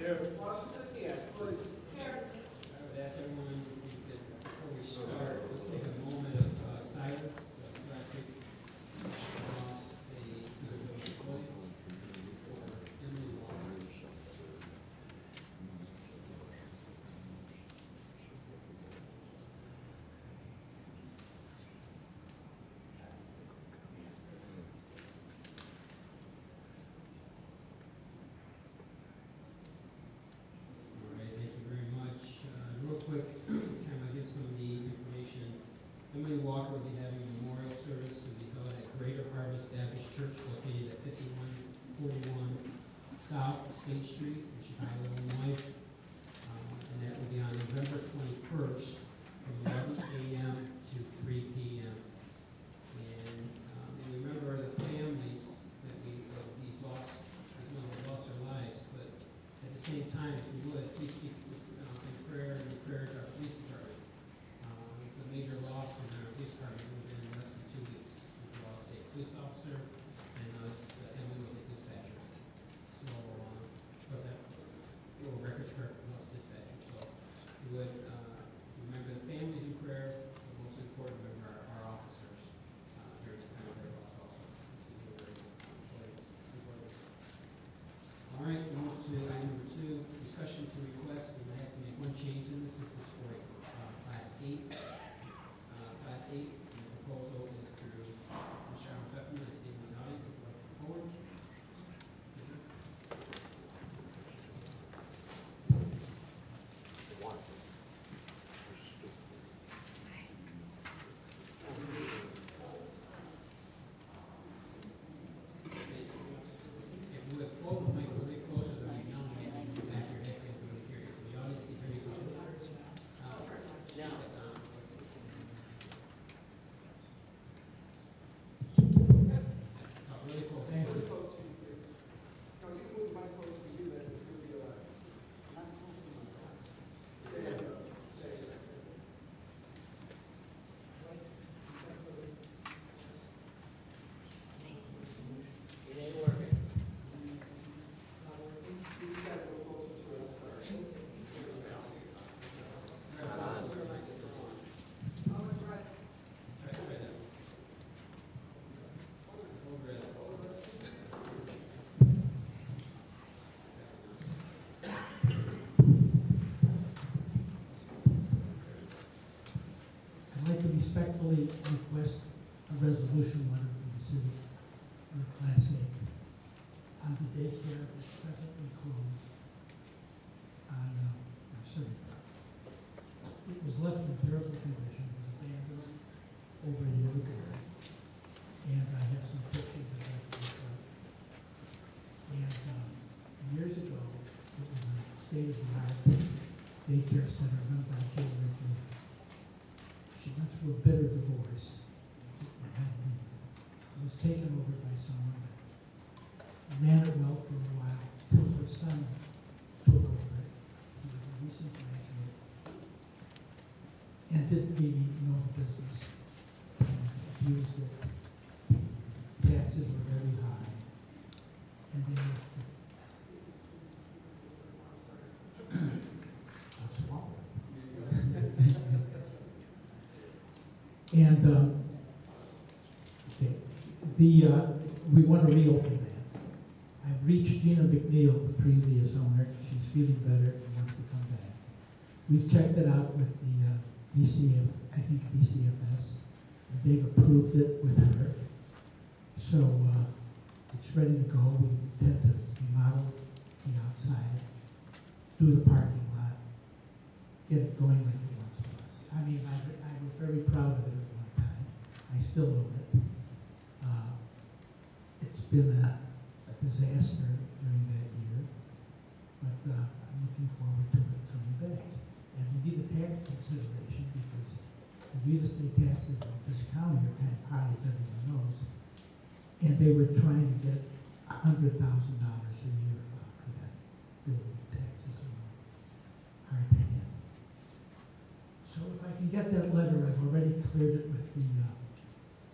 Here. Washington, yes, please. Here. I would ask everyone if you could, before we start, let's take a moment of silence. Last week, we lost a good employee for Emily Walker. Real quick, kind of give some of the information. Emily Walker will be having a memorial service to be held at Greater Harvest Baptist Church located at 5141 South State Street in Chicago, Illinois. And that will be on November 21st from 11 a.m. to 3 p.m. And remember the families that these lost, as well as lost their lives, but at the same time, if you would, please keep prayer and prayers our police department. It's a major loss in our police department within less than 2 weeks. We lost a police officer and us, and we was a dispatcher. So, what's that? Your records correct, we lost a dispatcher. So, we would remember the families in prayer, but most important, remember our officers during this time of their loss also. All right, we move to item number 2, discussion to request, and I have to make one change in this. This is for Class 8. Class 8, and the proposal is through Sharon Pfeffman. I see him in the audience. If you'd like to come forward. Yes, sir. If you would hold the mic a little bit closer to me, yelling at me back your head, so I'm really curious. So the audience can hear you. Now it's on. Really close. Really close to you, please. No, you can move the mic closer to you, then you'll be alive. Not close to my class. There you go. Say it. It ain't working. Not working? You just gotta go closer to it, I'm sorry. Oh, that's right. Try that. Over it. I'd like to respectfully request a resolution letter from the city for Class 8. The daycare is presently closed on Surrey. It was left in terrible condition. It was abandoned over a year ago. And I have some pictures of that. And years ago, it was a state-of-the-art daycare center run by Jill Rickman. She went through a bitter divorce and had to leave. It was taken over by someone that ran it well for a while until her son took over it. He was a recent graduate and didn't really know the business. And abused it. Taxes were very high. And then I'll swallow it. And okay, we want to reopen that. I've reached Gina McNeil, the previous owner. She's feeling better and wants to come back. We've checked it out with the DCFS, and they've approved it with her. So it's ready to go. We intend to remodel the outside, do the parking lot, get it going like it once was. I mean, I was very proud of it at one time. I still own it. It's been a disaster during that year, but I'm looking forward to it coming back. And we need a tax consideration because the real estate taxes in this county are kind of high, as everyone knows. And they were trying to get $100,000 a year for that building taxes alone. Hard to handle. So if I can get that letter, I've already cleared it with the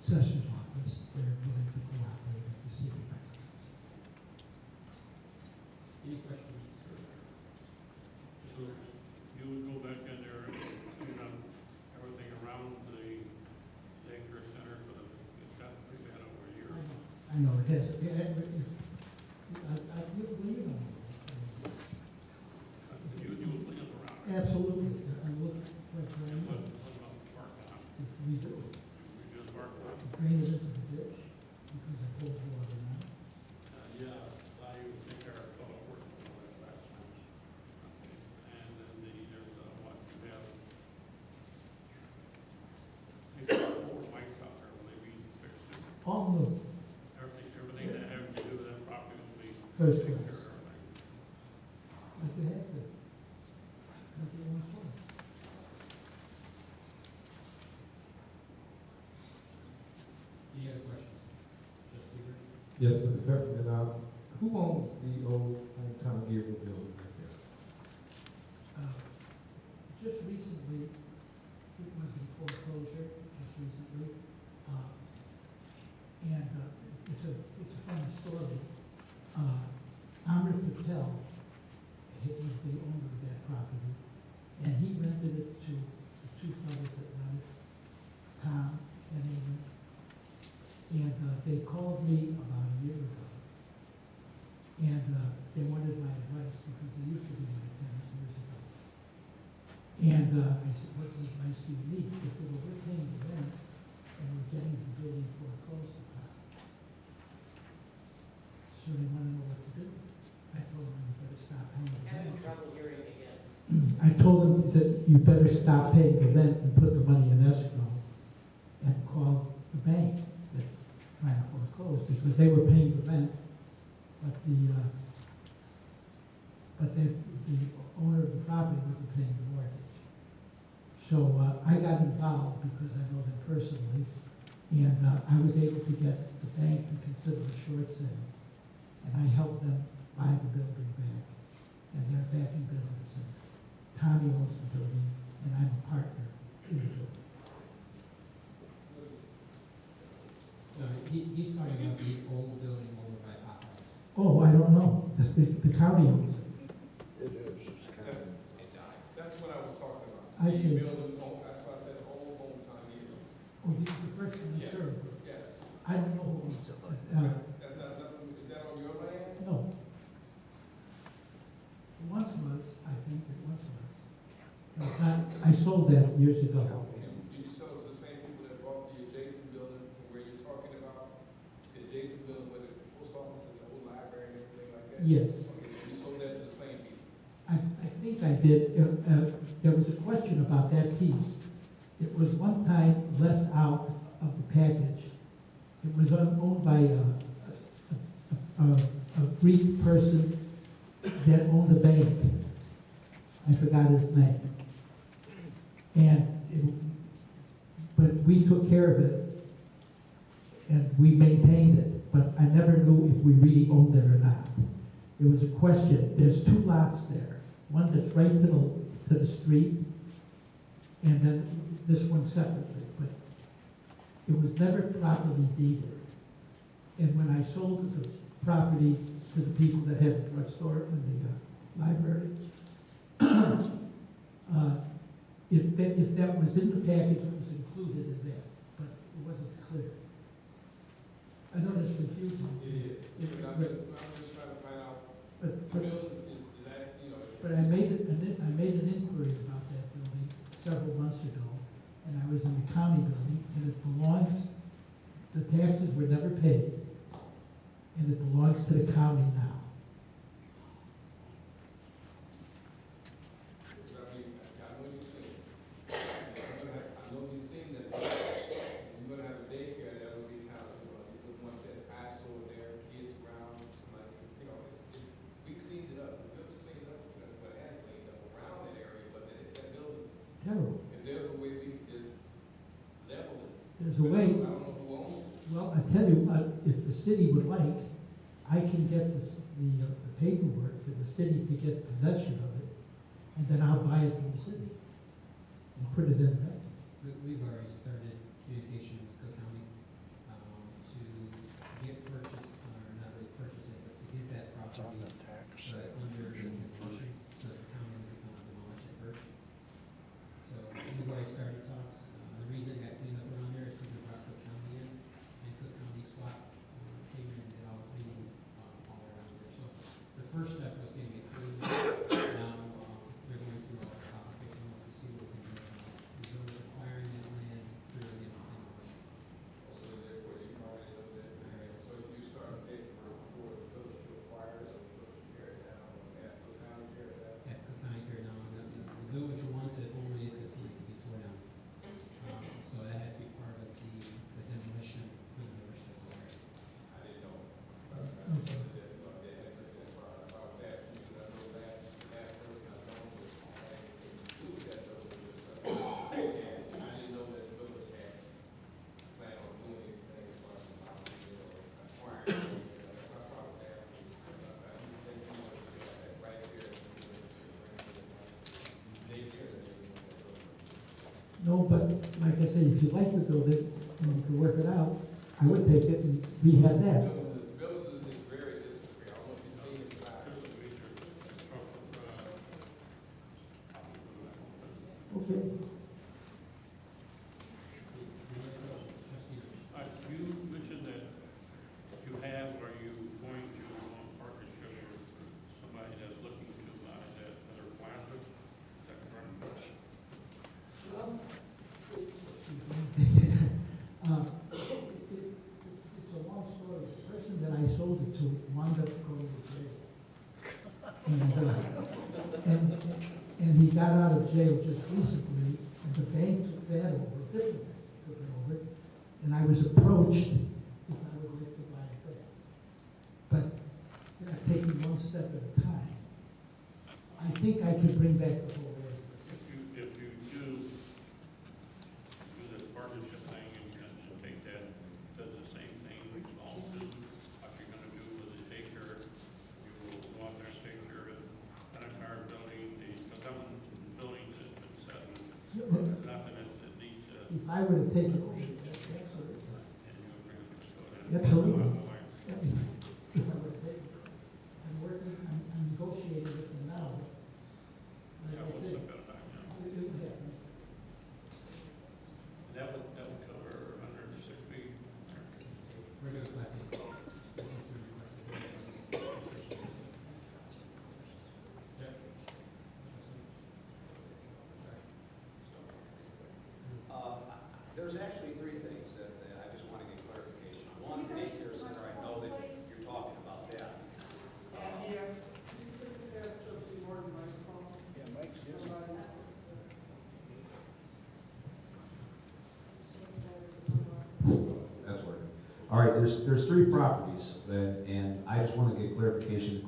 assessor's office. They're willing to cooperate if the city recommends. Any questions? I know it has, yeah, you believe in You would live around it. absolutely, I look like I And what know. about the park lot? We do, We do the park lot? drain it into the ditch, because it holds water now. Yeah, I think our fellow worked on that last time. Okay, and then there's, what, you have, I think there are 4 lights out there, will they be fixed? All new, Everything that having to do with that property will be First taken class. care of, right? like they have been, like it once was. Any other questions? Trustee Green? Yes, Mr. Peppermint, who owns the old hometown Gabriel building right there? Just recently, it was in foreclosure, just recently. It's a funny story. Amr Patel, he was the owner of that property, and he rented it to the 2 fellows that run it, Tom and Amy. And they called me about a year ago, and they wanted my advice because they used to be my tenant years ago. And I said, what advice do you need? They said, well, we're paying the rent, and we're getting the building foreclosed upon. So they want to know what to do. I told them, you better stop paying the Having rent. trouble hearing again. I told them that you better stop paying the rent and put the money in escrow and call the bank that's trying to foreclose, because they were paying the rent, but the owner of the property wasn't paying the mortgage. So I got involved because I know them personally, and I was able to get the bank to consider a short sale, and I helped them buy the building back, and they're back in business. And Tommy owns the building, and I'm a partner in the building. No, he's talking about the old building over by Popeyes. Oh, I don't know. The county owns it. It is, it's kind of. That's what I was talking about. I see. Building, that's why I said old hometown Gabriel. Oh, the first one, Yes, sure. yes. I don't know who owns it. That's not, nothing, is that on your land? No. It once was, I think it once was. No, it's not, I sold that years ago. Did you sell it to the same people that bought the adjacent building from where you're talking about? The adjacent building where the post office and the old library and everything like that? Yes, Okay, so you sold that to the same people? I think I did. There was a question about that piece. It was one time left out of the package. It was owned by a Greek person that owned a bank. I forgot his name. But we took care of it, and we maintained it, but I never knew if we really owned it or not. It was a question. There's 2 lots there. One that's right to the street, and then this one separately, but it was never properly deeded. And when I sold the property to the people that had the drugstore and the library, if that was in the package, it was included in that, but it wasn't clear. I know that's confusing. I'm just trying to find out, But, the but building, is that, you know? But I made an inquiry about that building several months ago, and I was in the county building, and it belongs, the taxes were never paid, and it belongs to the county now. Because I mean, I know you're saying, I know you're saying that you're gonna have a daycare that will be kind of, you know, you don't want that eyesore there, kids around, like, you know, we cleaned it up, we just cleaned it up, but it had cleaned up around that area, but that building, Terrible. if there's a way we can just level it. There's a way, I don't know who owns it. well, I tell you, if the city would like, I can get the paperwork for the city to get possession of it, and then I'll buy it from the city and put it in the bank. We've already started communication with Cook County to get purchase, or not really purchase it, but to get that It's on property the tax. under demolition, so the county would not demolish it first. So we've already started talks. The reason it got cleaned up around there is because we brought Cook County in, and Cook County SWAT came first step was getting it clean. Now, they're going through all the proper paperwork to see what we can do. The village acquiring that land through the demolition. So therefore, you already know that. So if you start paperwork for the village to acquire it, or the village to tear it down, or have the county tear it down. At Cook County tear down, the village wants it only if it's going to be torn down. So that has to be part of the demolition for the village to acquire it. I didn't know. Okay. No, but like I say, if you like the building and you can work it out, I would take it and rehab that. Buildings is very disappear. I want you to see it inside. Okay. You mentioned that you have, or you going to partnership with somebody that's looking to buy that other plaza? Is that correct? It's a long story. The person that I sold it to wound up going to jail. And he got out of jail just recently, and the bank took that over, a different bank took it over, and I was approached if I would like to buy it back. But taking one step at a time, I think I could bring back the whole area. If you do the partnership thing and take that, does the same thing also what you're gonna do with the daycare? You will go out there, take care of an entire building, because that one building has been set, and nothing that needs, If I were to take it over, absolutely. and you'll bring it to the. Absolutely. If I were to take it, I'm negotiating with them now. Like Yeah, I we'll said, step at a time, yeah. it would happen. That would cover 106 feet. Regular class A. There's actually three things that I just want to get clarification on. One, daycare center, I know that you're talking about that. That's working. All right, there's three properties, and I just want to get clarification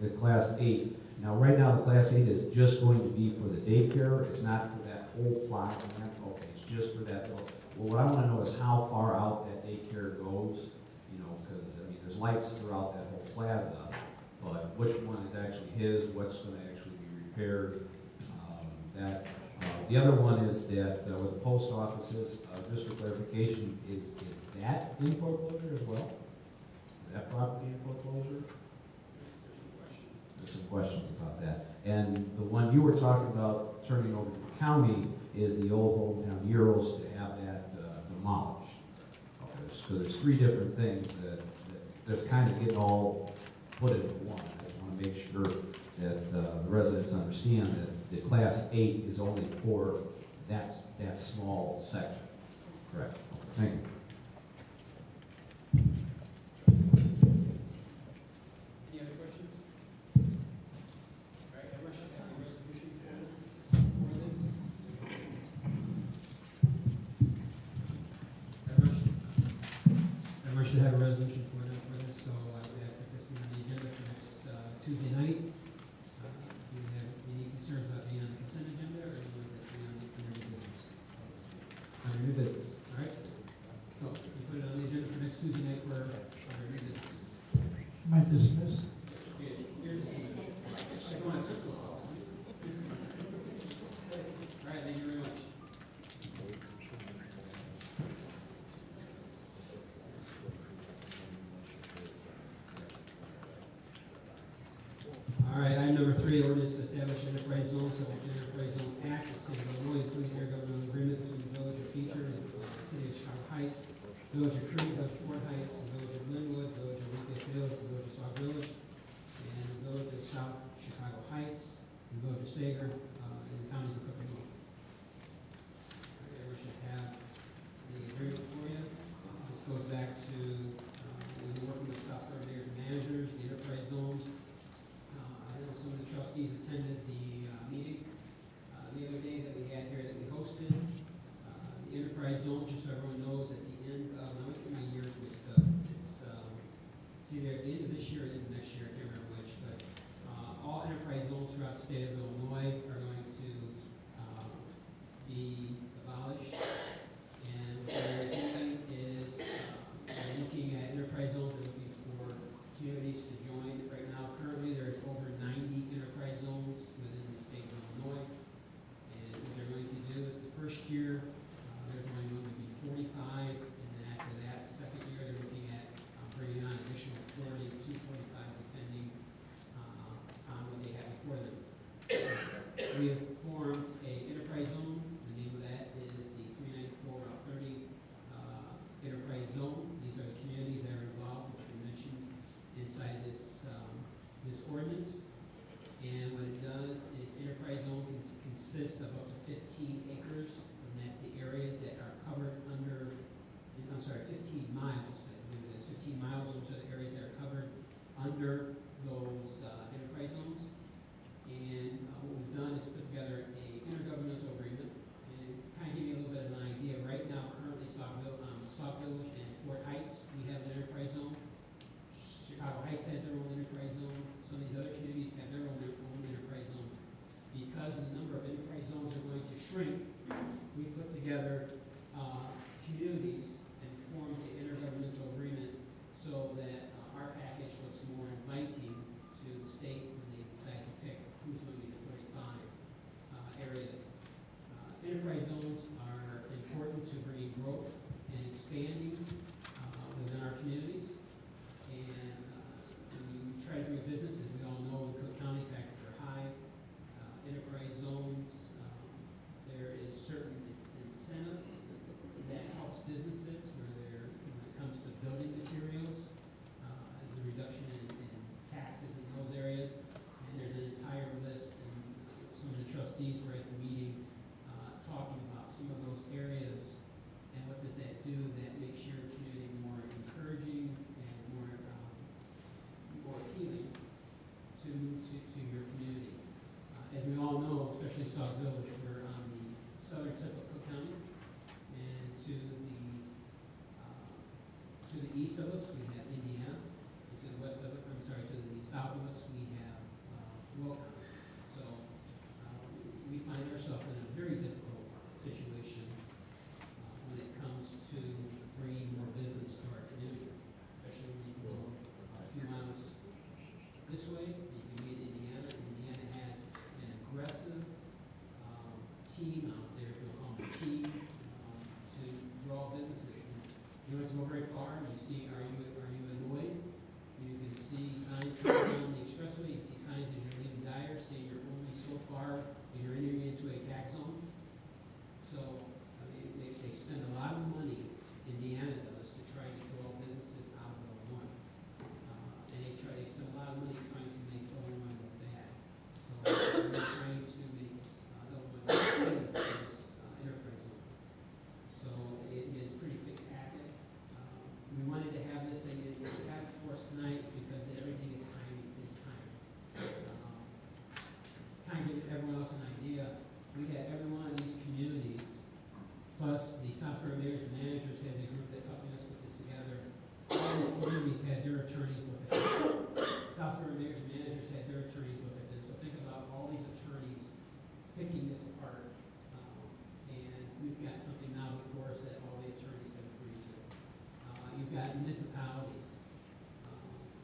the class 8. Now, right now, the class 8 is just going to be for the daycare, it's not for that whole plot of land? Okay, it's just for that. Well, what I want to know is how far out that daycare goes, you know, because, I mean, there's lights throughout that whole plaza, but which one is actually his, what's going to actually be repaired, the other one is that where the post office is, just for clarification, is that in foreclosure as well? Is that property in foreclosure? There's some questions about that. And the one you were talking about turning over to the county is the old hometown Euros to have that demolished. Okay, so there's three different things that's kind of getting all put into one. I just want to make sure that the residents understand that the class 8 is only for that small section. Correct. Thank you. Any other questions? All right, everyone should have a resolution for this. Everyone should have a resolution for this, so I would ask that this be on the agenda for next Tuesday night. Do you have any concerns about being on the consent agenda, or do you want it to be on the under new business? Under new business, all right? So, we put it on the agenda for next Tuesday night for under new business. Am I dismissed? All right, thank you very much. All right, item number 3, ordinance to establish enterprise zone, subject to Enterprise Zone Act, the state of Illinois, including intergovernmental agreement between the village of Features and the city of Chicago Heights, village of Creek, village of Fort Heights, the village of Linwood, village of Weekly Fields, the village of Sauk Village, and the village state of Illinois are going to be abolished. And what they're doing is they're looking at enterprise zones, they're looking for communities to join. Right now, currently, there's over 90 enterprise zones within the state of Illinois. And what they're going to do is the first year, there's only going to be 45, and then after that, the second year, they're looking at bringing on additional 40 to 45, depending on what they have before them. We have formed a enterprise zone. The name of that is the 394 Route 30 enterprise zone. These are the communities that are involved, which we mentioned inside this ordinance. And what it does is enterprise zone consists of up to 15 acres, and that's the areas that are covered under, 15 miles. I believe it is 15 miles. Those are the areas that are covered under those enterprise zones. And what we've done is put together a intergovernmental agreement, and kind of give you a little bit of an idea. Right now, currently, Sauk Village and Fort Heights, we have an enterprise zone. Chicago Heights has their own enterprise zone. Some of these other communities have their own enterprise zone. Because the number of enterprise zones are going to shrink, we put together communities and formed an intergovernmental agreement so that our package looks more inviting to the state when they decide to pick who's going to be the 45 areas. Enterprise zones are important to bringing growth and expanding within our communities. And when you try to bring businesses, we all know in Cook County taxes are high. Enterprise zones, there is certain incentives that helps businesses when it comes to building materials. There's a reduction in taxes in those areas. And there's an entire list, and some of the trustees were at the meeting talking about some of those areas and what does that do that makes your community more encouraging and more appealing to your community. As we all know, especially Sauk Village, we're on the southern tip of Cook County, and to the east of us we have Indiana, and to the west of it, to the south of us we have Will County. So we find ourselves in a very difficult situation when it comes to bringing more business to our community, especially when you go a few miles this way, you can be in Indiana. Indiana has an aggressive team out there, if you'll call them a team, to draw businesses. And you don't have to go very far, and you see, are you annoyed? You can see signs coming down the expressway, you see signs as you're leaving Dyer saying you're only so far and you're entering into a tax zone. So, I mean, they spend a lot of money, Indiana does, to try to draw businesses out of Illinois. And they spend a lot of money trying to make Illinois look bad. So we're trying to make Illinois look good for this enterprise zone. So it is pretty spectacular. We wanted to have this, and we have it for us tonight because everything is time. Kind of give everyone else an idea. We had every one of these communities, plus the Southborough Mayor's Managers has a group that's helping us put this together. All these communities had their attorneys look at this. Southborough Mayor's Managers had their attorneys look at this. So think about all these attorneys picking this apart. And we've got something now before us that all the attorneys have agreed to. You've got municipalities.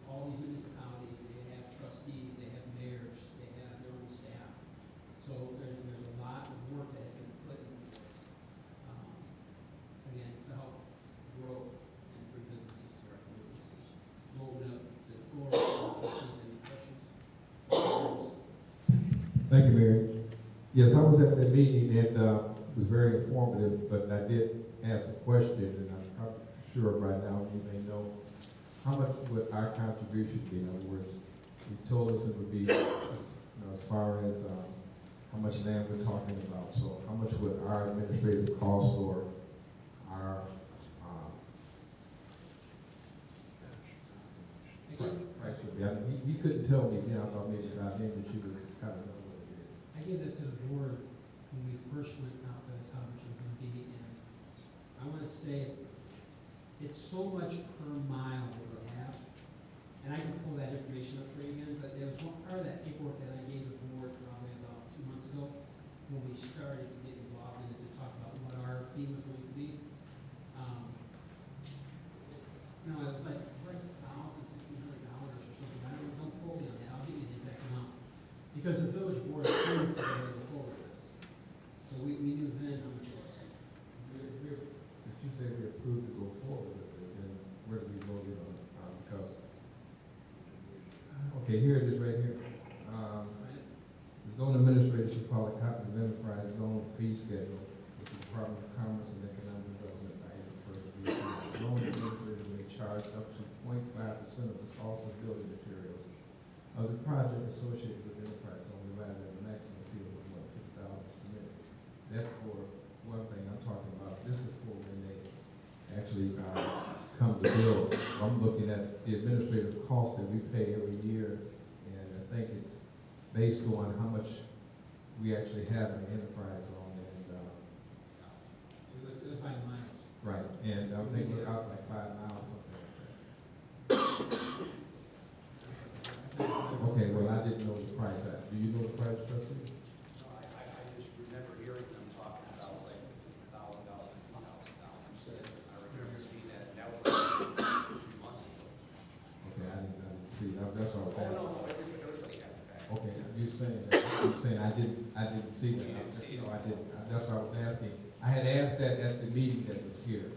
All these municipalities, they have trustees, they have mayors, they have their own staff. So there's a lot of work that has been put into this. Again, to help growth and bring businesses to our communities. We'll open up to the floor. Trustees, any questions? Thank you, Mayor. Yes, I was at that meeting and it was very informative, but I did ask a question, and I'm sure right now you may know, how much would our contribution be? In other words, you told us it would be, as far as how much land we're talking about. So how much would our administrative cost or our price would be? I mean, you couldn't tell me then, I thought maybe about then that you would kind of know what it is. I gave that to the board when we first went out for this, how much it was going to be, and I want to say it's so much per mile that we have, and I can pull that information up for you again, but there was one part of that paperwork that I gave the board Because the village board approved the way to go forward with this. So we knew then how much it was. If you say we approved to go forward with it, then where do we vote it on? Because, okay, here it is right here. The zone administrator should follow a copy of enterprise zone fee schedule with the Department of Commerce and Economic Development by April 1st. The zone administrator may charge up to 0.5% of the cost of building materials of the project associated with enterprise zone, divided at a maximum fee of $50,000 per minute. That's for one thing I'm talking about. This is for when they actually come to build. I'm looking at the administrative cost that we pay every year, and I think it's based on how much we actually have in the enterprise zone. And It was by miles. right, and I'm thinking out like 5 miles, something like that. Okay, well, I didn't know the price. Do you know the price, trustee? No, I just remember hearing them talking about like $1,000, $2,000. I remember seeing that, and that was like 2 months ago. Okay, I didn't see. That's what I was Oh, asking. no, everybody got it back. Okay, you're saying that, you're saying I didn't see that. You didn't see it. No, I didn't. That's what I was asking. I had asked that at the meeting that was here,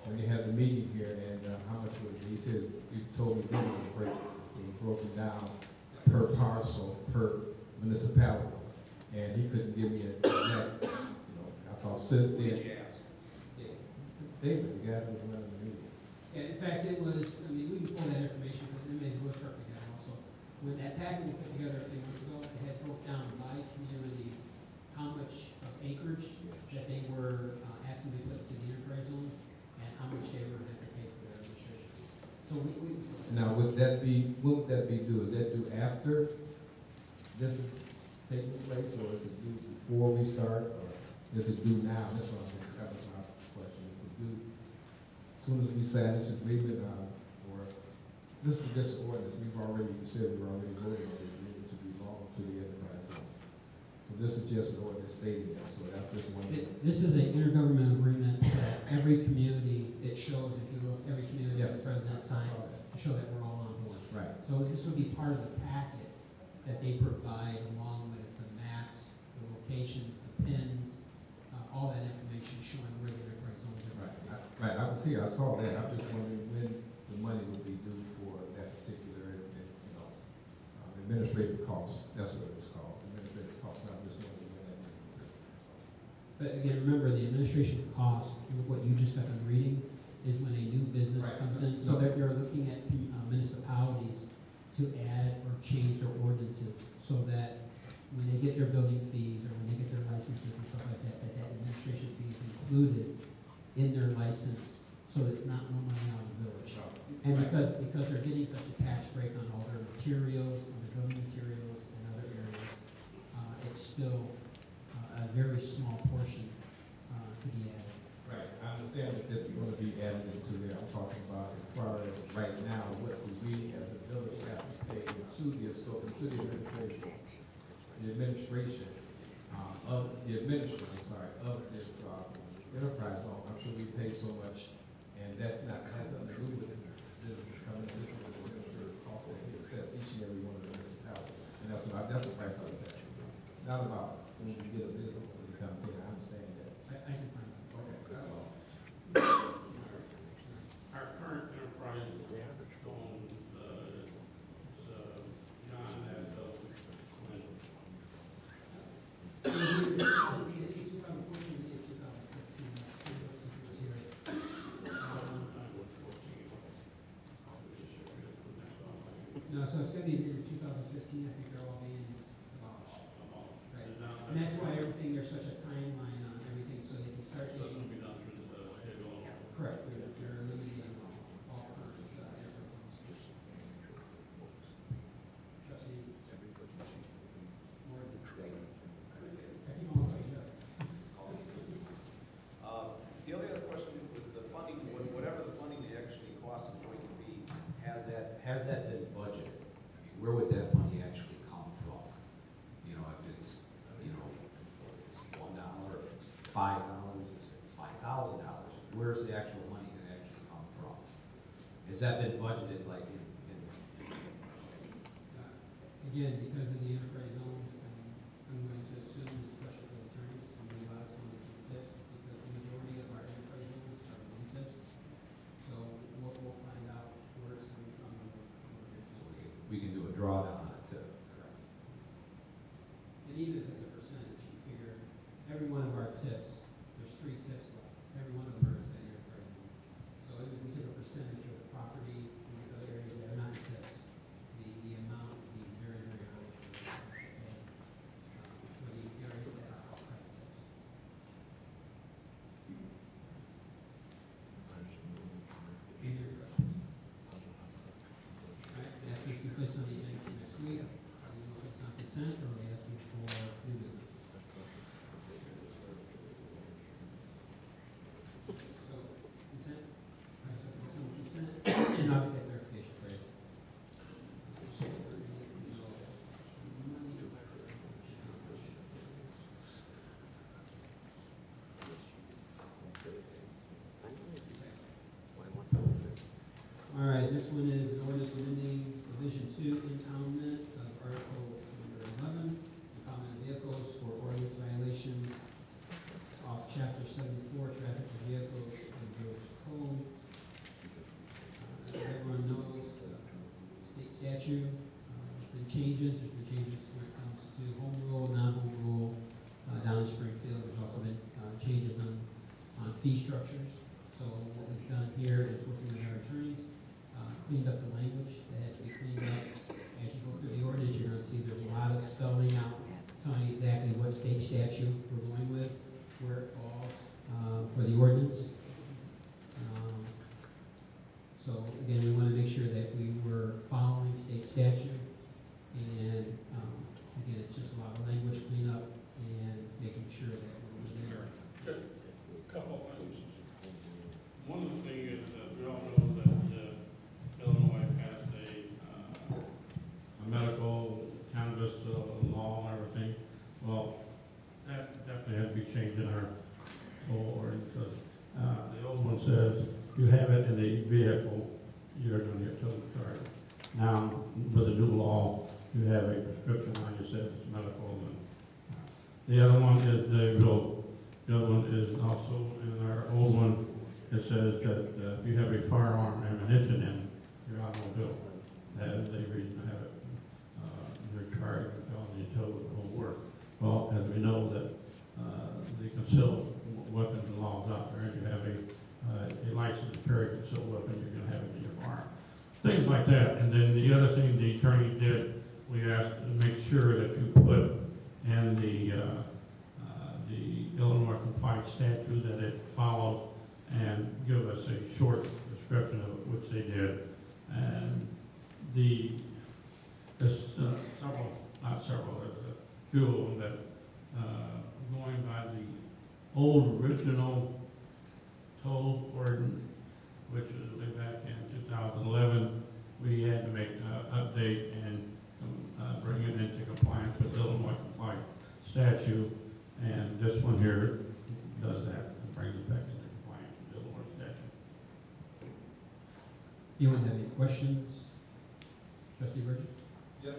when you had the meeting here, and how much was it? He said, he told me then it was broken down per parcel, per municipality, and he couldn't give me an exact, I thought since Who did then, you ask? David, the guy who was running the meeting. And in fact, it was, I mean, we can pull that information, but it made the bush truck together also. When that packet was put together a few months ago, it had broke down by community how much of acreage that they were asking to be put to the enterprise zone, and how much they were going to have to pay for their administration fees. So we Now, what would that be due? Is that due after this is taking place, or is it due before we start, or is it due now? That's what that was my question. Is it due as soon as we sign this agreement, or this is just ordinance? We've already, you said we've already voted on the agreement to belong to the enterprise zone. So this is just an ordinance stating that, so that's just one. This is an intergovernmental agreement that every community, it shows, if you look, every community the Yes. president signs to show that we're all on board. Right. So this would be part of the packet that they provide along with the maps, the locations, the pins, all that information showing where the enterprise zones are. Right, I see, I saw that. I'm just wondering when the money would be due for that particular, administrative cost. That's what it was called, administrative cost. I'm just wondering when that money would be due. But again, remember, the administration cost, what you just got done reading, is when a new business Right. comes in. So that you're looking at municipalities to add or change their ordinances so that when they get their building fees or when they get their licenses and stuff like that, that administration fee is included in their license, so it's not no money out of the village. And because they're getting such a tax break on all their materials, on their building materials and other areas, it's still a very small portion to be added. Right, I understand that it's going to be added into there. I'm talking about as far as right now, what we as a village have to pay to the administration of this enterprise zone. I'm sure we pay so much, and that's not, has nothing to do with businesses coming. This is the administrative cost that we assess each and every one of the municipalities. And that's the price I was asking. Not about when you get a business when it comes in. I understand that. I can find out. Okay, that's all. Our current enterprise zone, John, as of when? No, so it's gonna be in 2015, I think they're all being abolished. Right. And that's why everything, there's such a timeline on everything, so they can start It doesn't getting. be done through the schedule. Correct, they're eliminating all permits, airport zones. Trustee, more than. I keep on going, yeah. The only other question, with the funding, whatever the funding actually cost is going to be, Has that been budgeted? I mean, where would that money actually come from? You know, if it's, it's $1, if it's $5, if it's $5,000, where's the actual money going to actually come from? Has that been budgeted like in Again, because of the enterprise zones, I'm going to assume is pressure for the attorneys, and we allow someone to tips, because the majority of our enterprise loans are loan tips. So we'll find out where it's coming from. We can do a drawdown on it too. And even if it's a percentage, you figure every one of our tips, there's 3 tips left. Every one of them are inside your credit limit. So if we took a percentage of the property and the other areas that are not tips, the amount would be very, very high for the areas that are outside tips. Any other questions? All right, ask this to place on the agenda for next week. Are we looking at some consent, or are we asking for new business? So, consent? All right, so some consent, and I'll get that clarification for you. All right, next one is an ordinance amending Division 2 impoundment of Article number 11, impoundment of vehicles for ordinance violation off Chapter 74, traffic of vehicles in the Village Code. Everyone knows state statute. There's been changes when it comes to home rule, non-home rule down in Springfield. There's also been changes on fee structures. So what we've done here is working with our attorneys, cleaned up the language that has to be cleaned up. As you go through the ordinance, you're going to see there's a lot of spelling out, telling you exactly what state statute we're going with, where it falls for the ordinance. So again, we want to make sure that we were following state statute, and again, it's just a lot of language cleanup and making sure that we're there. Just a couple things. One of the things is that we all know that Illinois passed a medical cannabis law and everything. Well, that definitely has to be changed in our whole ordinance. The old one says you have it in the vehicle, you're going to get towed charged. Now, with the new law, you have a prescription on you says it's medical. And the other one is the other one is also in our old one. It says that if you have a firearm ammunition in your automobile, as they reason to have it, you're charged with felony tow with the whole work. Well, as we know that the concealed weapons laws out there, and you have a license to carry a concealed weapon, you're going to have it in your firearm. Things like that. And then the other thing the attorneys did, we asked to make sure that you put in the Illinois compliance statute that it follows, and give us a short description of it, which they did. And there's several, not several, there's a few of them that, going by the old original toll ordinance, which was way back in 2011, we had to make an update and bring it into compliance with Illinois compliance statute, and this one here does that, and brings it back into compliance with Illinois statute. Anyone have any questions? Trustee Burgess? Yes,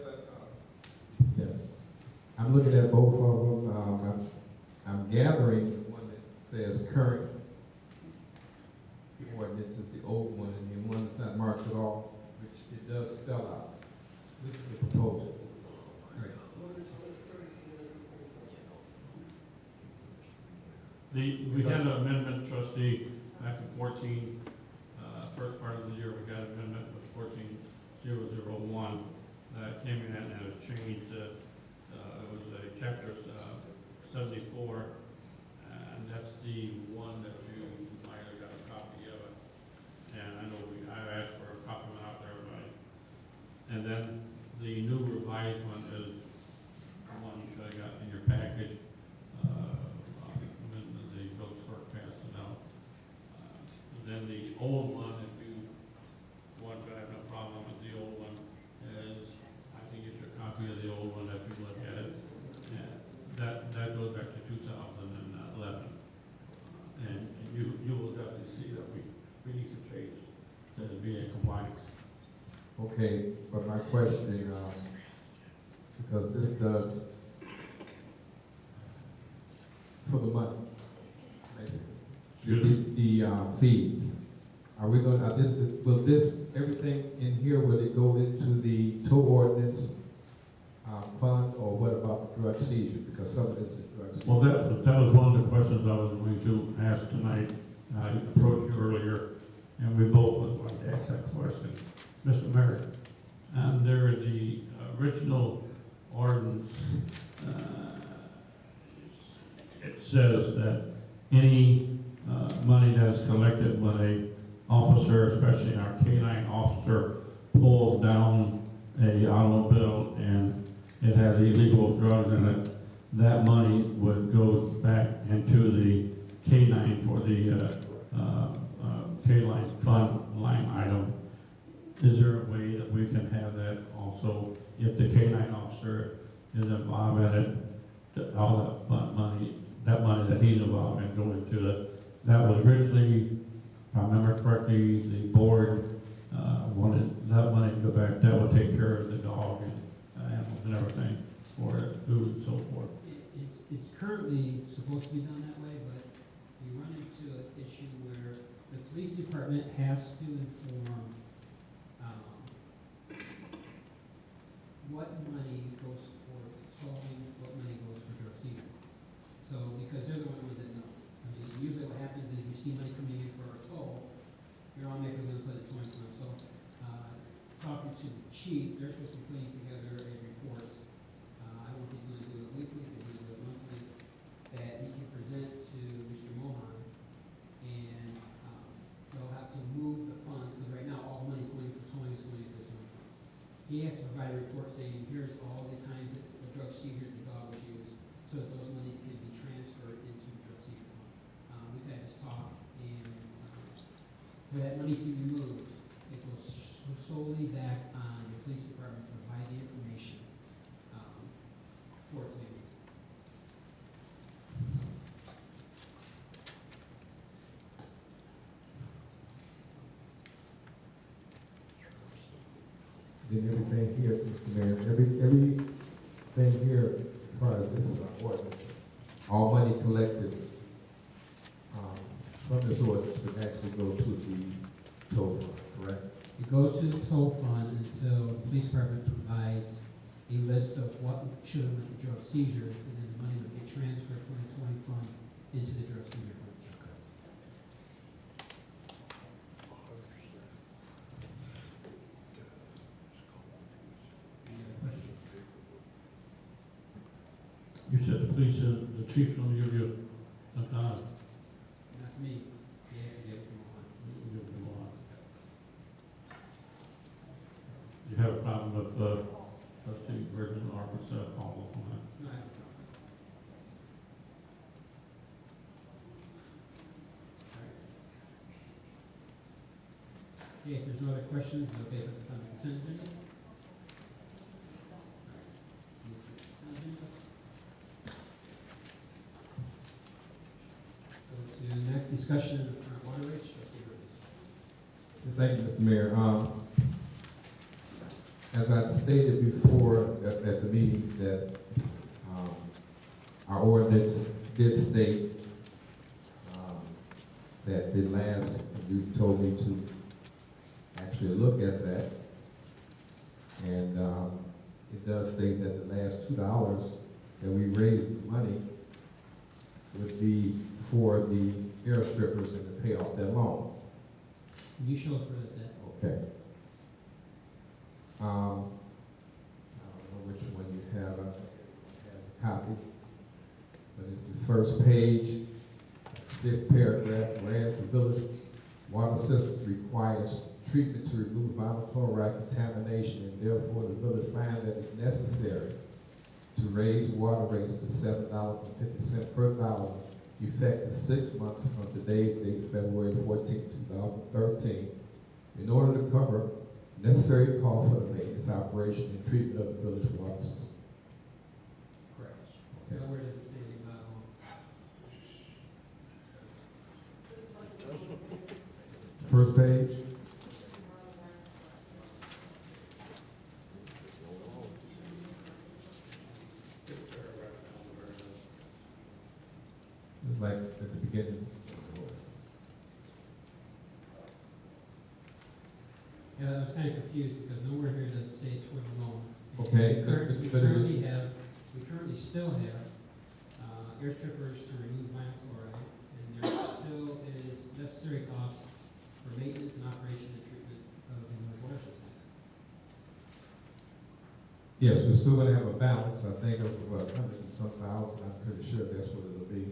Yes. I'm looking at both of them. I'm gathering the one that says current ordinance is the old one, and the one that's not marked at all, which it does spell out. This is the proposal. Right. We had an amendment, trustee, back in 14, first part of the year, we got an amendment with 14001. Came in and it was changed, it was a chapter 74, and that's the one that you might have got a copy of it. And I know I asked for a copy of it out to everybody. And then the new revised one is the one you should have got in your package. The village clerk passed it out. Then the old one, if you want to have no problem with the old one, is I can get you a copy of the old one if you look at it. And that goes back to 2011. And you will definitely see that we need some changes to be in compliance. Okay, but my question, because this does for the money, basically. Excuse The fees. Are we going, will this, everything in here, will it go into the tow ordinance fund, or what about the drug seizure? Because some of this is drug seizure. Well, that was one of the questions I was going to ask tonight. I approached you earlier, and we both would like to ask that question. Mr. Mayor, under the original ordinance, it says that any money that is collected when a officer, especially our K-9 officer, pulls down a automobile and it has illegal drugs in it, that money would go back into the K-9 for the K-line fund line item. Is there a way that we can have that also, if the K-9 officer is involved in it, all that money that he's involved in going to the, that was originally, if I remember correctly, the board wanted that money to go back, that would take care of the dog and animals and everything, for food and so forth. It's currently supposed to be done that way, but we run into an issue where the police department has to inform what money goes for towing, what money goes for drug seizure. So, because they're the ones that know. I mean, usually what happens is you see money coming in for a tow, you're automatically going to put it towing fund. So, talking to the chief, they're supposed to be putting together a report. I don't know if he's going to do it weekly, if he's going to do it monthly, that he can present to Mr. Mohan, and they'll have to move the funds, because right now all the money's going for towing is going into the towing fund. He has to provide a report saying, here's all the times that the drug seizure, the dog was used, so that those monies can be transferred into the drug seizure fund. We've had this talk, and for that money to be moved, it goes solely back on the police department to provide the information for it to be moved. Then everything here, Mr. Mayor, everything here, as far as this ordinance, all money collected from this ordinance would actually go to the tow fund, correct? It goes to the tow fund until the police department provides a list of what should have went to drug seizures, and then the money would get transferred from the towing fund into the drug seizure fund. Any other questions? You said the police, the chief's gonna give you some time. Not to me, he has to give it to Mohan. You have a problem with trustee Virgin Arkansas all on that? No, I have a problem. All right. Okay, if there's no other questions, okay, put this on the consent agenda. All right. Move to the consent agenda. Go to the next discussion of current water rates. Trustee Burgess. Thank you, Mr. Mayor. As I stated before at the meeting, that our ordinance did state that the last, you told me to actually look at that, and it does state that the last $2 that we raised the money would be for the air strippers and to pay off that loan. Can you show us where that's at? Okay. I don't know which one you have. I have a copy, but it's the first page, fifth paragraph. Whereas the village water system requires treatment to remove vinyl chloride contamination, and therefore the village finds that it's necessary to raise water rates to $7.50 per thousand, effective 6 months from today's date, February 14, 2013, in order to cover necessary costs for the maintenance, operation, and treatment of the village water system. Correct. Okay. Now, where does it say anything about home? First page. like at the beginning. Yeah, I was kind of confused because nowhere here does it say it's for the loan. Okay, We but currently still have, air strippers to remove vinyl chloride, and there still is necessary cost for maintenance and operation and treatment of the water system. yes, we're still gonna have a balance, I think of what, hundred and some thousand, I'm pretty sure that's what it'll be.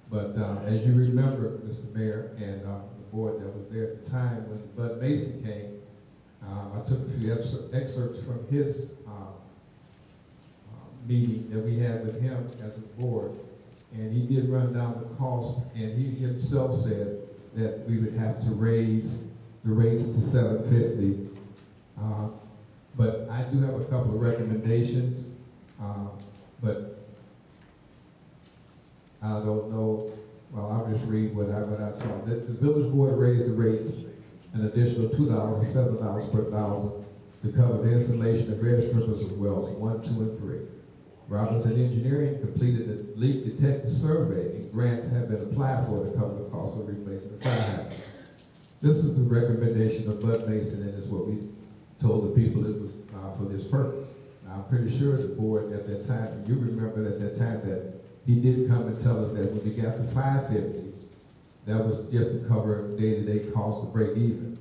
But, as you remember, Mr. Mayor, and, the board that was there at the time when Bud Mason came, I took a few excerpts from his, meeting that we had with him as a board, and he did run down the cost, and he himself said that we would have to raise the rates to $7.50. But I do have a couple of recommendations, but I don't know, well, I'll just read what I saw. The village board raised the rates an additional $2 or $7 per thousand to cover the installation of air strippers of wells 1, 2, and 3. Robinson Engineering completed the leak detector survey, and grants have been applied for to cover the cost of replacing the fire hydrant. This is the recommendation of Bud Mason, and is what we told the people it was for this purpose. Now, I'm pretty sure the board at that time, and you remember at that time that he did come and tell us that when we got to $5.50, that was just to cover day-to-day costs to break even.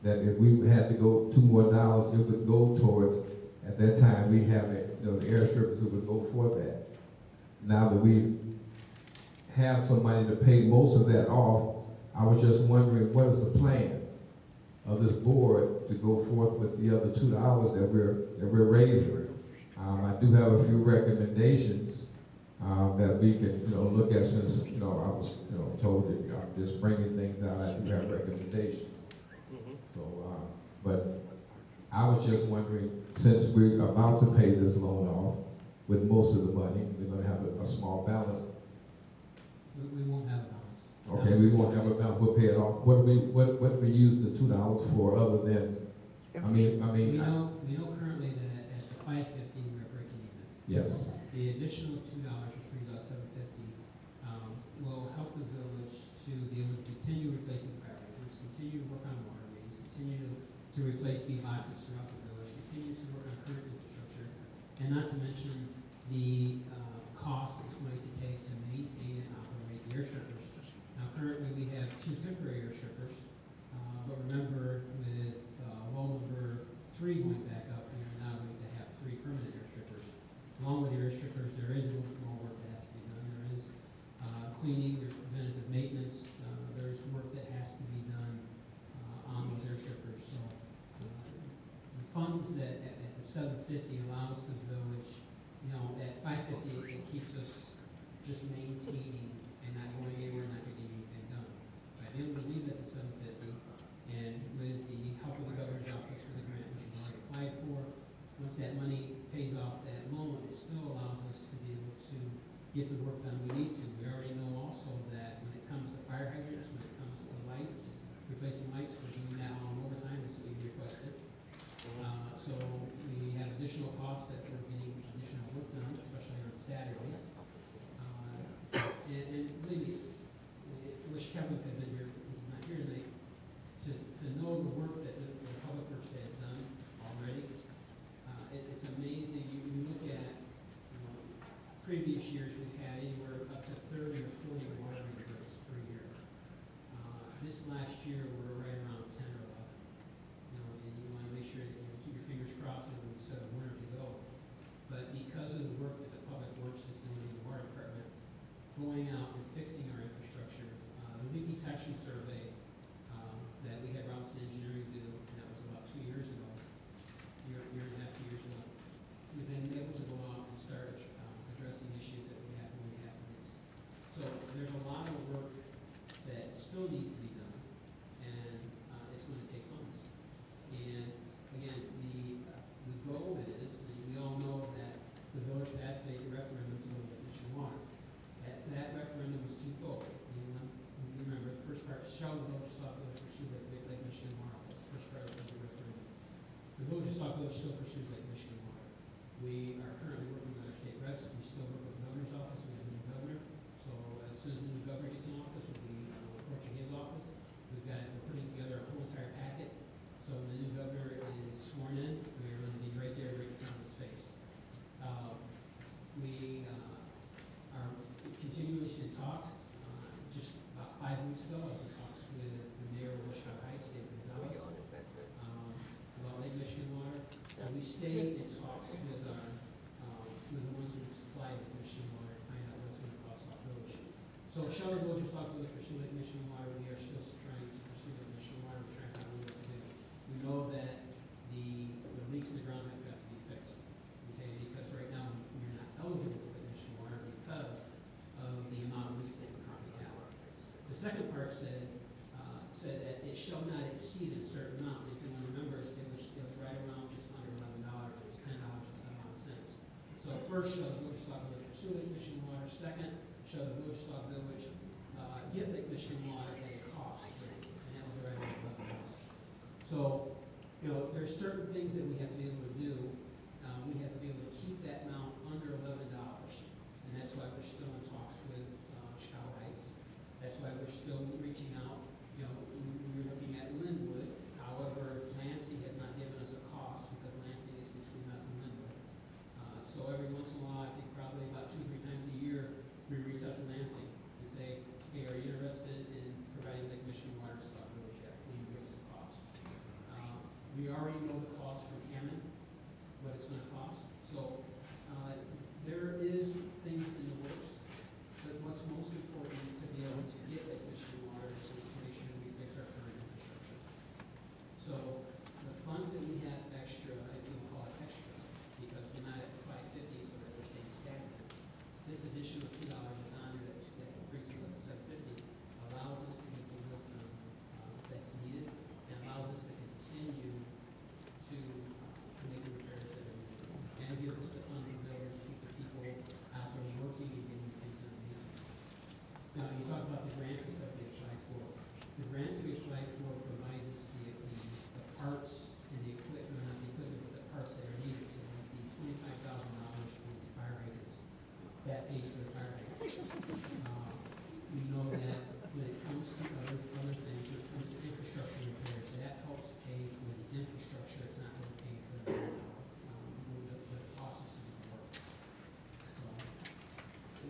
That if we had to go $2 more, it would go towards, at that time, we have it, the air strippers who would go for that. Now that we have some money to pay most of that off, I was just wondering, what is the plan of this board to go forth with the other $2 that we're raising? I do have a few recommendations that we can, look at, since, I was, told that I'm just bringing things out. I do have recommendations. So, but I was just wondering, since we're about to pay this loan off with most of the money, we're going to have a small balance. We won't have a balance. Okay, we won't have a balance. We'll pay it off. What do we use the $2 for, other than? We know currently that at the $5.50 we're breaking even. Yes. The additional $2, which brings out $7.50, will help the village to be able to continue replacing fire hydrants, continue to work on water mains, continue to replace B boxes throughout the village, continue to work on current infrastructure, and not to mention the cost it's going to take to maintain and operate the air strippers. Now, currently we have 2 temporary air strippers, but remember, with well number 3 going back up, we are now going to have 3 permanent air strippers. Along with the air strippers, there is a little bit more work that has to be done. There is cleaning, there's preventative maintenance, there's work that has to be done on those air strippers. So the funds that at the $7.50 allows the village, at $5.50 it keeps us just maintaining and not going anywhere, not getting anything done. But I able to leave at the $7.50, and with the help of the governor's office for the grant, which we've already applied for, once that money pays off that loan, it still allows us to be able to get the work done we need to. We already know also that when it comes to fire hydrants, when it comes to lights, replacing lights, we're doing that on overtime, that's what you requested. So we have additional costs that we're getting additional work done, especially on Saturdays. And believe me, I wish Kevin could have been here, he's not here tonight, to know the work that the public works has done already. It's amazing. You look at previous years, we've had anywhere up to 30 or 40 water breaks per year. This last year, we're right around 10 or 11. And you want to make sure that you keep your fingers crossed when we set a winner to go. But because of the work that the public works is doing in the water department, going out and fixing our infrastructure, the leak detection survey that we had Robinson Engineering do, and that was about 2 years ago, year and a half, 2 years ago. We've been able to go out and start addressing issues that we have when we have these. So there's a lot of work that still needs to be done, and it's going to take funds. And again, the goal is, and we all know that the village passed a referendum to look at Michigan water. That referendum was twofold. You remember the first part, shall the village of Sauk Village pursue Lake Michigan water? That's the first part of the referendum. The village of Sauk Village still pursues Lake Michigan water. We are currently working with our state reps. We still work with the governor's office. We have a new governor. So as soon as the new governor gets in office, we'll be approaching his office. We're putting together a whole entire packet. So when the new governor is sworn in, we're going to be right there, right in front of his face. We are continuously in talks. Just about 5 weeks ago, I was in talks with the mayor of Chicago Heights, David Gonzalez, about Lake Michigan water. So we stay in talks with with the ones who supply Lake Michigan water to find out what's going to cost Sauk Village. So Charlotte Village, Sauk Village pursue Lake Michigan water. We are still trying to pursue Lake Michigan water. We're trying to find out what to do. We know that the leaks in the ground have got to be fixed. Okay, because right now we're not eligible for Lake Michigan water because of the amount of leaks that we currently have. The second part said that it shall not exceed a certain amount. If anyone remembers, it was right around just under $11. It was $10.07. So first, shall the Village of Sauk Village pursue Lake Michigan water? Second, shall the Village of Sauk Village get Lake Michigan water at a cost? And that was right around $11. So, there's certain things that we have to be able to do. We have to be able to keep that amount under $11. And that's why we're still in talks with Chicago Heights. That's why we're still reaching out. We're looking at Linwood. However, Lansing has not given us a cost because Lansing is between us and Linwood. So every once in a while, I think probably about 2 or 3 times a year, we reach out to Lansing and say, hey, are you interested in providing Lake Michigan water to Sauk Village yet? Will you give us a cost? We already know the cost from Hammond, what it's going to cost. So there is things in the works, but what's most important to be able to get Lake Michigan water is to make sure we fix our current infrastructure. So the funds that we have extra, if you want to call it extra, because we're not at 550, so that we're staying stagnant. This additional $2 is on there that brings us up to 750, allows us to get the work done that's needed, and allows us to continue to make the repairs that are needed. And it gives us the funds and ability to keep the people out there working and getting things done. Now, you talk about the grants and stuff we apply for. The grants we apply for provide us the parts and the equipment, not the equipment, but the parts that are needed. So like the $25,000 for the fire hydrants, that pays for the fire hydrants. We know that when it comes to other things, when it comes to infrastructure repairs, that helps pay for the infrastructure. It's not going to pay for the cost of the work. So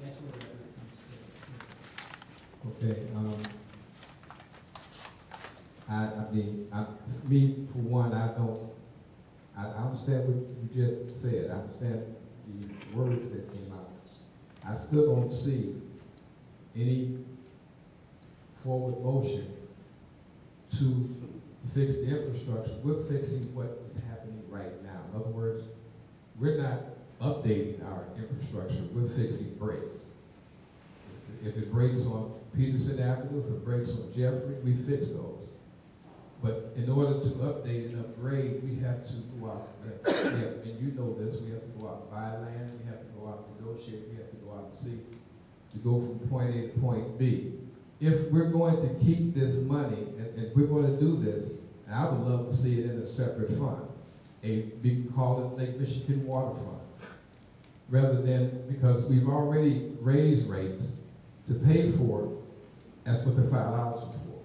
that's where we're at when it comes to it. Okay, me for one, I understand what you just said. I understand the words that came out. I still don't see any forward motion to fix the infrastructure. We're fixing what is happening right now. In other words, we're not updating our infrastructure, we're fixing breaks. If it breaks on Peterson Avenue, if it breaks on Jeffrey, we fix those. But in order to update and upgrade, we have to go out, and you know this, we have to go out and buy land, we have to go out and negotiate, we have to go out and see, to go from point A to point B. If we're going to keep this money, and we're going to do this, and I would love to see it in a separate fund. We can call it Lake Michigan Water Fund. Rather than, because we've already raised rates to pay for it, that's what the $5 was for.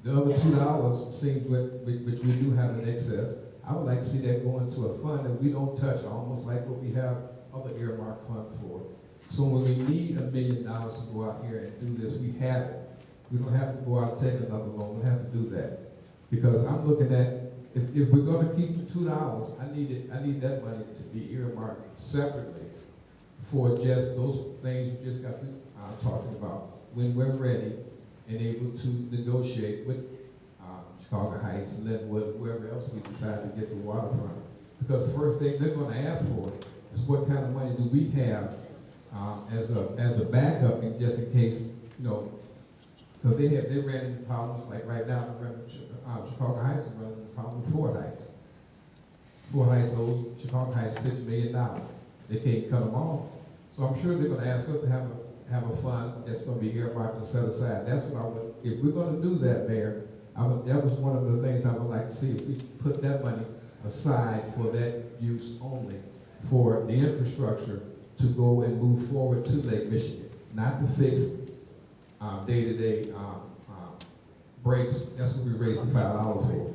The other $2 seems which we do have in excess. I would like to see that go into a fund that we don't touch, almost like what we have other earmark funds for. So when we need $1 million to go out here and do this, we have it. We don't have to go out and take another loan. We don't have to do that. Because I'm looking at, if we're going to keep the $2, I need that money to be earmarked separately for just those things you just got to talking about when we're ready and able to negotiate with Chicago Heights, Linwood, wherever else we decide to get the water from. Because the first thing they're going to ask for is what kind of money do we have as a backup, and just in case, because they ran into problems like right now. Chicago Heights is running into problems with Fort Heights. Fort Heights owes Chicago Heights $6 million. They can't cut them off, so I'm sure they're going to ask us to have a fund that's going to be earmarked and set aside. That's what I would. If we're going to do that, Mayor, that was one of the things I would like to see. If we put that money aside for that use only, for the infrastructure to go and move forward to Lake Michigan, not to fix day-to-day breaks, that's what we raised the $5 for.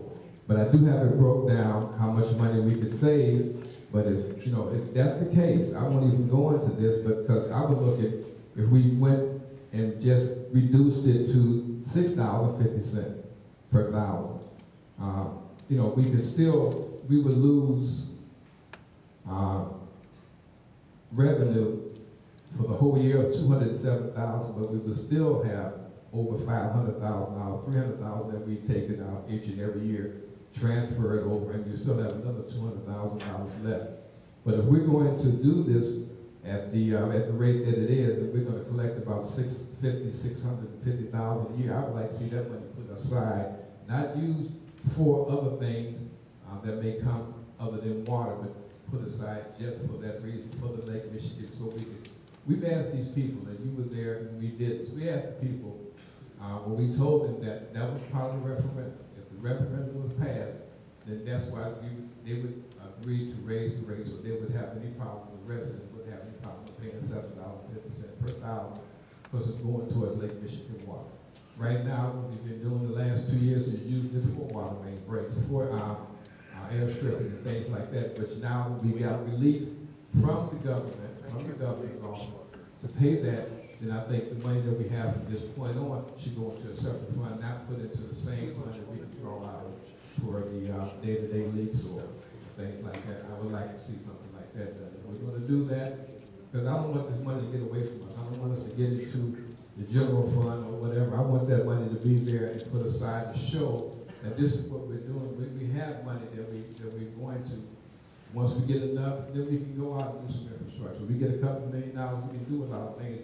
But I do have it broke down how much money we could save. But if, you know, if that's the case, I won't even go into this, but because I would look at, if we went and just reduced it to $6.50 per thousand, you know, we could still, we would lose revenue for the whole year of $207,000, but we would still have over $500,000, $300,000 that we take it out each and every year, transfer it over, and you still have another $200,000 left. But if we're going to do this at the rate that it is, and we're going to collect about $650,000 a year, I would like to see that money put aside, not used for other things that may come other than water, but put aside just for that reason, for the Lake Michigan, so we've asked these people, and you were there and we did this, we asked the people, when we told them that that was part of the referendum. If the referendum was passed, then that's why they would agree to raise the rate, so they would have any problem, the residents would have any problem with paying $7.50 per thousand, because it's going towards Lake Michigan water. Right now, what we've been doing the last 2 years is using it for water main breaks, for airstripping and things like that, which now we got relief from the government, from the governor's office, to pay that. Then I think the money that we have from this point on should go into a separate fund, not put into the same fund that we can draw out for the day-to-day leaks or things like that. I would like to see something like that done. If we're going to do that, because I don't want this money to get away from us. I don't want us to get into the general fund or whatever. I want that money to be there and put aside to show that this is what we're doing. We have money that we're going to. Once we get enough, then we can go out and do some infrastructure. We get a couple $1 million, we can do a lot of things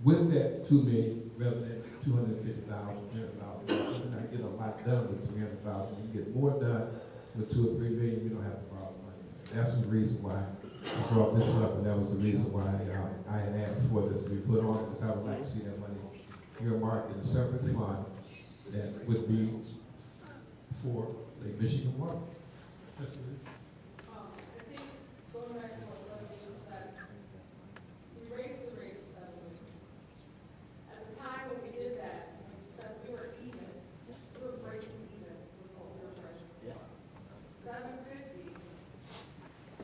with that $2 million rather than $250,000, $300,000. We're not get a lot done with $300,000. We can get more done with $2 or $3 million. We don't have to borrow money. That's the reason why I brought this up, and that was the reason why I had asked for this to be put on, because I would like to see that money earmarked in a separate fund that would be for the Michigan water. I think going back to what Leslie said, we raised the rate to 7 million. At the time when we did that, like you said, we were even. We were breaking even with what we were charging. 750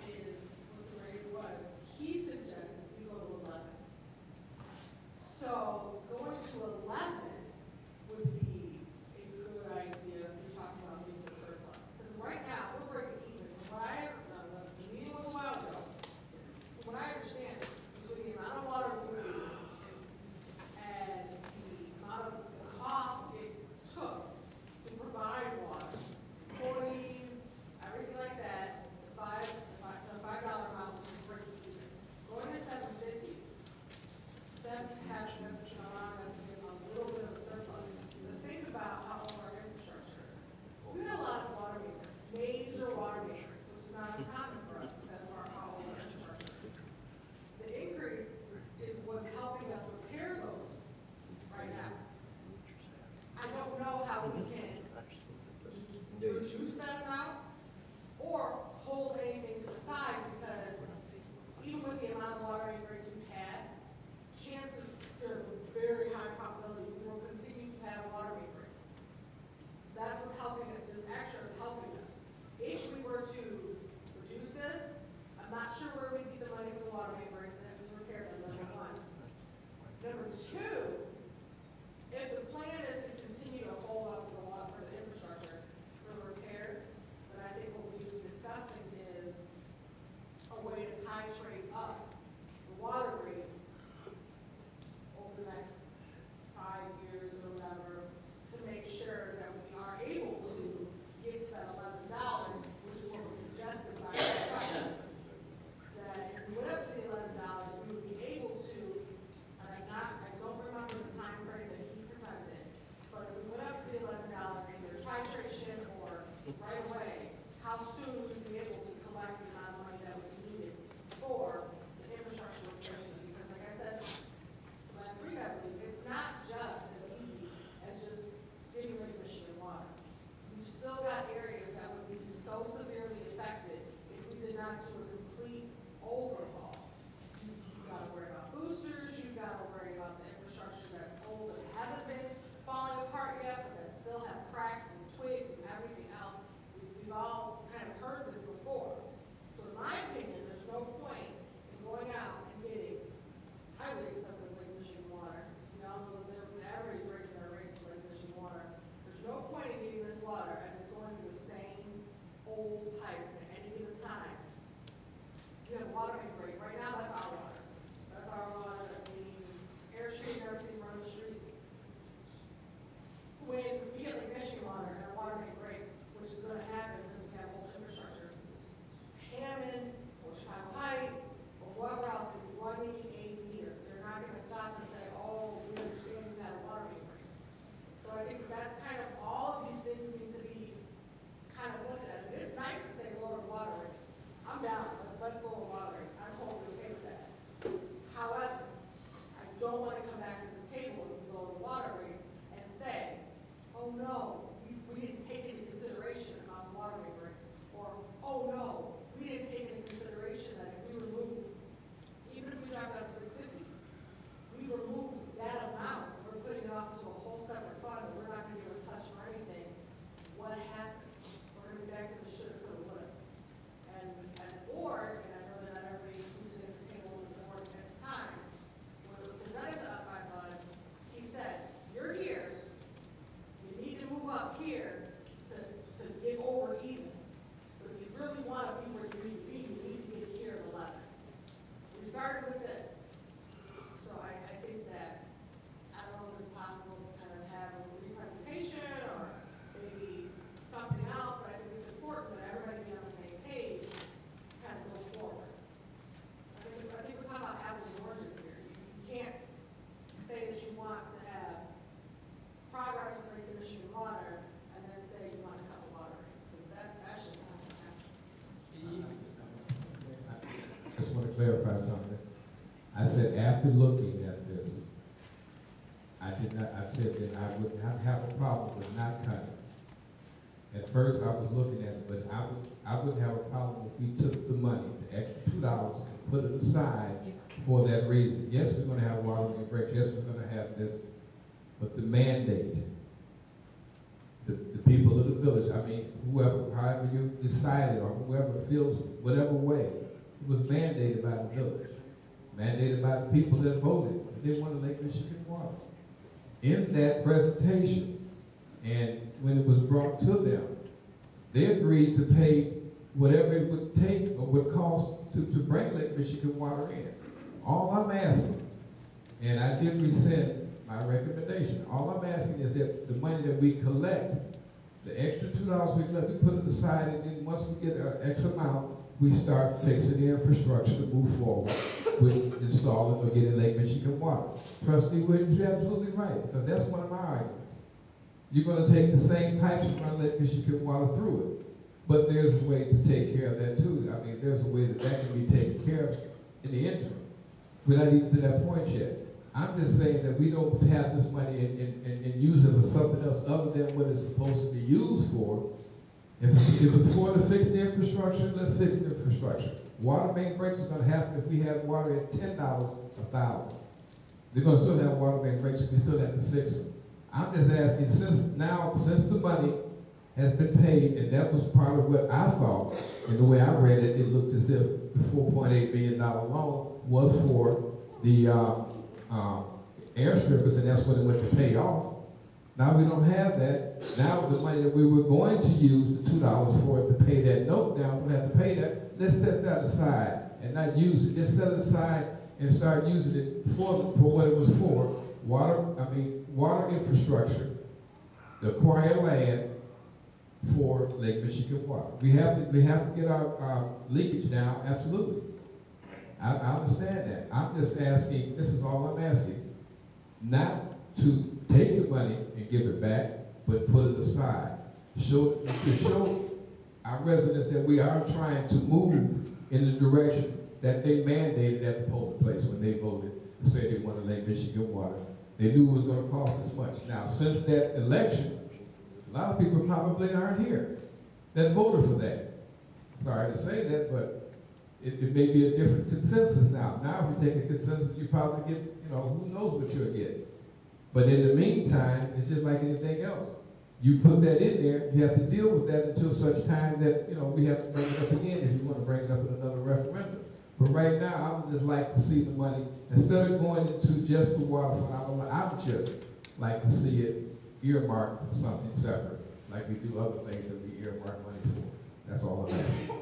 is what the raise was. He suggested we go to 11. So going to 11 would be a good idea if you're talking about legal surplus. Because right now, we're breaking even. The meeting was a while ago. From what I understand, is with the amount of water we use and the amount of the cost it took to provide water, employees, everything like that, the $5 amount was just breaking even. Going to 750, that's cash that's allowing us to get a little bit of a surplus. But think about how old our infrastructure is. We got a lot of water meters, major water meters, which is not uncommon for us because of how old our infrastructure is. The increase is what's helping us repair those right now. I don't know how we can reduce that amount or hold anything to the side, because even with the amount of water increase we've had, chances, there's a very high probability we will continue to have water main breaks. That's what's helping us, this extra is helping us. If we were to reduce this, I'm not sure where we'd get the money for the water main breaks and to repair them, number one. Number two, if the plan is to continue to hold up for the water, for the infrastructure, for the repairs, then I think what we've been discussing is a way to titrate up the water rates over the next 5 years or whatever, to make sure that we are able to get to that $11, which is what was suggested by the governor. That if we went up to the $11, we would be able to, and I don't remember the time frame that he presented, but if we went up to the $11, either titration or right away, how soon would we be able to collect the amount of money that we needed for the infrastructure repairs? Because like I said last week, I believe, it's not just as easy as just getting rid of Michigan water. We've still got areas that would be so severely affected if we did not do a complete overhaul. You've got to worry about boosters, you've got to worry about the infrastructure that's old and clarify something. I said, after looking at this, I said that I would not have a problem with not cutting. At first, I was looking at it, but I wouldn't have a problem if we took the money, the extra $2, and put it aside for that reason. Yes, we're gonna have water main breaks, yes, we're gonna have this, but the mandate, the people of the village, I mean, whoever, however you decided, or whoever feels whatever way, it was mandated by the village, mandated by the people that voted. They wanted Lake Michigan water. In that presentation, and when it was brought to them, they agreed to pay whatever it would take or would cost to bring Lake Michigan water in. All I'm asking, and I did rescind my recommendation, all I'm asking is that the money that we collect, the extra $2 we collect, we put it aside, and then once we get X amount, we start fixing the infrastructure to move forward with installing or getting Lake Michigan water. Trustee Williams, you're absolutely right, because that's one of my arguments. You're going to take the same pipes and run Lake Michigan water through it. But there's a way to take care of that too. I mean, there's a way that can be taken care of in the interim. We're not even to that point yet. I'm just saying that we don't have this money and use it for something else other than what it's supposed to be used for. If it's for to fix the infrastructure, let's fix the infrastructure. Water main breaks are going to happen if we have water at $10 a thousand. They're going to still have water main breaks, and we still have to fix them. I'm just asking, since the money has been paid, and that was part of what I thought, and the way I read it, it looked as if the $4.8 million loan was for the air strippers, and that's what it went to pay off. Now we don't have that. Now the money that we were going to use, the $2 for it to pay that note down, we don't have to pay that. Let's set that aside and not use it. Just set it aside and start using it for what it was for. Water infrastructure, the acquire land for Lake Michigan water. We have to get our leakage down, absolutely. I understand that. I'm just asking, this is all I'm asking, not to take the money and give it back, but put it aside. To show our residents that we are trying to move in the direction that they mandated at the polling place when they voted to say they wanted Lake Michigan water. They knew it was going to cost this much. Now, since that election, a lot of people probably aren't here that voted for that. Sorry to say that, but it may be a different consensus now. Now, if you take a consensus, you probably get, who knows what you'll get. But in the meantime, it's just like anything else. You put that in there, you have to deal with that until such time that, we have to bring it up again if you want to bring it up in another referendum. But right now, I would just like to see the money, instead of going into just the water fund, I would just like to see it earmarked for something separate, like we do other things that we earmark money for. That's all I'm asking. All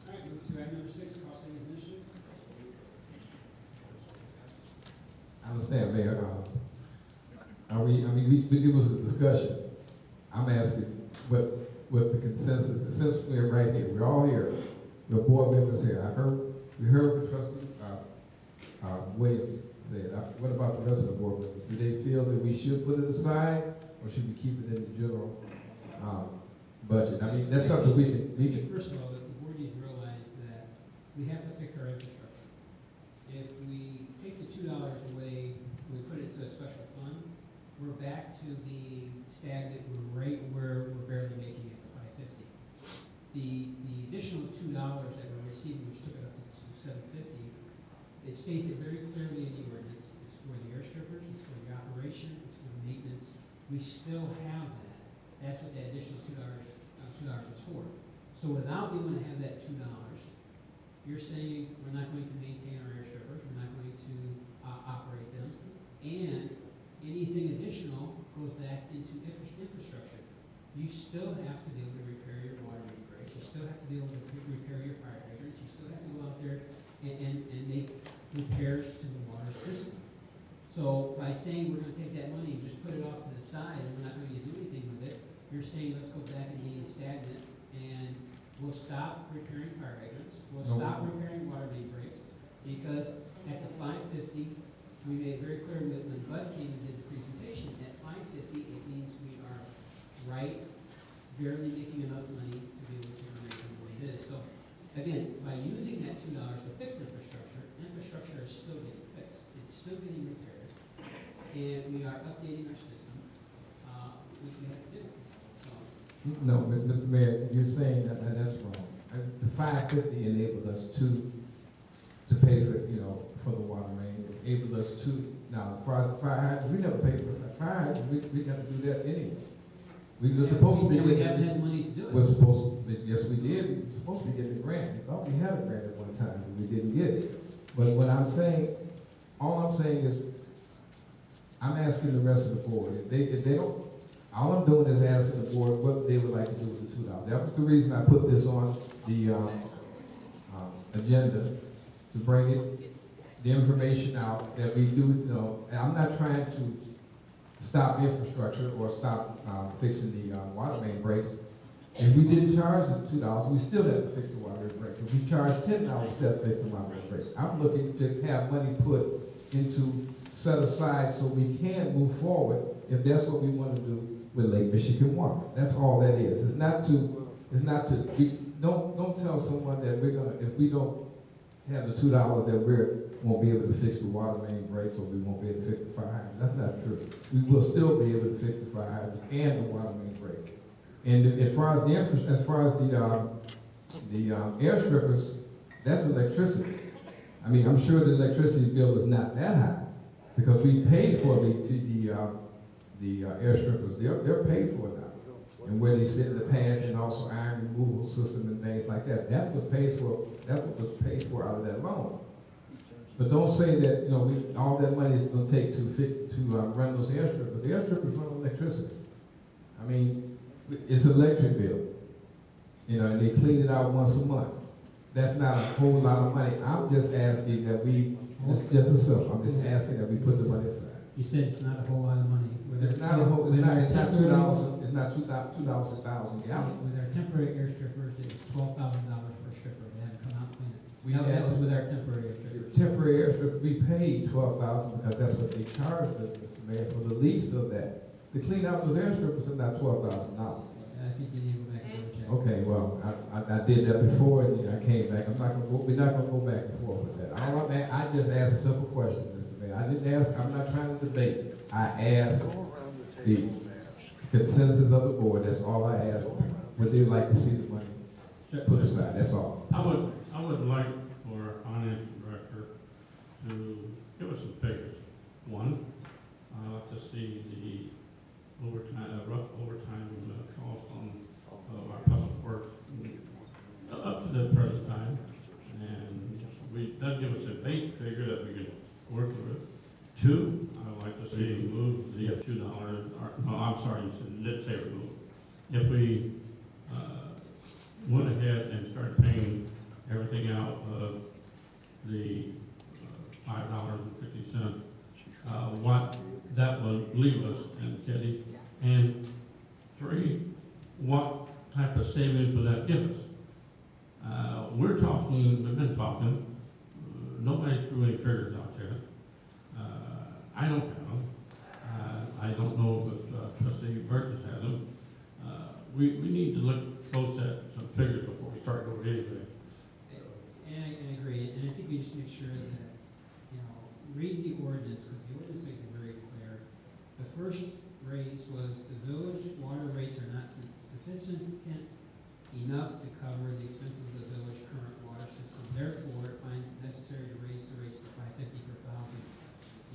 right, move to item number 6, cost savings initiatives. I understand, Mayor. It was a discussion. I'm asking what the consensus is. Since we're right here, we're all here, the board members here. We heard what Trustee Williams said. What about the rest of the board members? Do they feel that we should put it aside, or should we keep it in the general budget? I mean, that's something we can. First of all, the board needs to realize that we have to fix our infrastructure. If we take the $2 away, we put it into a special fund, we're back to the stagnant, we're right where we're barely making it, the $550. The additional $2 that we're receiving, which took it up to $750, it states it very clearly in the ordinance. It's for the air strippers, it's for the operation, it's for the maintenance. We still have that. That's what that additional $2 was for. So without being able to have that $2, you're saying we're not going to maintain our air strippers, we're not going to operate them, and anything additional goes back into infrastructure. You still have to be able to repair your water main breaks. You still have to be able to repair your fire hydrants. You still have to go out there and make repairs to the water system. So by saying we're going to take that money and just put it off to the side and we're not going to do anything with it, you're saying let's go back and being stagnant and we'll stop repairing fire hydrants. We'll stop repairing water main breaks because at the $550, we made it very clear that when Bud came and did the presentation, at getting repaired, and we are updating our system, which we have to do, so. No, but Mr. Mayor, you're saying that's wrong. The 550 enabled us to pay for, for the water main, enabled us to, now, as far as the fire hydrants, we never paid for the fire hydrants, we got to do that anyway. We were supposed to be And we getting, haven't had money to do it. we're supposed to, yes, we did, we were supposed to be getting a grant, we thought we had a grant at one time, and we didn't get it. But what I'm saying, all I'm saying is, I'm asking the rest of the board, if they don't, all I'm doing is asking the board what they would like to do with the $2. That was the reason I put this on the agenda, to bring the information out that we do know. And I'm not trying to stop infrastructure or stop fixing the water main breaks. If we didn't charge the $2, we still have to fix the water main breaks. If we charge $10 to fix the water main breaks, I'm looking to have money put into set aside so we can move forward if that's what we want to do with Lake Michigan Water. That's all that is. It's not to, don't tell someone that we're gonna, if we don't have the $2 that won't be able to fix the water main breaks or we won't be able to fix the fire hydrants. That's not true. We will still be able to fix the fire hydrants and the water main breaks. And as far as the air strippers, that's electricity. I mean, I'm sure the electricity bill is not that high because we paid for the air strippers. They're paid for now. And where they sit in the pants and also iron removal system and things like that. That's what was paid for out of that loan. But don't say that, all that money is going to take to run those air strippers. The air strippers run electricity. I mean, it's an electric bill. And they clean it out once a month. That's not a whole lot of money. I'm just asking that it's just a simple. I'm just asking that we put the money aside. You said it's not a whole lot of money. It's not $2. It's not $2,000 a thousand gallons. With our temporary air strippers, it's $12,000 per stripper. They had to come out and clean it. That That was with our temporary air strippers. Temporary air strip, we paid $12,000 because that's what they charged us, Mr. Mayor, for the lease of that. To clean out those air strippers is not $12,000. I think you need to go back and double check. Okay, well, I did that before and I came back. We're not gonna go back and forth with that. I just asked a simple question, Mr. Mayor. I didn't ask, I'm not trying to debate. I asked the consensus of the board, that's all I asked. Would they like to see the money put aside, that's all. I would like for our finance director to give us some figures. One, I'd like to see the overtime, rough overtime cost on our public works up to the present time. And that'd give us a base figure that we can work with. Two, I'd like to see move the $2, no, I'm sorry, let's say remove. If we went ahead and started paying everything out of the $5.50, what that would leave us, and Kitty. And three, what type of savings would that give us? We've been talking, nobody threw any figures out there. I don't have them. I don't know if Trustee Burgess has them. We need to look close at some figures before we start going anything. And I agree, and I think we just make sure that, read the ordinance, because the ordinance makes it very clear. The first raise was the village water rates are not sufficient enough to cover the expenses of the village current water system. Therefore, it finds it necessary to raise the rates to $5.50 per thousand.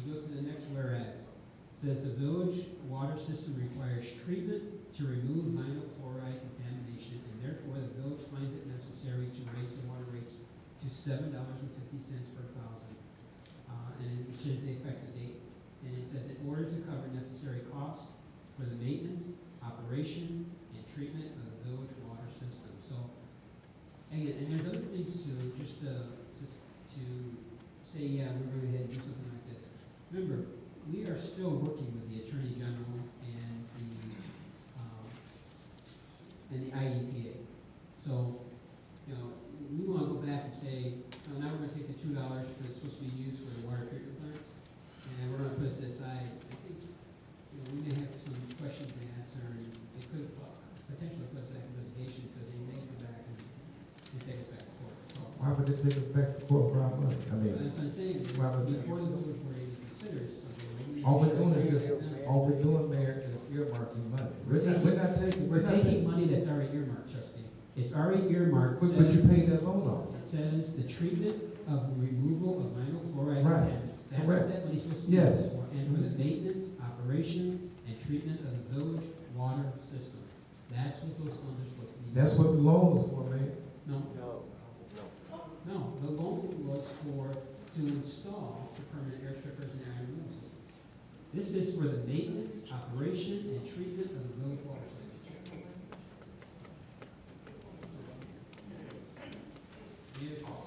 You go to the next whereas. It says the village water system requires treatment to remove vinyl chloride contamination, and therefore the village finds it necessary to raise the water rates to $7.50 per thousand. And it shows the effective date. And it says in order to cover necessary costs for the maintenance, operation, and treatment of the village water system. So, and there's other things too, just to say, yeah, we're going to go ahead and do something like this. Remember, we are still working with the Attorney General and the IEPA. So, we want to go back and say, now we're going to take the $2 that's supposed to be used for the water treatment plants, and we're going to put it aside. I think, we may have some questions to answer, and it could potentially put us back in litigation because they may come back and take us back to court. So, Why would they take us back to court for our money? I mean, that's what I'm saying. why would they? Before the village board even consider All we're doing is just, all we're doing, Mayor, is earmarking money. We're not taking, We're taking money that's already earmarked, trustee. It's already earmarked. But you paid that loan off. It says the treatment of removal of vinyl chloride Right. contaminants. That's Correct. what that money's supposed to be Yes. used for. And for the maintenance, operation, and treatment of the village water system. That's what those funds are supposed to be. That's what the loan was for, Mayor. No, No, no, the loan was to install the permanent air strippers and air removal systems. This is for the maintenance, operation, and treatment of the village water system.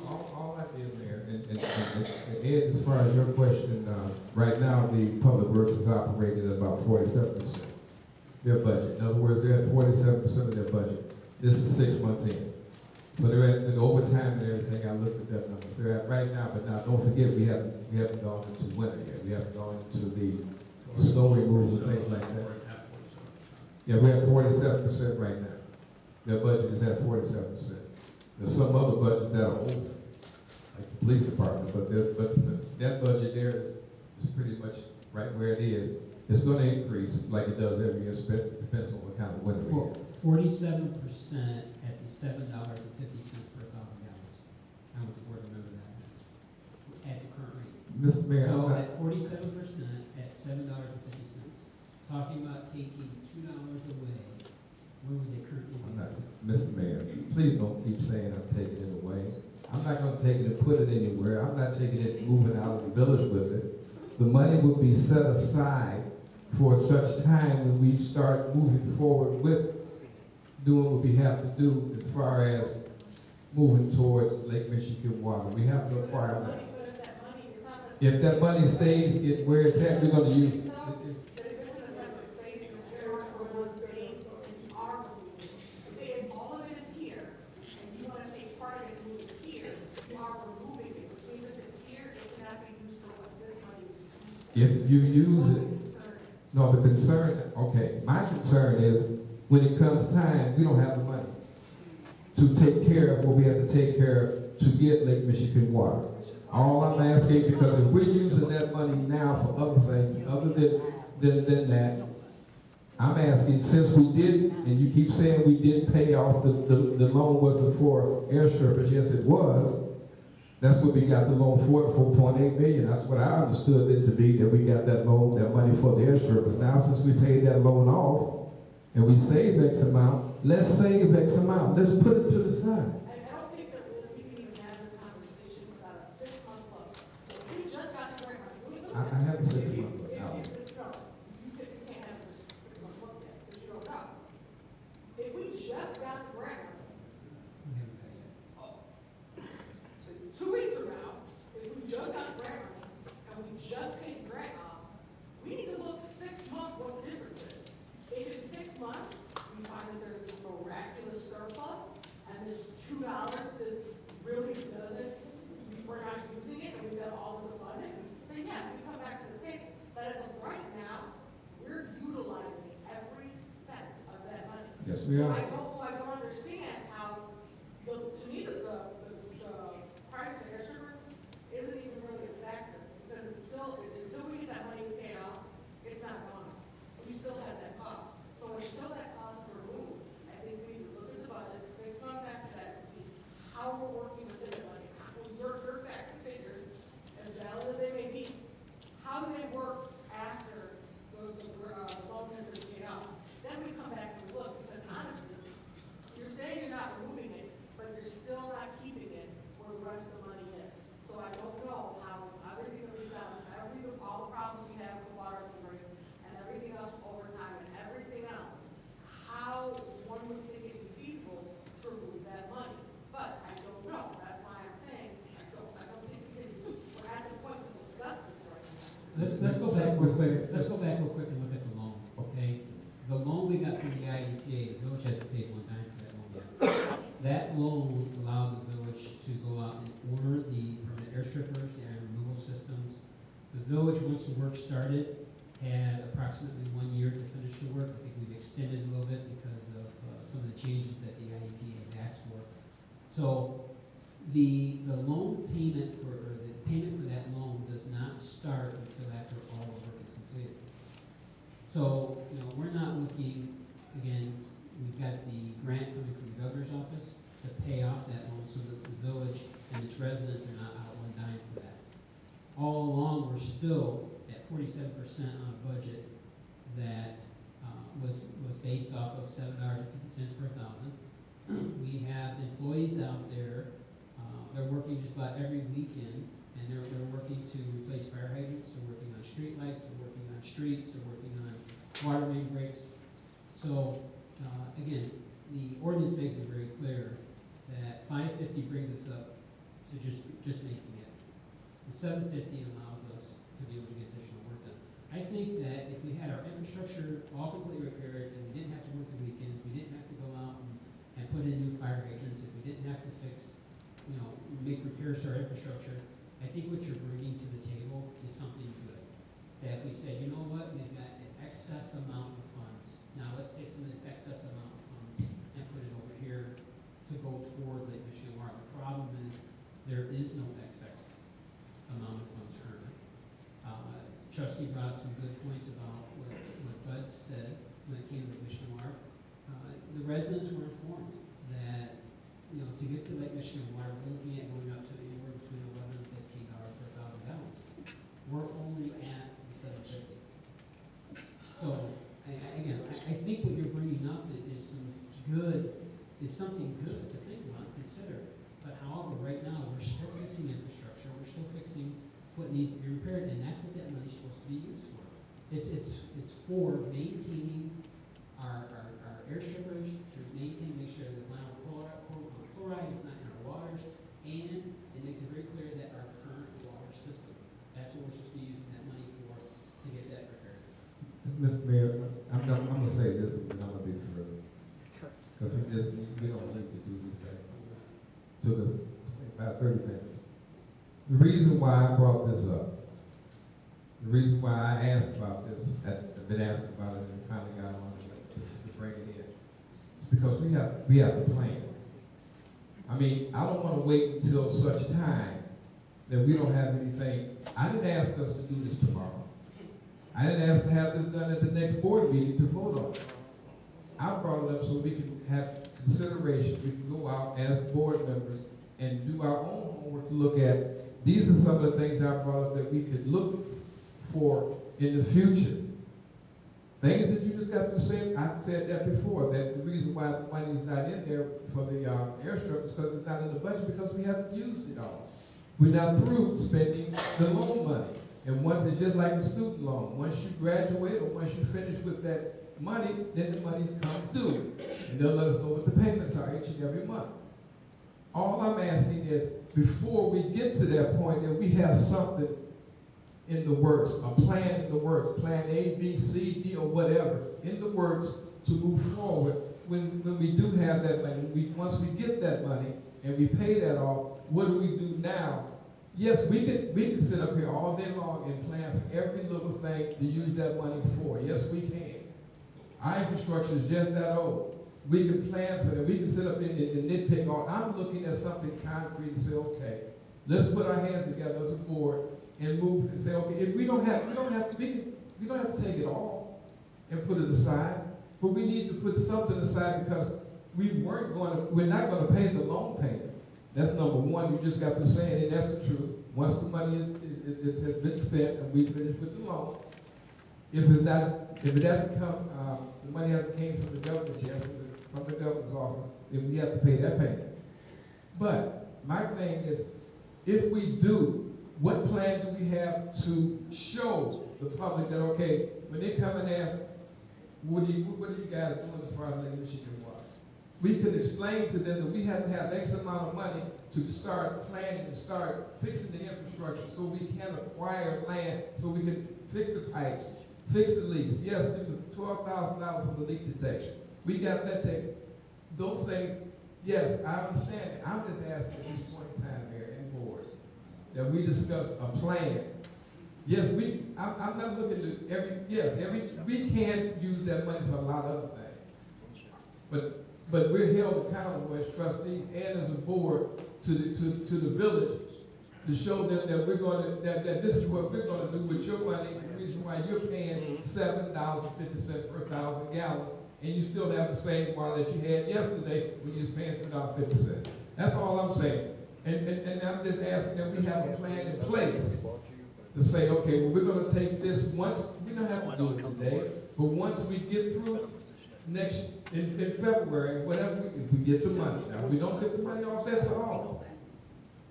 All I did, Mayor, and Ed, as far as your question, right now, the public works is operating at about 47%. Their budget. In other words, they're at 47% of their budget. This is 6 months in. So they're at the overtime and everything. I looked at that numbers. They're at right now, but now don't forget we haven't gone into winter yet. We haven't gone into the snow removal and things like that. Yeah, we're at 47% right now. Their budget is at 47%. There's some other budgets that are over, like the police department, but that budget there is pretty much right where it is. It's going to increase like it does every year. Depends on what kind of winter we have. 47% at the $7.50 per thousand gallons. I want the board to remember that. At the current rate. Mr. Mayor, So I'm not, at 47% at $7.50, talking about taking $2 away, where would they currently I'm be? not, Mr. Mayor, please don't keep saying I'm taking it away. I'm not going to take it and put it anywhere. I'm not taking it and moving out of the village with it. The money will be set aside for such time when we start moving forward with doing what we have to do as far as moving towards Lake Michigan water. We have to acquire that. If that money stays where it's at, we're going to use it. If all of it is here, and you want to take part of it and move it here, you are removing it, which means if it's here, it cannot be used for what this money is used for. If you use it, no, the concern, okay, my concern is when it comes time, we don't have the money to take care of what we have to take care of to get Lake Michigan water. All I'm asking, because if we're using that money now for other things, other than that, I'm asking, since we didn't, and you keep saying we didn't pay off, the loan wasn't for air strippers, yes it was. That's what we got the loan for, 4.8 million. That's what I understood it to be, that we got that loan, that money for the air strippers. Now, since we paid that loan off, and we saved X amount, let's save X amount. Let's put it to the side. I don't think that we can even have this conversation without a 6-month look. We just got the grant money. I have a 6 month look. No, you can't have a 6-month look yet, because you don't know. If we just got the grant money, We haven't paid yet. so 2 weeks from now, if we just got the grant money, and we just paid the grant off, we need to look 6 months what the difference is. If in 6 months, we find that there's this miraculous surplus, and this $2 just really doesn't, we're not using it, and we've got all this abundance, then yes, we come back to the table. But as of right now, we're utilizing every cent of that money. Yes, we are. So I don't understand how, to me, the price of the air strippers isn't even really a factor, because it's still, until we get that money paid off, it's not gone. We still have that cost. So until that cost is removed, I think we need to look at the budget 6 months after that and see how we're working within the money. Your facts and figures, as valid as they may be, how do they work after the loan has been paid off? Then we come back and look, because honestly, you're saying you're not removing it, but you're still not keeping it where the rest of the money is. So I don't know how everything that we've done, all the problems we have with the water rates and everything else overtime and everything else, how one would think it would be feasible to remove that money. But I don't know. That's why I'm saying I don't think we're at the point to discuss this right now. Let's go back real quick. Let's go back real quick and look at the loan, okay? The loan we got from the IEPA, the village hasn't paid one dime for that loan yet. That loan allowed the village to go out and order the permanent air strippers, the air removal systems. The village, once the work started, had approximately 1 year to finish the work. I think we've extended a little bit because of some of the changes that the IEPA has asked for. So the loan payment for, or the payment for that loan does not start until after all the work is completed. So, we're not looking, again, we've got the grant coming from the governor's office to pay off that loan so that the village and its residents are not out one dime for that. All along, we're still at 47% on a budget that was based off of $7.50 per thousand. We have employees out there, they're working just about every weekend, and they're working to replace fire hydrants, they're working on street lights, they're working on streets, they're working on water main breaks. So, again, the ordinance makes it very clear that 550 brings us up to just making it. The 750 allows us to be able to get additional work done. I think that if we had our infrastructure all completely repaired and we didn't have to work the weekends, we didn't have to go out and put in new fire hydrants, if we didn't have to fix, make repairs to our infrastructure, I think what you're bringing to the table is something good. That if we say, you know what, we've got an excess amount of funds, now let's take some of this excess amount of funds and put it over here to go toward Lake Michigan Water. The problem is there is no excess amount of funds currently. Trustee brought up some good points about what Bud said when it came to Lake Michigan Water. The residents were informed that, to get to Lake Michigan Water, we're looking at going up to anywhere between $11 and $15 per 1,000 gallons. We're only at the 750. So, I think what you're bringing up is something good to think about, consider. But however, right now, we're still fixing infrastructure, we're still fixing what needs to be repaired, and that's what that money's supposed to be used for. It's for maintaining our air strippers, to make sure that vinyl chloride is not in our waters, and it makes it very clear that our current water system, that's what we're supposed to be using that money for, to get that repaired. Mr. Mayor, I'm going to say this, and I'm going to be further. Because we don't need to do this back. Took us about 30 minutes. The reason why I brought this up, the reason why I asked about this, I've been asked about it and finally got on to bring it in, is because we have the plan. I mean, I don't want to wait until such time that we don't have anything. I didn't ask us to do this tomorrow. I didn't ask to have this done at the next board meeting to vote on it. I brought it up so we can have consideration. We can go out as board members and do our own homework to look at. These are some of the things I brought up that we could look for in the future. Things that you just got to say, I said that before, that the reason why the money is not in there for the airstrip is because it's not in the budget, because we haven't used it all. We're not through spending the loan money. And once it's just like a student loan. Once you graduate or once you finish with that money, then the money comes due. And they'll let us know what the payments are each and every month. All I'm asking is, before we get to that point, that we have something in the works, a plan in the works, plan A, B, C, D, or whatever, in the works to move forward when we do have that money. Once we get that money and we pay that off, what do we do now? Yes, we can sit up here all day long and plan for every little thing to use that money for. Yes, we can. Our infrastructure is just that old. We can plan for that. We can sit up and nitpick on. I'm looking at something concrete and say, okay, let's put our hands together as a board and move and say, okay, if we don't have to take it all and put it aside, but we need to put something aside because we're not going to pay the loan payment. That's number one. You just got to say it, and that's the truth. Once the money has been spent and we finish with the loan, if it hasn't come, the money hasn't came from the government yet, from the governor's office, then we have to pay that payment. But my thing is, if we do, what plan do we have to show the public that, okay, when they come and ask, what are you guys doing as far as Lake Michigan water? We could explain to them that we have to have X amount of money to start planning and start fixing the infrastructure so we can acquire land, so we can fix the pipes, fix the leaks. Yes, it was $12,000 for the leak detection. We got that taken. Those things, yes, I understand it. I'm just asking at this point in time, Mayor and Board, that we discuss a plan. Yes, I'm not looking at we can use that money for a lot of other things. But we're held accountable as trustees and as a board to the village to show them that we're gonna, that this is what we're gonna do with your money, the reason why you're paying $7.50 per 1,000 gallons, and you still have the same water that you had yesterday when you was paying $2.50. That's all I'm saying. And I'm just asking that we have a plan in place to say, okay, well, we're gonna take this once, we don't have to do it today, but once we get through next, in February, whatever, if we get the money. Now, if we don't get the money off, that's all.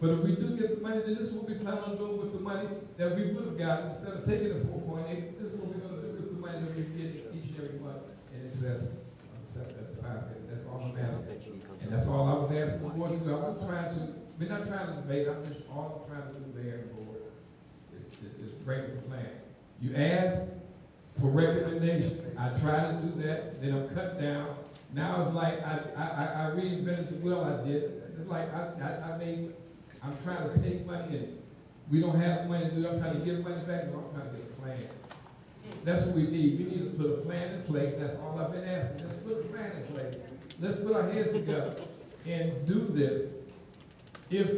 But if we do get the money, then this is what we plan on doing with the money that we would have gotten. Instead of taking the 4.8, this is what we're gonna do with the money that we get each and every month in excess of 7.5. That's all I'm asking. And that's all I was asking the board to do. We're not trying to debate, all I'm trying to do, Mayor and board, is bring the plan. You ask for recommendation. I try to do that, then I'm cut down. Now it's like I reinvented the wheel I did. It's like I'm trying to take money in. We don't have money to do it. I'm trying to give money back. No, I'm trying to get a plan. That's what we need. We need to put a plan in place. That's all I've been asking. Let's put a plan in place. Let's put our heads together and do this if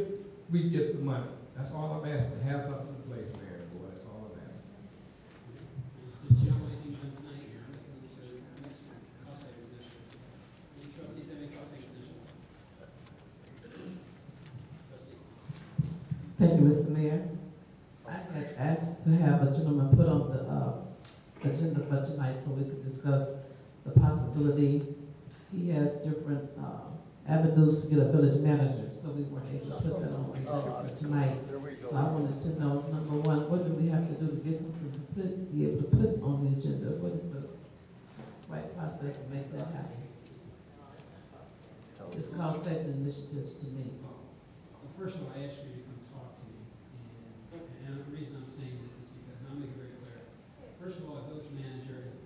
we get the money. That's all I'm asking. Have something in place, Mayor. Boy, that's all I'm asking. Since you don't want anything done tonight, let's move to the next cost saving initiative. Any trustees have any cost saving initiatives? Trustee. Thank you, Mr. Mayor. I had asked to have a gentleman put on the agenda for tonight so we could discuss the possibility. He has different avenues to get a village manager, so we weren't able to put that on the agenda for tonight. So I wanted to know, number one, what do we have to do to get something to be able to put on the agenda? What is the right process to make that happen? It's cost saving initiatives to me. Well, first of all, I asked you to come talk to me, and the reason I'm saying this is because I'm making it very clear. First of all, a village manager is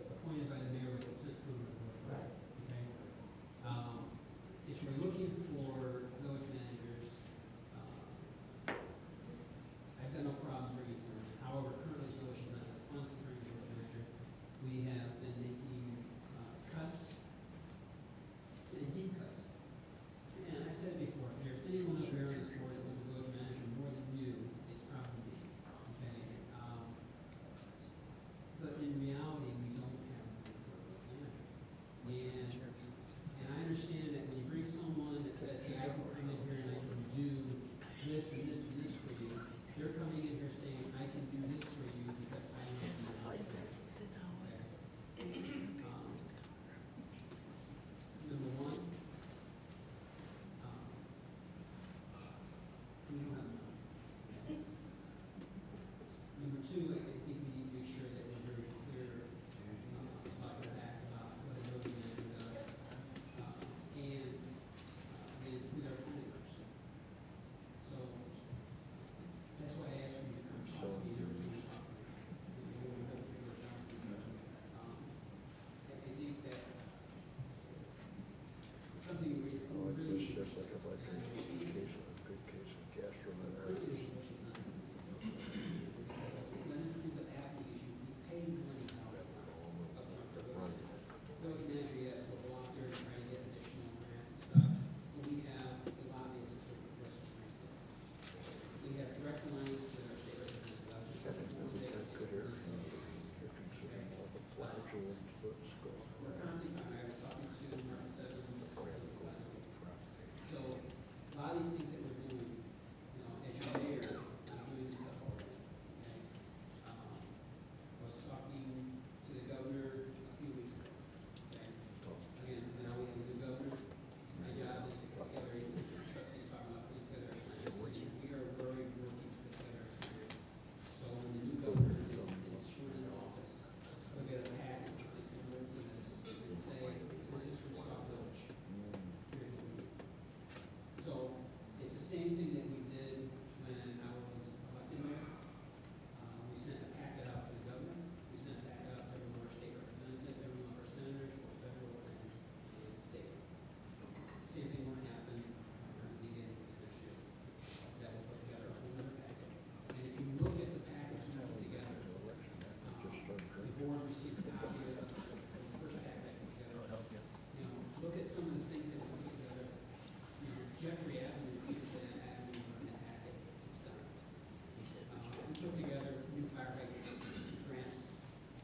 appointed by the mayor with consent from the village. Right. Okay. If you're looking for village managers, I've got no problem bringing someone in. However, currently the village does not have the funds to bring a village manager. We have been making cuts, and deep cuts. And I said before, if there's anyone up there on this board that was a village manager more than you, it's probably me. Okay. But in reality, we don't have a for a village manager. And I understand that when you bring someone that says, hey, I can come in here and I can do this and this and this for you, they're coming in here saying, I can do this for you because I know you know. Number one, we don't have enough. Okay. Number two, I think we need to make sure that we're very clear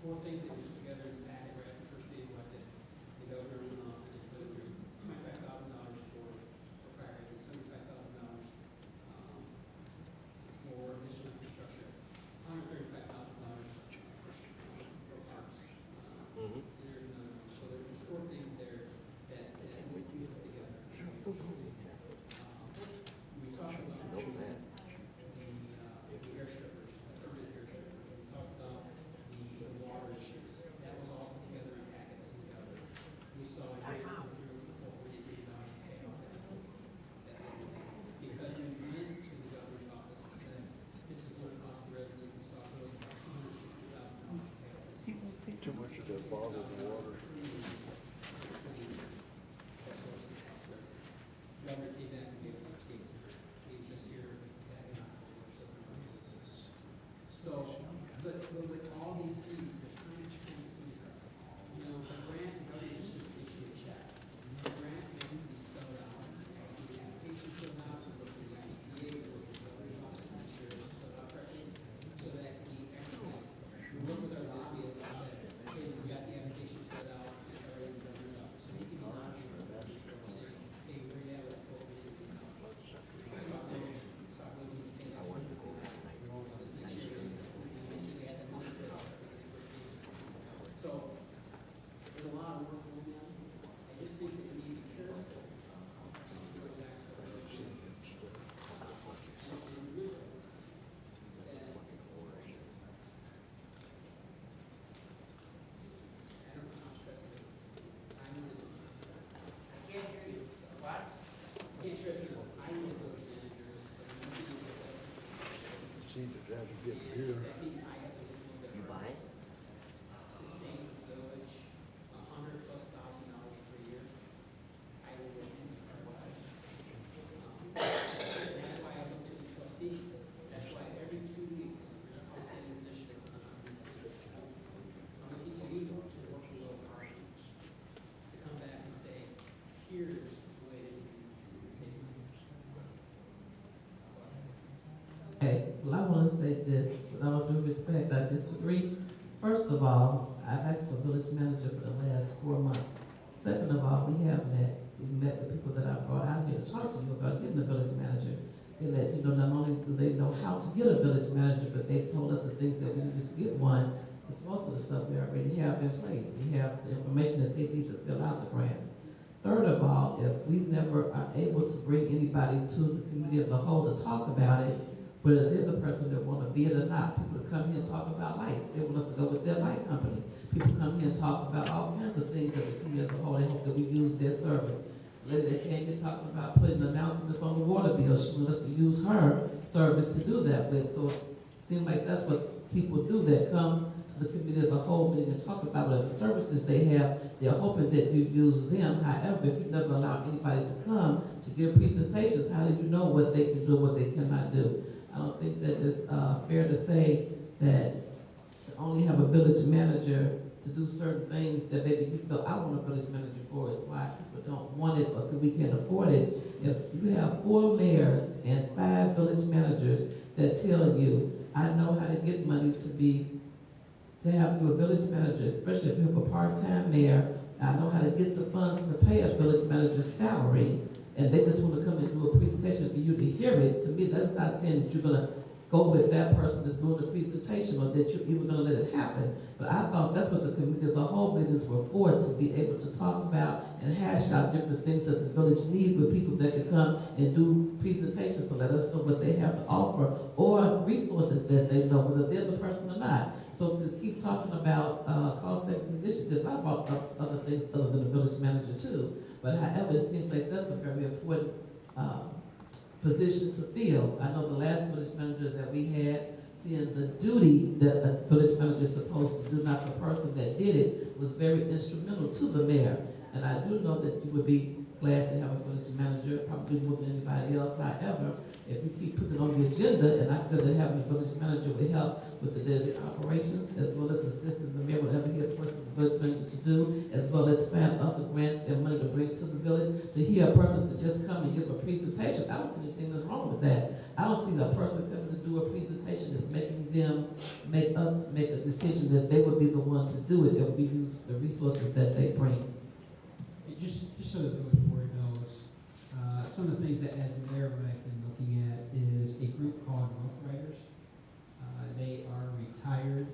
four things that we put together in the packet right after the first day of elected. The governor went off and put it through $25,000 for fire hydrants, $75,000 for additional infrastructure, $135,000 for parks. So there's four things there that we put together. We talked about the air strippers, permanent air strippers. We talked about the water issues. That was all put together in packets together. We saw it go through for $4 million to pay off that because we went to the governor's office and said, this is what it costs the residents of Sauk about $260,000 to pay off this. Too much of that bottled water. Governor came back and gave us just here back in October. So, but with all these things, there's so much kind of things. You know, the grant, the government should issue a check. The grant has to be spelled out. So the application filled out, so look at the EPA, look at the governor's office, make sure it's spelled out correctly, so that it can be executed. We work with our lobbyists and said, hey, we got the application filled out, it's already in the governor's office, so he can be lobbying for that, saying, hey, where you at with $4 million? So, there's a lot of work going on. I just think that we need to be careful. Go back to our I don't know how stress it is. I can't hear you. What? I can't stress it enough. I need those managers. Seems to have to get here. You buy? To save the village $100,000+ per year. I will work in the that's why I look to the trustees. That's why every 2 weeks, there's a cost savings initiative on this. I'm looking to you to work with local parties, to come back and say, here's ways we can save money. Okay, well, I want to say this, with all due respect, I disagree. First of all, I've asked for village manager for the last 4 months. Second of all, we have met. We met the people that I brought out here to talk to you about getting a village manager. They let you know not only do they know how to get a village manager, but they told us the things that we needed to get one, which most of the stuff we already have in place. We have the information that they need to fill out the grants. Third of all, if we never are able to bring anybody to the committee of the whole to talk about it, whether they're the person that want to be it or not, people come here and talk about lights. They want us to go with their light company. People come here and talk about all kinds of things at the committee of the whole. They hope that we use their service. Later they came here talking about putting announcements on the water bill. She wants us to use her service to do that with. So it seems like that's what people do that come to the committee of the whole meeting and talk about the services they have. They're hoping that you use them. However, if you never allow anybody to come to give presentations, how do you know what they can do, what they cannot do? I don't think that it's fair to say that to only have a village manager to do certain things that maybe you feel I want a village manager for is why people don't want it or we can't afford it. If you have 4 mayors and 5 village managers that tell you, I know how to get money to have you a village manager, especially if you have a part-time mayor, I know how to get the funds to pay a village manager's salary, and they just want to come and do a presentation for you to hear it. To me, that's not saying that you're going to go with that person that's doing the presentation or that you're even going to let it happen. But I thought that's what the committee of the whole meetings were for, to be able to talk about and hash out different things that the village needs with people that can come and do presentations to let us know what they have to offer or resources that they know, whether they're the person or not. So to keep talking about cost-saving initiatives, I brought up other things other than the village manager too. But however, it seems like that's a very important position to fill. I know the last village manager that we had, seeing the duty that a village manager is supposed to do, not the person that did it, was very instrumental to the mayor. And I do know that you would be glad to have a village manager, probably more than anybody else. However, if you keep putting it on the agenda, and I feel that having a village manager will help with the daily operations, as well as assisting the mayor, whatever he appoints the village manager to do, as well as find other grants and money to bring to the village. To hear a person to just come and give a presentation, I don't see anything that's wrong with that. I I don't see the person coming to do a presentation that's making them, make us make a decision that they would be the one to do it, if we use the resources that they bring. Just so the village board knows, some of the things that as mayor what I've been looking at is a group called Rough Riders. They are retired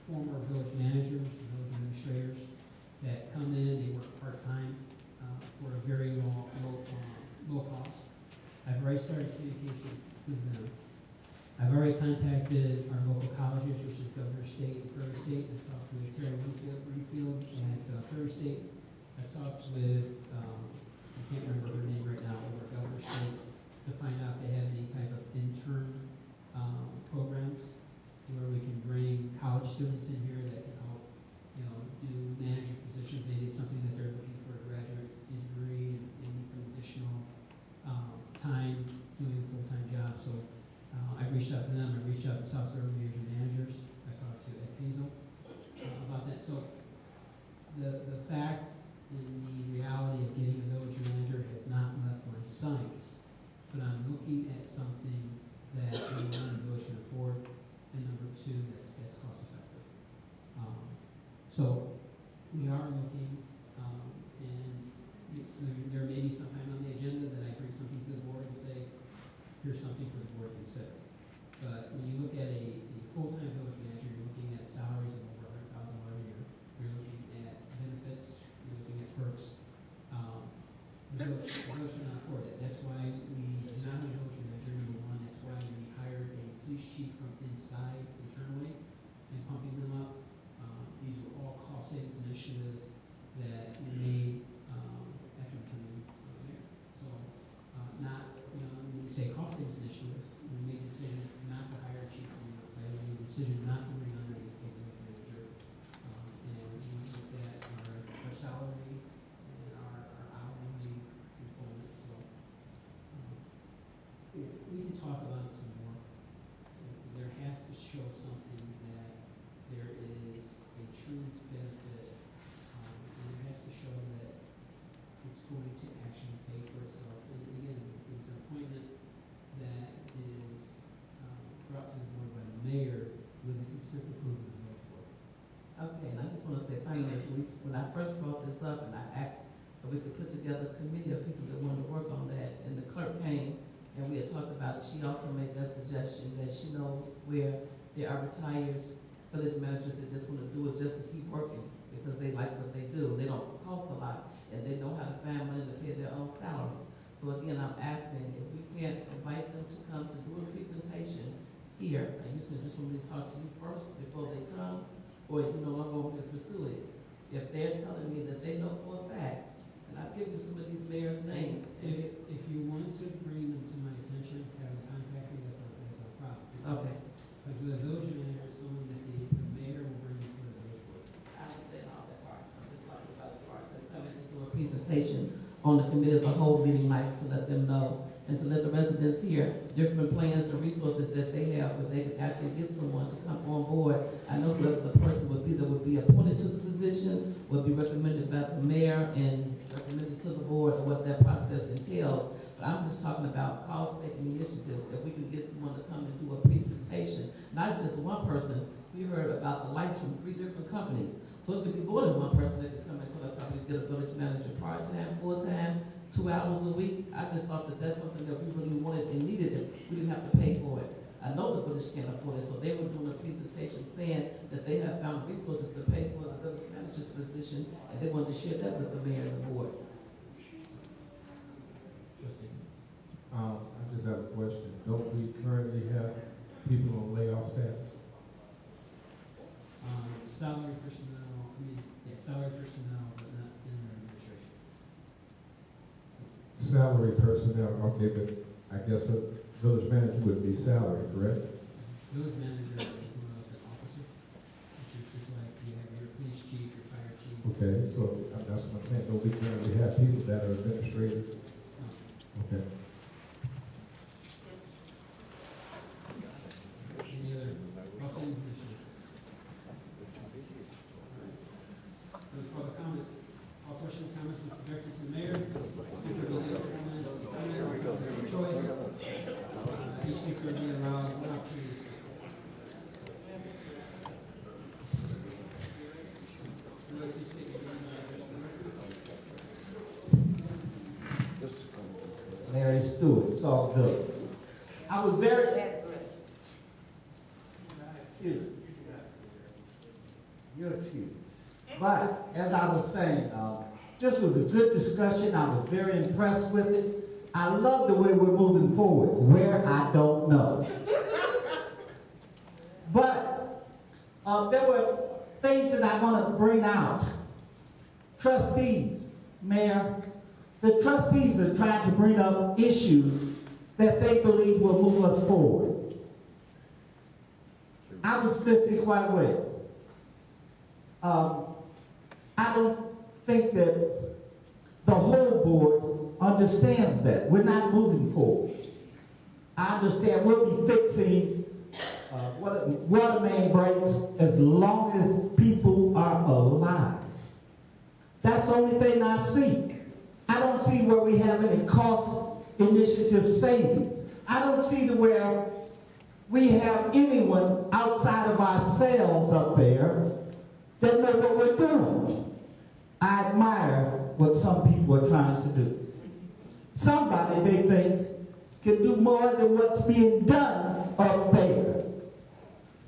former village managers, village administrators that come in, they work part-time for a very low cost. I've already started communication with them. I've already contacted our local colleges, which is Governor State and Prairie State. I've talked with Terry Winfield at Prairie State. I've talked with, I can't remember her name right now, over at Governor State to find out if they have any type of intern programs where we can bring college students in here that can help, do management positions. Maybe it's something that they're looking for a graduate degree and they need some additional time doing a full-time job. So I've reached out to them. I've reached out to South Suburban Major Managers. I talked to Ed Hazel about that. So the fact and the reality of getting a village manager has not left my sights, but I'm looking at something that number one, the village can afford, and number two, that's cost effective. So we are looking, and there may be some time on the agenda that I bring something to the board and say, here's something for the board to consider. But when you look at a full-time village manager, you're looking at salaries of over $100,000 a year. You're looking at benefits. You're looking at perks. The village cannot afford it. That's why we did not have a village manager, number one. That's why we hired a police chief from inside internally and pumping them up. These were all cost savings initiatives that we made after becoming mayor. So not, when we say cost savings initiatives, we made a decision not to hire a chief from the outside. We made a decision not to bring on a village manager. And we looked at our salary and our hourly employment. So we can talk about it some more. There has to show something that there is a true benefit, and it has to show that it's going to actually pay for itself. And again, it's an appointment that is brought to the board by the mayor with the consent approval of the village board. Okay, and I just want to say finally, when I first brought this up and I asked if we could put together a committee of people that wanted to work on that, and the clerk came and we had talked about it, she also made that suggestion that she knows where there are retired village managers that just want to do it just to keep working because they like what they do. They don't cost a lot and they know how to find money to pay their own salaries. So again, I'm asking if we can't invite them to come to do a presentation here. I used to just want me to talk to you first before they come, or you no longer want me to pursue it. If they're telling me that they know for a fact, and I've given you some of these mayor's names. If you wanted to bring them to my attention, have them contact me, that's our problem. Okay. Because with a village manager, it's someone that the mayor will bring before the village board. I understand all that part. I'm just talking about as far as them coming to do a presentation on the committee of the whole meeting nights to let them know and to let the residents hear different plans and resources that they have where they can actually get someone to come on board. I know whoever the person would be that would be appointed to the position would be recommended by the mayor and recommended to the board or what that process entails. But I'm just talking about cost-saving initiatives. If we can get someone to come and do a presentation, not just one person. We heard about the lights from 3 different companies. So it could be more than one person that could come and tell us how we get a village manager part-time, full-time, 2 hours a week. I just thought that that's something that we really wanted and needed, and we didn't have to pay for it. I know the village can't afford it, so they were doing a presentation saying that they have found resources to pay for the village manager's position, and they wanted to share that with the mayor and the board. I just have a question. Don't we currently have people on layoff status? Salary personnel, salary personnel, but not in their administration. Salary personnel, okay, but I guess a village manager would be salary, correct? Village manager is more or less an officer, which is just like you have your police chief, your fire chief. Okay, so that's what I'm saying. Don't we currently have people that are administrators? Okay. Any other crossings initiatives? Any public comment? All questions, comments, directed to the mayor. Speaker will give comments, choice. Larry Stewart, Sauk Village. I was very, excuse me. You're excused. But as I was saying, this was a good discussion. I was very impressed with it. I love the way we're moving forward. Where, I don't know. But there were things that I want to bring out. Trustees, Mayor, the trustees are trying to bring up issues that they believe will move us forward. I was listening quite well. I don't think that the whole board understands that. We're not moving forward. I understand we'll be fixing water main breaks as long as people are alive. That's the only thing I see. I don't see where we have any cost initiative savings. I don't see where we have anyone outside of ourselves up there that know what we're doing. I admire what some people are trying to do. Somebody they think can do more than what's being done up there.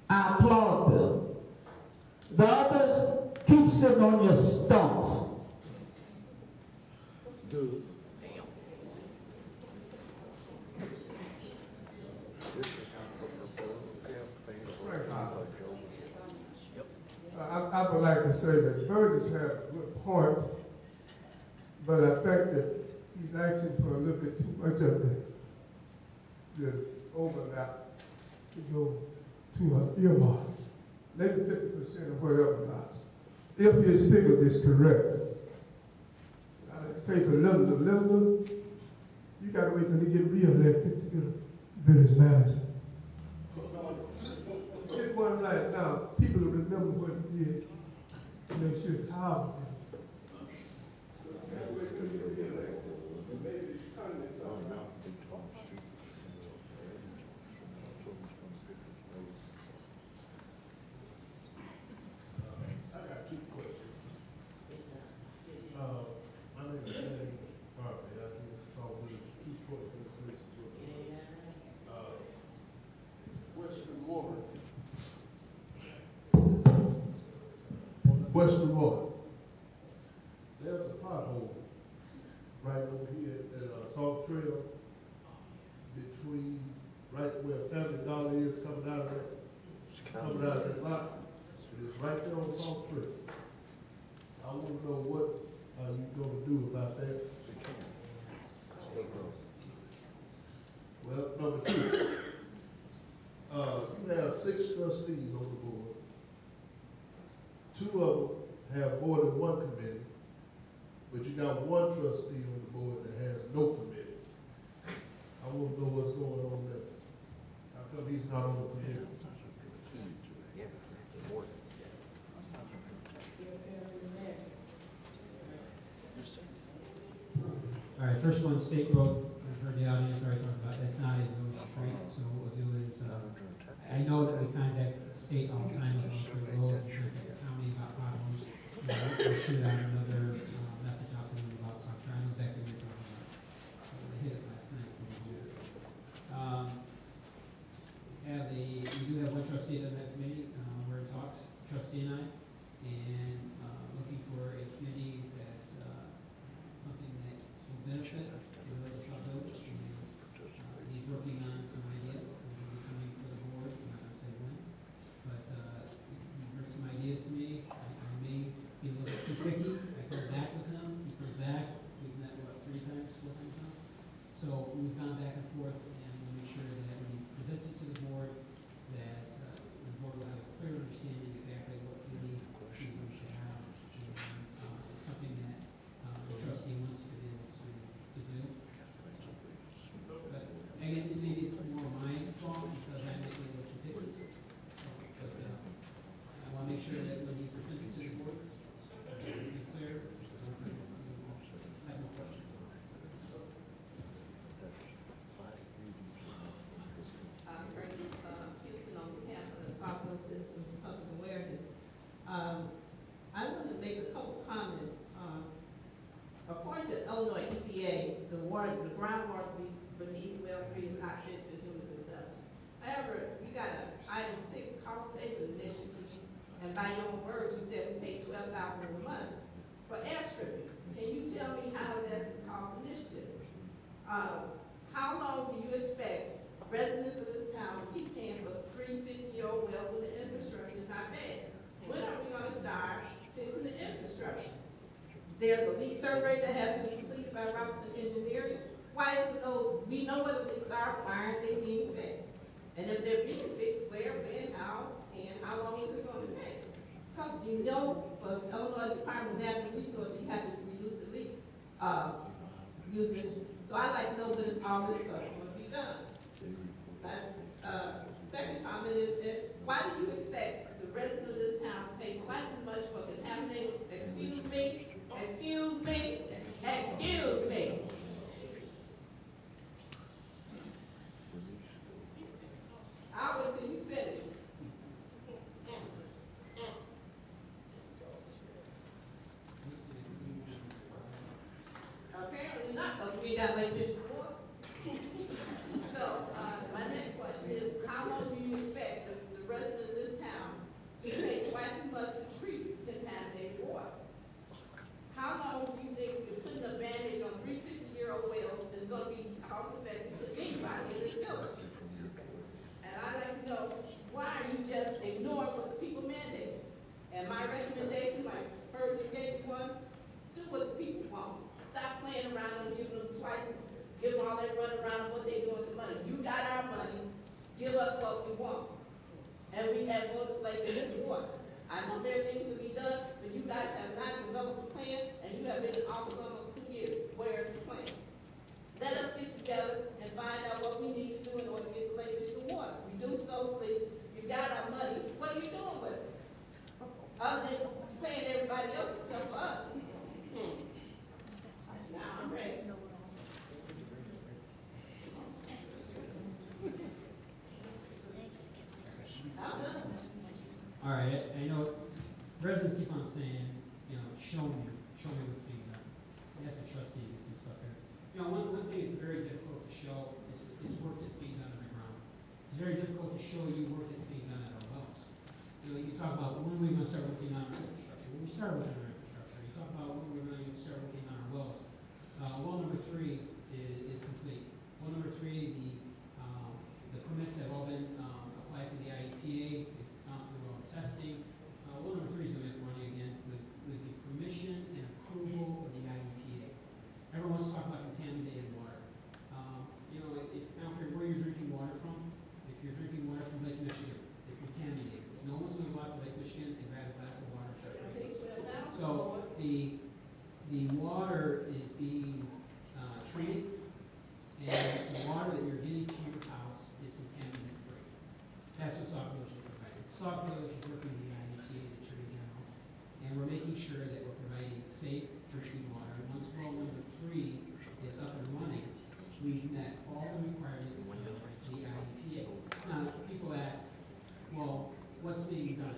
I applaud them. The others, keep sitting on your stumps. Good. I would like to say that Burgess had a good point, but I think that he's asking for a little bit too much of the overlap to go to an earmark. Maybe 50% or whatever not. If his figure is correct. I say to Linda, you gotta wait till he get reelected to get a village manager. Get one right now. People will remember what he did to make sure it's hard. So that way till he get elected. Maybe it's kind of I got two questions. My name is Danny Harvey. I live in Sauk Village, 244 Christian. Question one. Question one. There's a pothole right over here at Sauk Trail between right where Family Dollar is coming out of that lot. It is right there on Sauk Trail. I want to know what are you going to do about that? Well, number two, you have 6 trustees on the board. 2 of them have more than one committee, but you got 1 trustee on the board that has no committee. I want to know what's going on there. How come he's not on the committee? All right, first one, State Road. I've heard the audience already talk about, that's not a village street, so what we'll do is, I know that we contact the state all the time about the roads, we contact the county about potholes. We'll shoot out another message out to them about Sauk Trail. I know exactly what you're talking about. I hit it last night. We do have one trustee on that committee, where it talks, trustee and I, and looking for a committee that's something that will benefit the village of Sauk Village. He's working on some ideas, and he'll be coming for the board, I'm not gonna say when, but he brings some ideas to me. I may be a little bit too picky. I go back with him, he comes back, we've met, 4 times now? So we've gone back and forth, and we'll make sure that when he presents it to the board, that the board will have a clear understanding exactly what he needs to have. And it's something that the trustee wants to be able to do. But again, maybe it's more my fault because I make it a little too picky. But I want to make sure that when he presents it to the board, it's clear. I have no questions. Houston, on behalf of the Southwest Citizens for Public Awareness. I want to make a couple comments. According to Illinois EPA, the groundwater beneath well 3 is not fit for human consumption. However, you got an item 6 cost saving initiative, and by your own words, you said we pay $12,000 a month for air stripping. Can you tell me how that's a cost initiative? How long do you expect residents of this town to keep paying for 350-year-old well when the infrastructure is not bad? When are we going to start fixing the infrastructure? There's a leak survey that has been completed by Robinson Engineering. Why is it no, we know what the leaks are, why aren't they being fixed? And if they're being fixed, where, when, how, and how long is it going to take? Because you know, for Illinois Department of Natural Resources, you have to reduce the leak usage. So I'd like to know when is all this stuff going to be done. That's, second comment is that why do you expect the residents of this town to pay twice as much for contaminated, excuse me, I'll wait till you finish. Apparently not, because we got Lake Michigan water. So, my next question is, how long do you expect the residents of this town to pay twice as much to treat contaminated water? How long do you think putting a Band-Aid on 350-year-old wells is going to be cost effective to anybody in this village? And I'd like to know, why are you just ignoring what the people mandate? And my recommendation, like Burgess gave you one, do what the people want. Stop playing around and giving them twice, give them all that run around and what they do with the money. You got our money, give us what we want. And we have voted for Lake Michigan water. I know there are things to be done, but you guys have not developed a plan, and you have been in office almost 2 years. Where's the plan? Let us get together and find out what we need to do in order to get the Lake Michigan water. Reduce those leaks. You got our money. What are you doing with it? Other than paying everybody else except for us. Now I'm ready. I'm done. All right, I know residents keep on saying, show me what's being done. Yes, the trustee gets some stuff here. One thing it's very difficult to show is work that's being done underground. It's very difficult to show you work that's being done at our wells. You talk about when we're going to start working on our infrastructure. When we start working on our infrastructure, you talk about when we're going to start working on our wells. Well number 3 is complete. Well number 3, the permits have all been applied to the IEPA. They've gone through all the testing. Well number 3 is going to be running again with the permission and approval of the IEPA. Everyone wants to talk about contaminated water. If I don't care where you're drinking water from, if you're drinking water from Lake Michigan, it's contaminated. No one's going to go out to Lake Michigan and grab a glass of water and shut it down. So the water is being treated, and the water that you're getting to your house is contaminant free. That's what Sauk Village is providing. Sauk Village is working with the IEPA and the Attorney General, and we're making sure that we're providing safe drinking water. And once well number 3 is up and running, we've met all the requirements of the IEPA. Now, people ask, well, what's being done?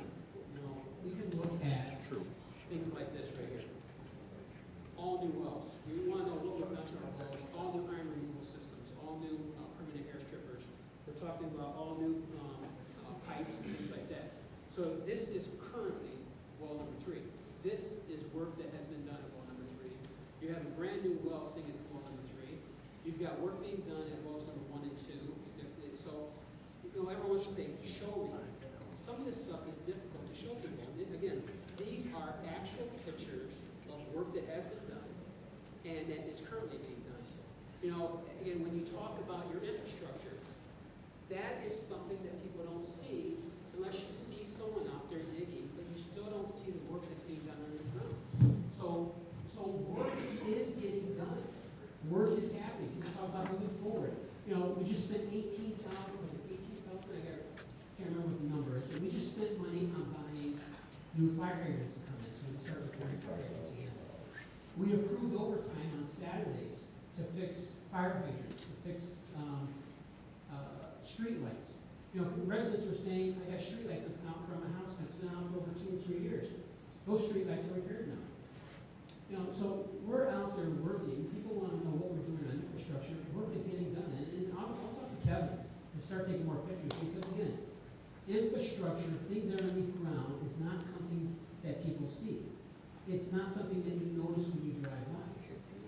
We can look at things like this right here. All new wells. We want to know what we've done to our wells, all new iron removal systems, all new permanent air strippers. We're talking about all new pipes and things like that. So this is currently well number 3. This is work that has been done at well number 3. You have a brand new well sitting at well number 3. You've got work being done at wells number 1 and 2. So, everyone wants to say, show me. Some of this stuff is difficult to show people. And again, these are actual pictures of work that has been done and that is currently being done. Again, when you talk about your infrastructure, that is something that people don't see unless you see someone out there digging, but you still don't see the work that's being done underground. So work is getting done. Work is happening. People talk about moving forward. We just spent $18,000, I can't remember what the number is, but we just spent money on buying new fire hydrants to come in, so we start reporting fire hydrants again. We approved overtime on Saturdays to fix fire hydrants, to fix street lights. Residents were saying, I got street lights out from my house that's been out for over 2 or 3 years. Those street lights are repaired now. You know, so we're out there working, people wanna know what we're doing on infrastructure, work is getting done, and I'll talk to Kevin and start taking more pictures, because again, infrastructure, things that are underneath the ground, is not something that people see. It's not something that you notice when you drive by.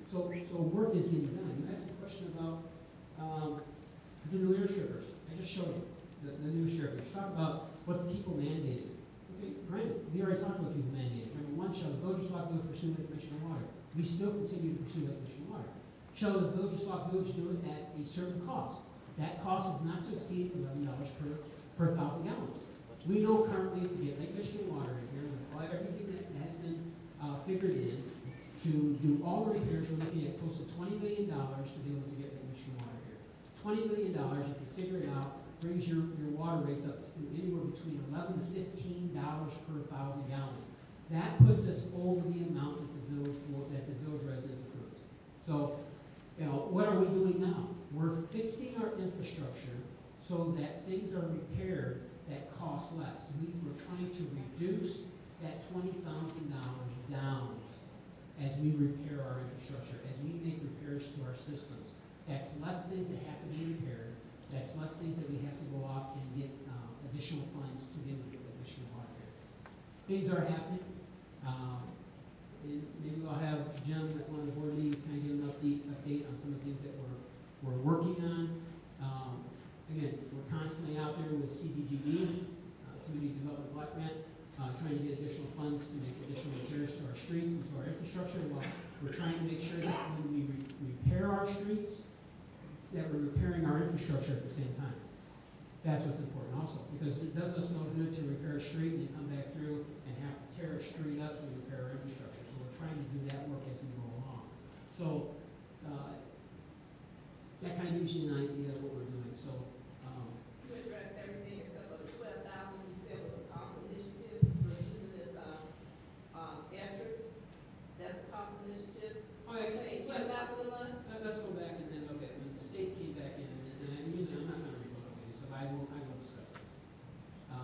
So work is getting done. You asked a question about, the new air strippers. I just showed you the new strippers. Talk about what the people mandated. Okay, granted, we already talked about people mandated. Number one, shall the village of Sauk Village pursue the commission of water? We still continue to pursue the commission of water. Shall the village of Sauk Village do it at a certain cost? That cost is not to exceed $11 per 1,000 gallons. We know currently to get Lake Michigan water in here, with everything that has been figured in, to do all the repairs, we're looking at close to $20 million to be able to get Lake Michigan water here. $20 million, if you figure it out, brings your water rates up to anywhere between $11 to $15 per 1,000 gallons. That puts us over the amount that the village residents approves. So, you know, what are we doing now? We're fixing our infrastructure so that things are repaired that cost less. We're trying to reduce that $20,000 down as we repair our infrastructure, as we make repairs to our systems. That's less things that have to be repaired. That's less things that we have to go off and get additional funds to be able to get the Michigan water here. Things are happening. And maybe I'll have Jim at one of the board meetings kind of give an update on some of the things that we're working on. Again, we're constantly out there with CDGD, Community Development Block Grant, trying to get additional funds to make additional repairs to our streets and to our infrastructure. Well, we're trying to make sure that when we repair our streets, that we're repairing our infrastructure at the same time. That's what's important also, because it does us no good to repair a street and then come back through and have to tear a street up to repair our infrastructure. So we're trying to do that work as we go along. So that kind of gives you an idea of what we're doing. So You addressed everything except for the 12,000 you said was a cost initiative for using this airstrip. That's a cost initiative. all right, Pay 12,000 a month. let's go back and then look at when the state came back in, and I'm not going to rebut on this, so I will discuss this.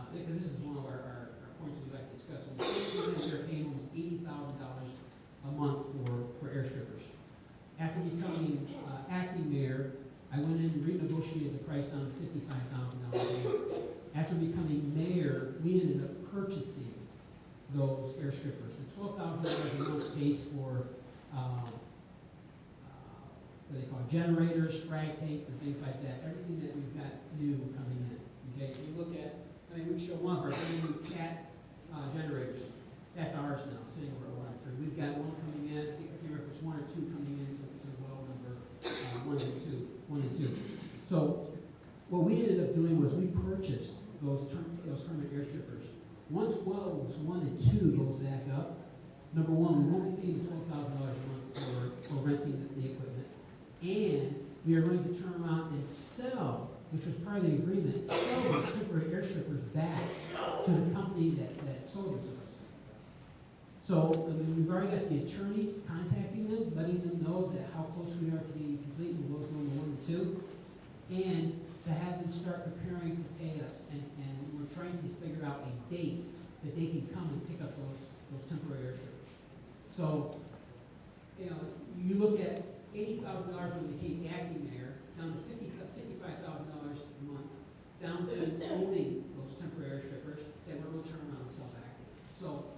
Because this is one of our points we'd like to discuss. When the state came in, they're paying almost $80,000 a month for air strippers. After becoming acting mayor, I went in and renegotiated the price down to $55,000 a year. After becoming mayor, we ended up purchasing those air strippers. The $12,000 a month pays for what they call generators, frag tanks, and things like that. Everything that we've got new coming in. Okay, if you look at, I mean, we can show one of our brand new CAT generators. That's ours now, sitting over at 1 and 3. We've got one coming in. I can't remember if it's 1 or 2 coming in to well number 1 and 2. So what we ended up doing was we purchased those permanent air strippers. Once wells 1 and 2 goes back up, number one, we won't be paying $12,000 a month for renting the equipment, and we are going to turn around and sell, which was part of the agreement, sell those temporary air strippers back to the company that sold it to us. So I mean, we've already got the attorneys contacting them, letting them know that how close we are to being complete with wells number 1 and 2, and to have them start preparing to pay us. And we're trying to figure out a date that they can come and pick up those temporary air strippers. So, you know, you look at $80,000 when they became acting mayor, down to $55,000 a month, down to owning those temporary air strippers that we're going to turn around and sell back to them. So,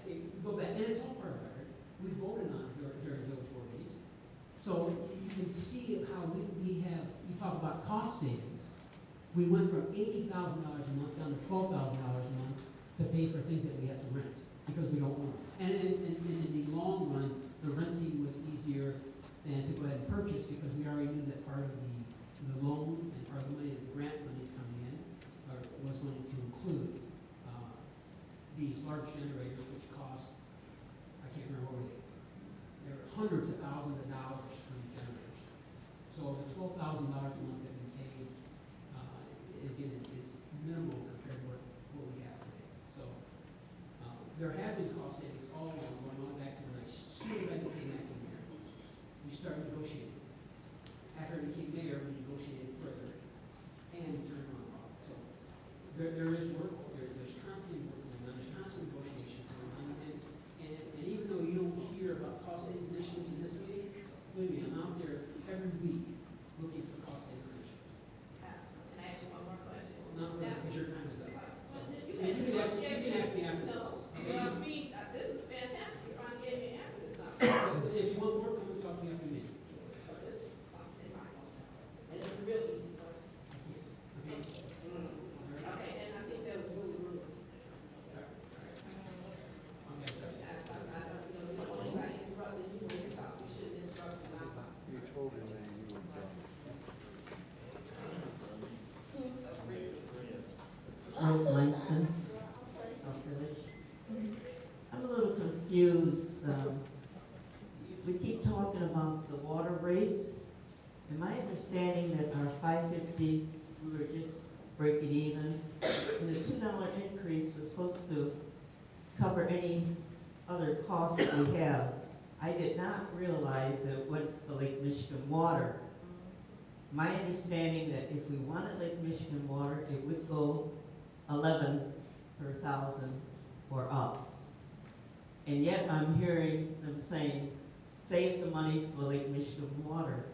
if you go back, and it's all part of the record. We voted on it during those board meetings. So you can see how we have, you talk about cost savings. We went from $80,000 a month down to $12,000 a month to pay for things that we have to rent because we don't own them. And in the long run, the renting was easier than to go ahead and purchase because we already knew that part of the loan and part of the money that the grant money is coming in was going to include these large generators, which cost, I can't remember what they were hundreds of thousands of dollars for these generators. So the $12,000 a month that we pay, again, is minimal compared to what we have today. So there has been cost savings all along, going on back to when I soon as I became acting mayor. We started negotiating. After I became mayor, we negotiated further and we turned around costs. So there is work. There's constantly work going on. There's constant negotiations going on. And even though you don't hear about confused. We keep talking about the water rates. Am I understanding that our 550, we were just breaking even? And the $2 increase was supposed to cover any other costs that we have. I did not realize that it went for Lake Michigan water. My understanding that if we wanted Lake Michigan water, it would go 11 per thousand or up. And yet I'm hearing them saying, save the money for Lake Michigan water.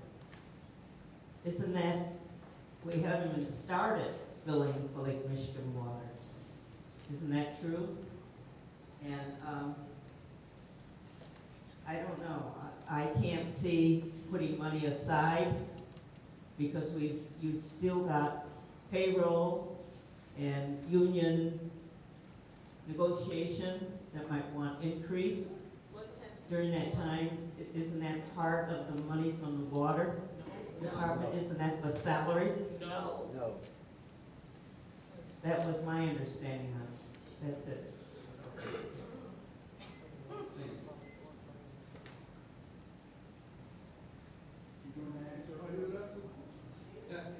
Isn't that, we haven't even started billing for Lake Michigan water. Isn't that true? And I don't know. I can't see putting money aside because you've still got payroll and union negotiation that might want increase during that time. Isn't that part of the money from the water department? Isn't that the salary? No. No. That was my understanding of it. That's it.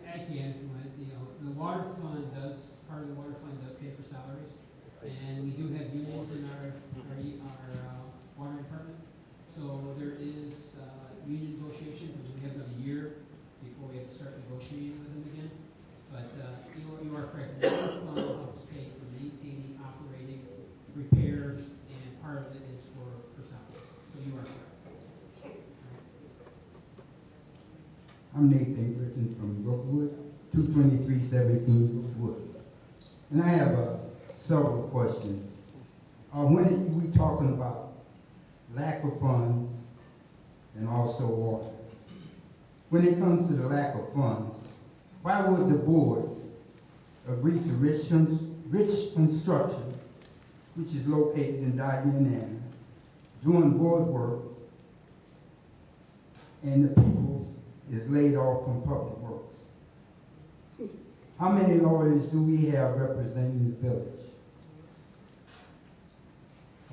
I can if you want. The water fund does, part of the water fund does pay for salaries. And we do have unions in our water department. So there is union negotiations, and we have another year before we have to start negotiating with them again. But you are correct. The water fund helps pay for maintaining, operating, repairs, and part of it is for salaries. So you are correct. I'm Nathan Griffin from Brookwood, 22317 Brookwood. And I have several questions. When we talking about lack of funds and also water, when it comes to the lack of funds, why would the board agree to Rich Construction, which is located in Diana, doing board work, and the people is laid off from public works? How many lawyers do we have representing the village?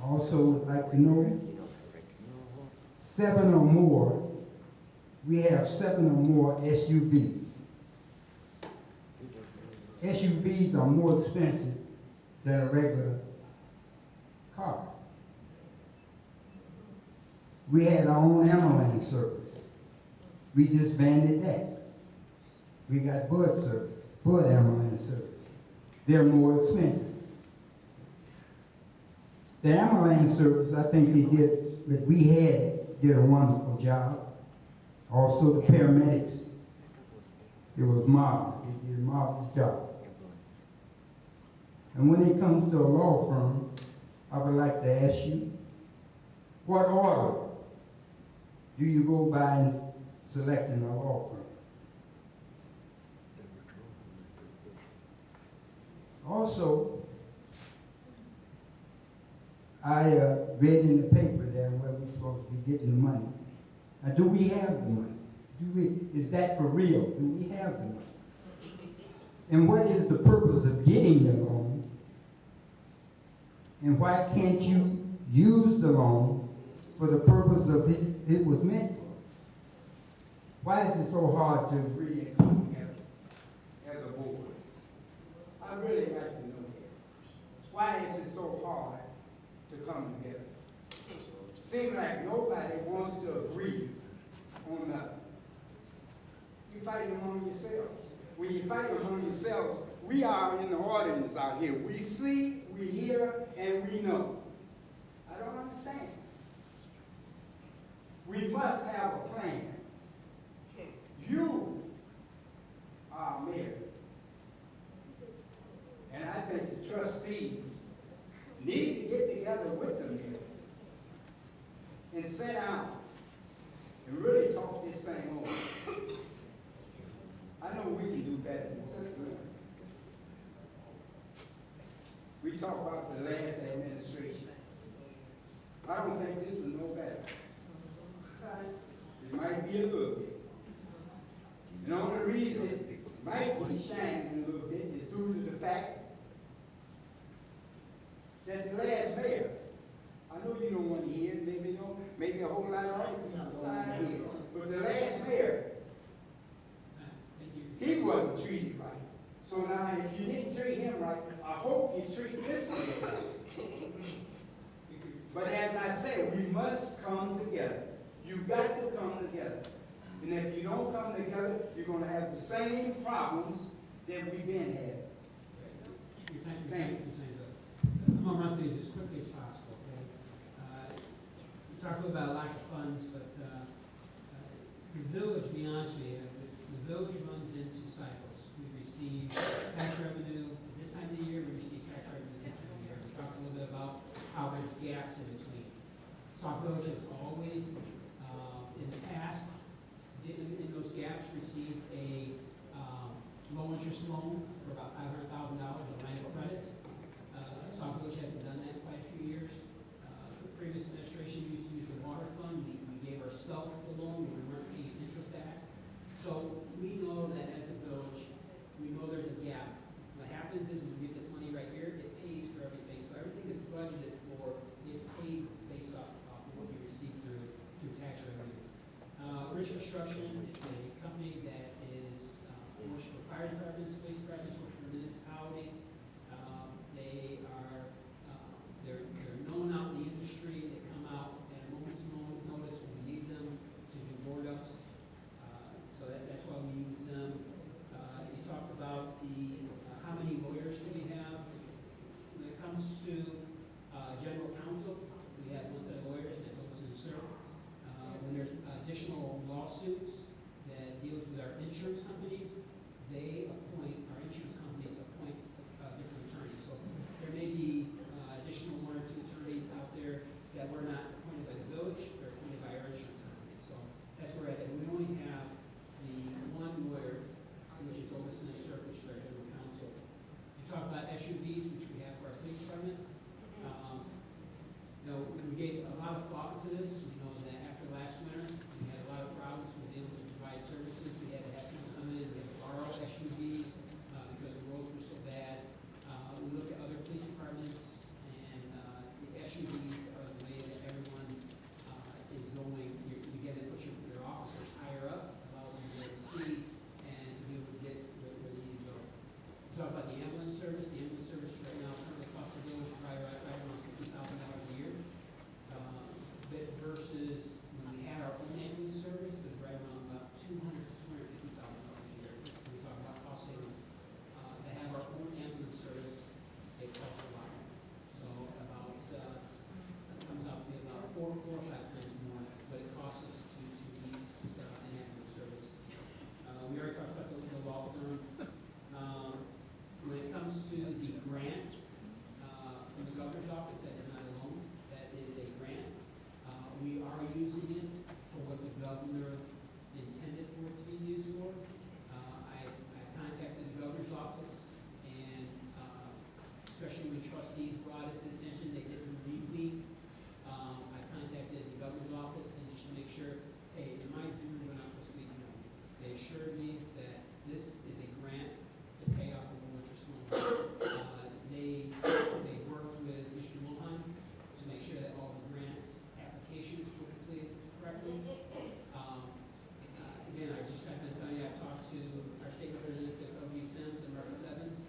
I also would like to know, 7 or more, we have 7 or more SUVs. SUVs are more expensive than a regular car. We had our own ambulance service. We disbanded that. We got Bud service, Bud ambulance service. They're more expensive. The ambulance service, I think that we did a wonderful job. Also the paramedics, it was marvelous. They did a marvelous job. And when it comes to a law firm, I would like to ask you, what order do you go by in selecting a law firm? Also, I read in the paper there where we're supposed to be getting the money. Now, do we have the money? Is that for real? Do we have the money? And what is the purpose of getting the loan? And why can't you use the loan for the purpose of it was meant for? Why is it so hard to agree and come together as a board? I really like to know that. Why is it so hard to come together? Seems like nobody wants to agree on nothing. You fight among yourselves. When you fight among yourselves, we are in the audience out here. We see, we hear, and we know. I don't understand. We must have a plan. You are mayor. And I think the trustees need to get together with the mayor and sit down and really talk this thing over. I know we can do better than what we're doing. We talk about the last administration. I don't think this was no better. It might be a little bit. And the only reason it might be shining a little bit is due to the fact that the last mayor, I know you don't want to here, maybe a whole lot of other people don't here. But the last mayor, he wasn't treated right. So now, if you didn't treat him right, I hope you treat this man right. But as I said, we must come together. You got to come together. And if you don't come together, you're going to have the same problems that we've been having. Thank you. I'm going to run through these as quickly as possible, okay? We talked a little about lack of funds, but the village, to be honest with you, the village runs into cycles. We receive tax revenue this time of the year, we receive tax revenue this time of the year. We talked a little bit about how there's gaps in between. Sauk Village has always, in the past, in those gaps, received a low-interest loan for about $500,000, a line of credit. Sauk Village hasn't done that in quite a few years. The previous administration used to use the water fund. We gave ourselves the loan, we weren't paying interest back. So we know that as a village, we know there's a gap. What happens is when we get this money right here, it pays for everything. So everything that's budgeted for is paid based off of what you receive through tax revenue. Rich Construction, it's a company that is works for fire departments, police departments, works for municipalities. They are they're known out in the industry. They come out at a moment's notice when we need them to do board ups. So that's why we use them. You talked about the how many lawyers do we have when it comes to general counsel. We have one set of lawyers, and that's Olson and Sir. When there's additional lawsuits that deals with our insurance companies, our insurance companies appoint different attorneys. So there may be additional one or two attorneys out there that were not appointed by the village, they're appointed by our insurance company. So that's where we're at. And we only have the one lawyer, which is Olson and Sir, which is our general counsel. You talk about SUVs, which we have for our police department. We gave a lot of thought to this. We know that after last winter, we had a lot of problems with being able to provide services. We had to have people come in, we had to borrow SUVs because the roads were so bad. We look at other police departments, and the SUVs are the way that everyone is going. You get to put your officers higher up, allows them to be able to see and to be able to get where they need to go. We talk about the ambulance service. The ambulance service right now currently costs the village probably right around $50,000 a year. Versus when we had our own ambulance service, it was right around about $200,000 to $250,000 a year. We talk about cost savings. To have our own ambulance service, it costs a lot. So about it comes out to be about four or five times more what it costs us to lease an ambulance service. We already talked about the law firm. When it comes to the grant from the governor's office, that is not a loan. That is a grant. We are using it for what the governor intended for it to be used for. I've contacted the governor's office, and especially when trustees brought it to attention, they didn't believe me. I contacted the governor's office and just to make sure, hey, am I doing what I'm supposed to be doing? They assured me that this is a grant to pay off the low-interest loan. They worked with Mr. Mohan to make sure that all the grants applications were completed correctly. Again, I just got to tell you, I've talked to our state representatives, O.B. Sims and Marcus Evans.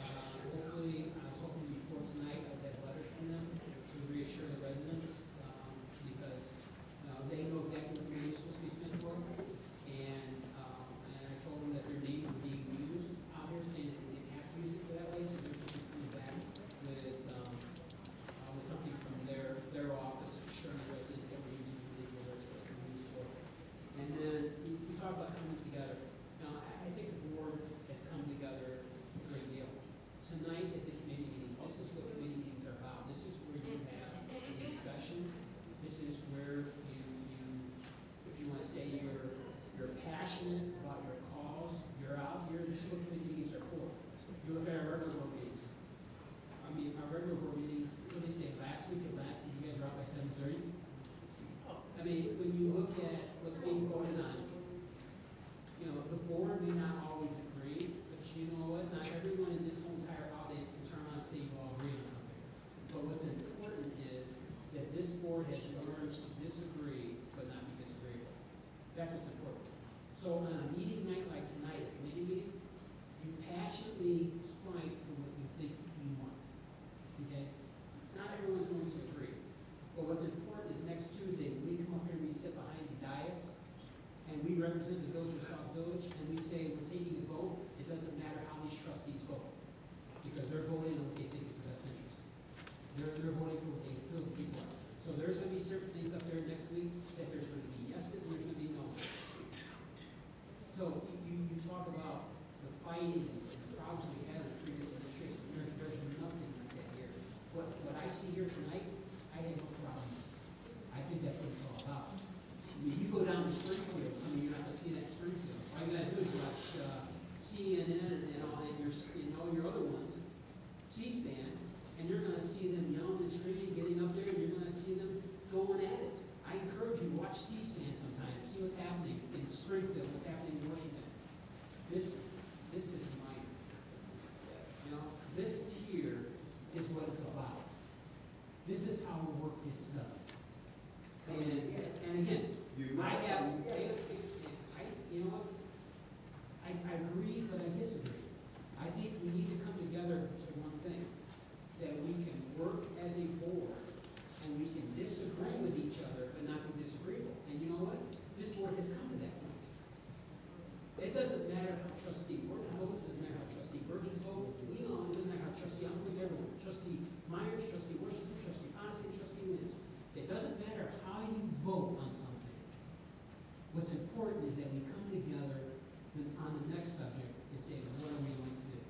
Hopefully, I was hoping before tonight I would have letters from them to reassure the residents because they know exactly what the money is supposed to be spent for. And I told them that their name would be used out here, saying that they didn't have to use it for that way, so they're just coming back with something from their office assuring the residents that we're using the money for what it's supposed to be used for. And then you talk about coming together. Now, I think the board has come together a great deal. Tonight is a committee meeting. This is what committee meetings are about. This is where you have a discussion. This is where you if you want to say you're passionate about your cause, you're out here. This is what committee meetings are for. You look at our regular board meetings. I mean, our regular board meetings, what did they say, last week and last week, you guys were out by 7:30? I mean, when you look at what's being voted on, the board may not always agree, but you know what? Not everyone in this whole entire audience can turn around and say you all agree on something. But what's important is that this board board has learned to disagree, but not be disagreeable. That's what's important. So on a meeting night like tonight, a committee meeting, you passionately fight for what you think you want. Okay? Not everyone's going to agree. But what's important is next Tuesday, when we come up here and we sit behind the dais, and we represent the village of Sauk Village, and we say we're taking a vote, it doesn't matter how these trustees vote. Because they're voting on what they think is the best interest. They're voting for what they feel the people are. So there's going to be certain things up there next week that there's going to be yeses and there's going to be no's. So you talk about the fighting and the problems we had in the previous administration. There's nothing like that here. What I see here tonight, I have no problem with. I think that's what it's all about. When you go down to Springfield, I mean, you're not going to see that in Springfield. All you got to do is watch CNN and all your other ones, C-SPAN, and you're going to see them yelling and screaming, getting up there, and you're going to see them going at it. I encourage you to watch C-SPAN sometimes, see what's happening in Springfield, what's happening in Washington. This is minor. You know, this here is what it's about. This is how the work gets done. And again, you know what? I agree, but I disagree. I think we need to come together to one thing, that we can work as a board, and we can disagree with each other, but not be disagreeable. And you know what? This board has come to that point. It doesn't matter how Trustee Gordon votes, it doesn't matter how Trustee Burgess votes, it doesn't matter how Trustee Humphries, everyone, Trustee Myers, Trustee Washington, Trustee Ponce, Trustee Williams. It doesn't matter how you vote on something. What's important is that we come together on the next subject and say, what are we going to do?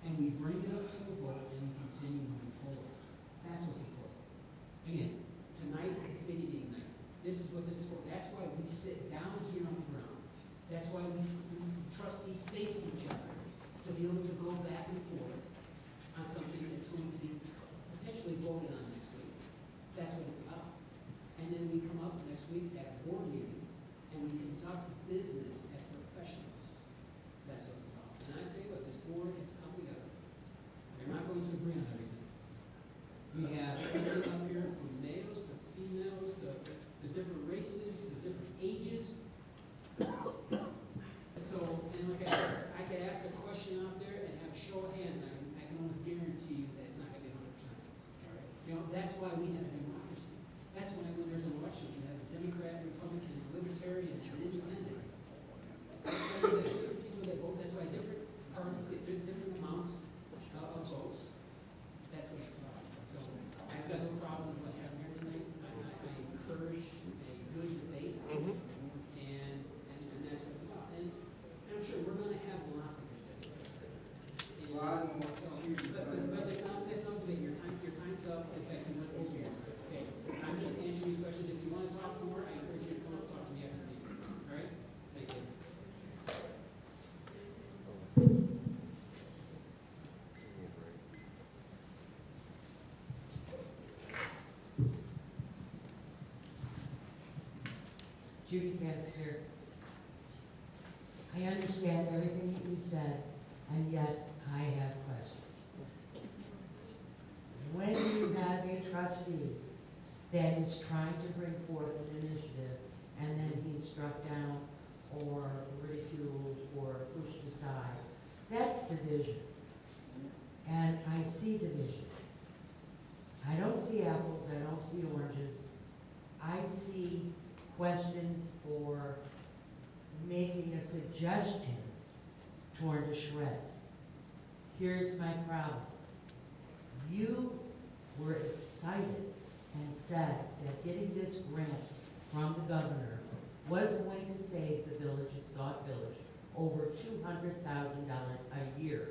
And we bring it up to the vote and we continue moving forward. That's what's important. Again, tonight is a committee meeting night. This is what this is for. That's why we sit down here on the ground. That's why we trustees face each other, to be able to go back and forth on something that's going to be potentially voted on next week. That's what it's about. And then we come up next week at a board meeting and we conduct business as professionals. That's what it's about. And I tell you what, this board has come together. They're not going to agree on everything. We have everything up here from males to females to different races to different ages. So, and like I said, I could ask a question out there and have a show of hands, and I can almost guarantee you that it's not going to be 100%. All right? You know, that's why we have a democracy. That's why when there's an election, you have a Democrat, Republican, Libertarian, and Independent. Different people that vote. That's why different parties get different amounts of votes. That's what it's about. So I've got no problem with what happened here tonight. I encourage a good debate, and that's what it's about. And I'm sure we're going to have lots of good debates. But there's no debate. Your time's up. In fact, you went over your time. Okay. I'm just answering these questions. If you want to talk more, I encourage you to come up and talk to me after the meeting. All right? Thank you. Judy Kester. I understand everything that you said, and yet I have questions. When you have a trustee that is trying to bring forth an initiative, and then he's struck down or ridiculed or pushed aside, that's division. And I see division. I don't see apples, I don't see oranges. I see questions or making a suggestion torn to shreds. Here's my problem. You were excited and said that getting this grant from the governor was going to save the village of Sauk Village over $200,000 a year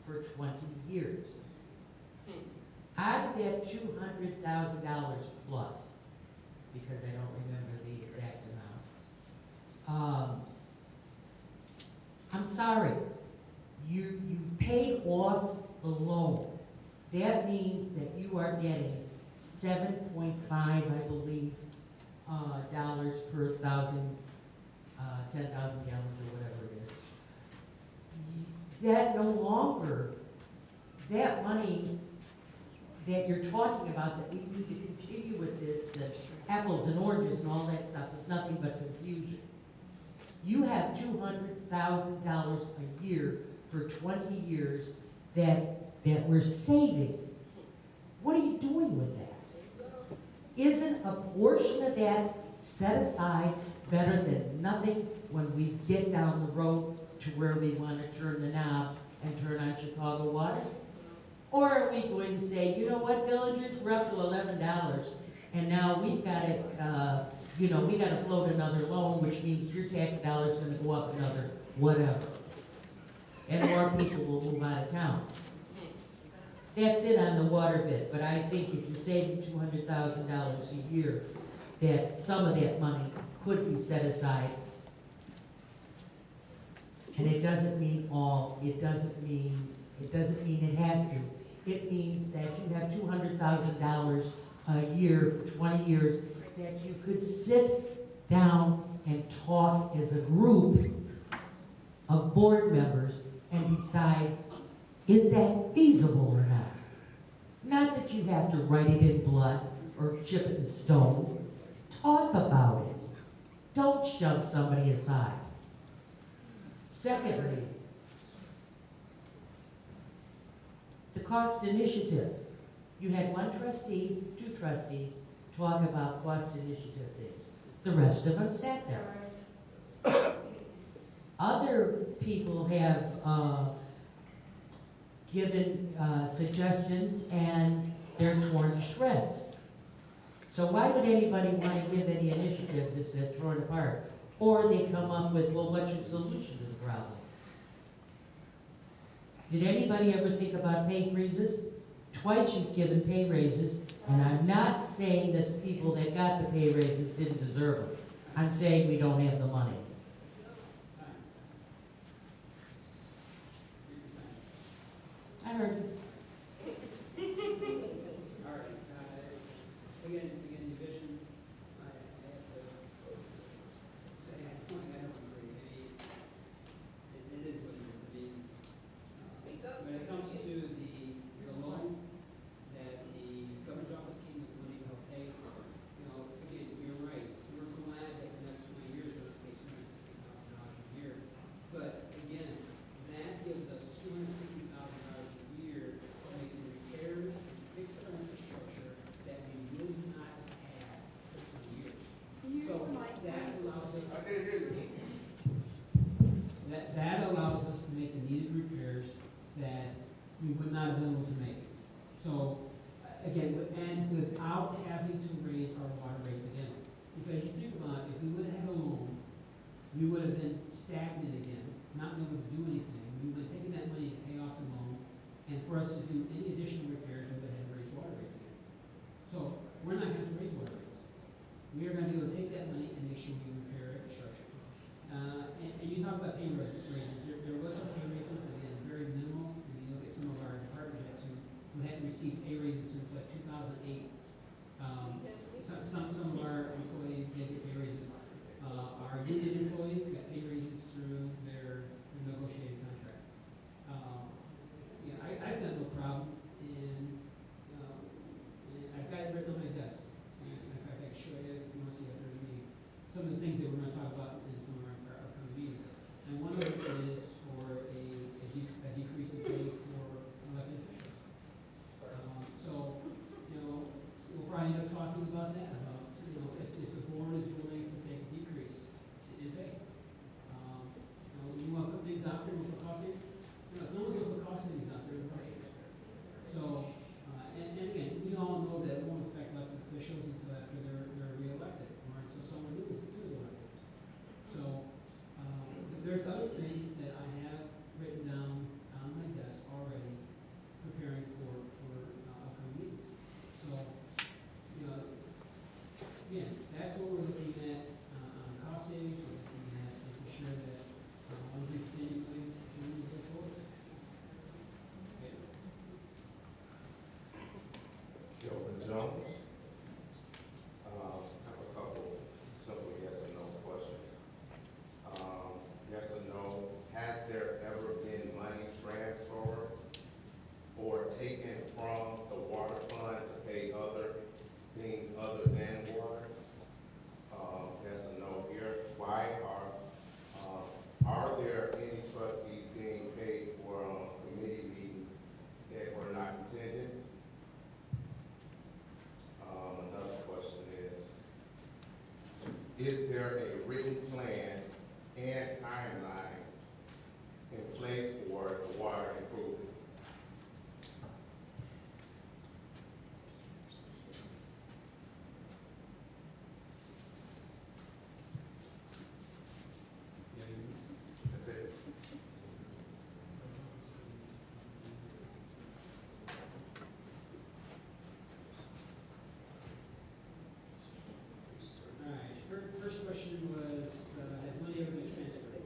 for 20 years. Out of that $200,000 plus, because I don't remember the exact amount, I'm sorry, you paid off the loan. That means that you are getting 7.5, I believe, dollars per 10,000 gallons or whatever it is. That no longer, that money that you're talking about, that we need to continue with this, apples and oranges and all that stuff. It's nothing but confusion. You have $200,000 a year for 20 years that we're saving. What are you doing with that? Isn't a portion of that set aside better than nothing when we get down the road to where we want to turn the knob and turn on Chicago Water? Or are we going to say, you know what, villagers, we're up to $11, and now we've got to, we got to float another loan, which means your tax dollar's going to go up another whatever. And more people will move out of town. That's it on the water bit, but I think if you're saving $200,000 a year, that some of that money could be set aside. And it doesn't mean all, it doesn't mean it has to. It means that you have $200,000 a year for 20 years that you could sit down and talk as a group of board members and decide, is that feasible or not? Not that you have to write it in blood or chip it to stone. Talk about it. Don't shove somebody aside. Secondly, the cost initiative. You had one trustee, two trustees, talk about cost initiative things. The rest of them sat there. Other people have given suggestions and they're torn to shreds. So why would anybody want to give any initiatives if they're torn apart? Or they come up with, well, what's your solution to the problem? Did anybody ever think about pay freezes? Twice you've given pay raises, and I'm not saying that the people that got the pay raises didn't deserve them. I'm saying we don't have the money. I heard you. All right, again, division, I have to say, I don't agree. It is what it is. I mean, when it comes to the loan that the governor's office came with money to help pay, again, you're right. We're glad that the next 20 years we're going to pay $260,000 a year. But again, that gives us $260,000 a year to make the repairs and fix our infrastructure that we would not have had for 20 years. So that allows us. I can't hear you. That allows us to make the needed repairs that we would not have been able to make. So, again, and without having to raise our water rates again. Because you think about it, if we would have had a loan, we would have been stagnant again, not being able to do anything. We would have taken that money to pay off the loan, and for us to do any additional repairs, we would have to raise water rates again. So, we're not going to raise water rates. We are going to be able to take that money and make sure we repair infrastructure. And you talk about pay raises. There was some pay raises, again, very minimal. When you look at some of our department heads who hadn't received pay raises since like 2008. Some of our employees did get pay raises. Our union employees got pay raises through their negotiated contract. I've got no problem in, I've got it written on my desk. And in fact, I can show you if you want to see it during the meeting. Some of the things that we're going to talk about in some of our upcoming meetings. And one of them is for a decrease in pay for elected officials. So, we'll probably end up talking about that, about, if the board is willing to take a decrease in pay. You want to put things out there, we'll put cost savings. As long as we put cost savings out there, we'll put it. So, and again, we all know that it won't affect elected officials until after they're re-elected, or until someone new is elected. So, there's other things that I have written down on my desk already, preparing for upcoming meetings. So, again, that's what we're looking at on cost savings. We're looking at making sure that we'll be continuing to move forward. Okay. Kelvin Jones. I have a couple simple yes or no questions. Yes or no, is there a written plan and timeline in place for the water improvement? That's it. All right, first question was, has money ever been transferred?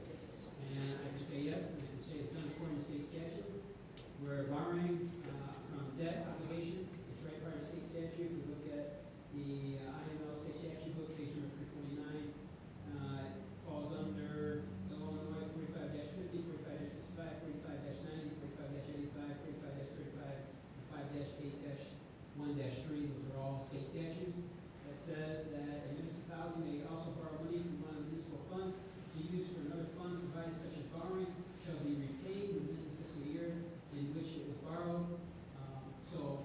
And I can say yes, and I can say it's done according to state statute. We're borrowing from debt obligations, it's right part of state statute. If you look at the IML state statute book, page number 349, falls under Illinois 45-50, 45-55, 45-90, 45-85, 45-35, and 5-8-1-3. Those are all state statutes. That says that a municipality may also borrow money from one of the municipal funds to use for another fund, provided such as borrowing shall be repaid within the fiscal year in which it was borrowed. So,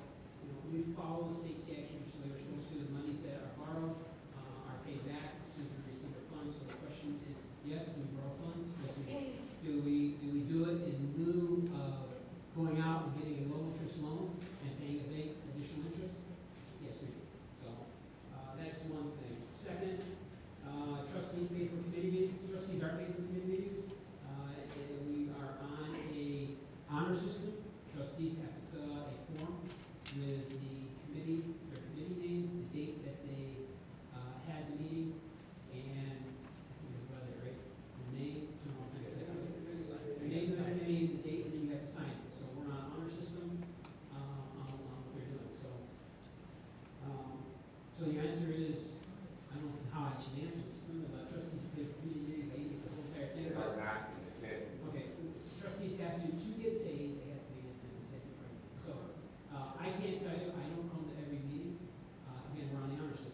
we follow the state statutes, so we're supposed to, the monies that are borrowed are paid back as soon as we receive the funds. So the question is, yes, do we borrow funds? Yes, we do. Do we do it in lieu of going out and getting a low interest loan and paying a big additional interest? Yes, we do. So, that's one thing. Second, trustees pay for committee meetings. Trustees are paid for committee meetings. We are on a honor system. Trustees have to fill out a form with the committee, their committee name, the date that they had the meeting, and I think it's about it, right? The name, the name of the committee, the date, and then you have to sign it. So we're on honor system on what we're doing. So the answer is, I don't know how I should answer this. Something about trustees who pay for committee meetings, I eat the whole entire thing. They are not in attendance. Okay, trustees have to get paid, they have to be in attendance. So, I can't tell you, I don't come to every meeting. Again, we're on the honor system.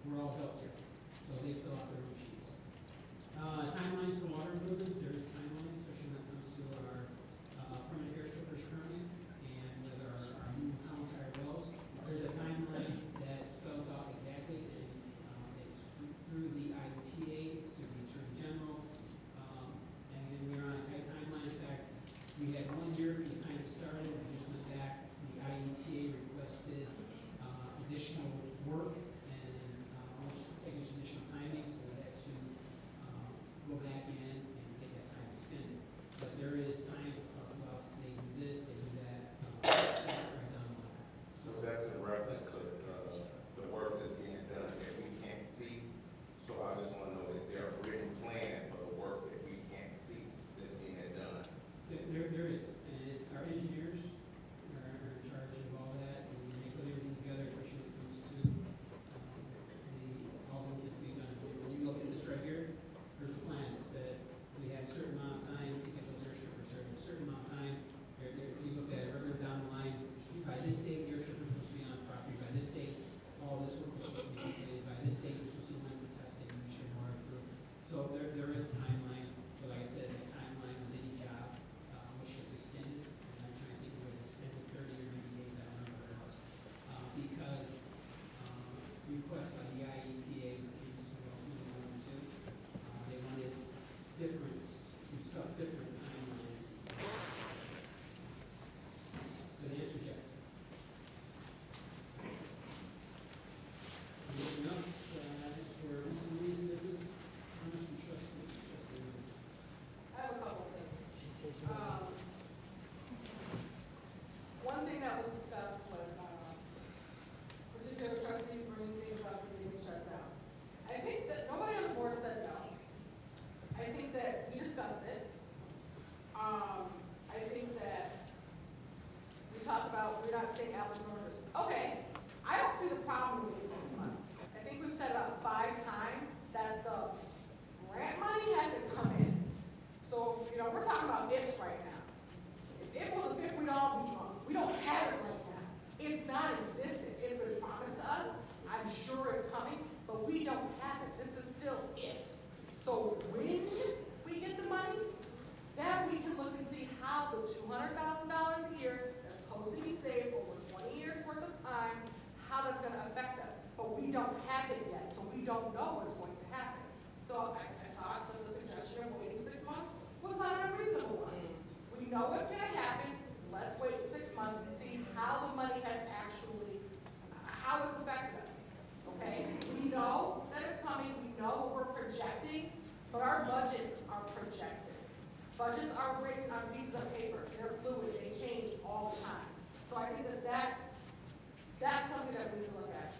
We're all adults here, so they fill out their own sheets. Timelines for water improvements, there is a timeline, especially when it comes to our permanent air strippers currently, and with our new counter wells. There's a timeline that spells out exactly, and it's through the IEPA, it's through the Attorney General, and we're on a tight timeline. In fact, we had 1 year from the time it started, we just went back, the IEPA requested additional work, and taking additional timing, so we had to go back in and get that time extended. But there is times it talks about they do this, they do that, right down the line. So that's in reference to the work that's being done that we can't see. So I just want to know, is there a written plan for the work that we can't see that's being done? There is, and it's our engineers are in charge of all that, and they put everything together, especially when it comes to all the work that's being done. When you look at this right here, there's a plan that said we have a certain amount of time to get those air strippers, or a certain amount of time. If you look at it further down the line, by this date, the air strippers are supposed to be on the property. By this date, all this work was supposed to be completed. By this date, we're supposed to go in for testing and make sure water approved. So there is a timeline, but like I said, the timeline with any job was just extended. And I'm trying to think if it was extended 30 or 90 days, I don't remember what it was. Because request by the IEPA came to they wanted different, some stuff different timelines. So the answer is yes. Anything else? As for miscellaneous business, comments from trustees? I have a couple of things. One thing that was discussed was, particular trustees bringing things up and getting shut down. I think that nobody on the board said no. I think that we discussed it. I think that we talked about, we're not saying apples and oranges. Okay, I don't see the problem with these 6 months. I think we've said about 5 times that the grant money hasn't come in. So, we're talking about ifs right now. If it was a fifth, we'd all be drunk. We don't have it right now. It's non-existent. It's been promised to us. I'm sure it's coming, but we don't have it. This is still if. So when we get the money, then we can look and see how the $200,000 a year that's supposed to be saved over 20 years worth of time, how that's going to affect us. But we don't have it yet, so we don't know know what's gonna happen, let's wait 6 months and see how the money has actually, how it's affected us, okay? We know that it's coming, we know what we're projecting, but our budgets are projected. Budgets are written on pieces of paper, they're fluid, they change all the time. So I think that that's something that we need to look at.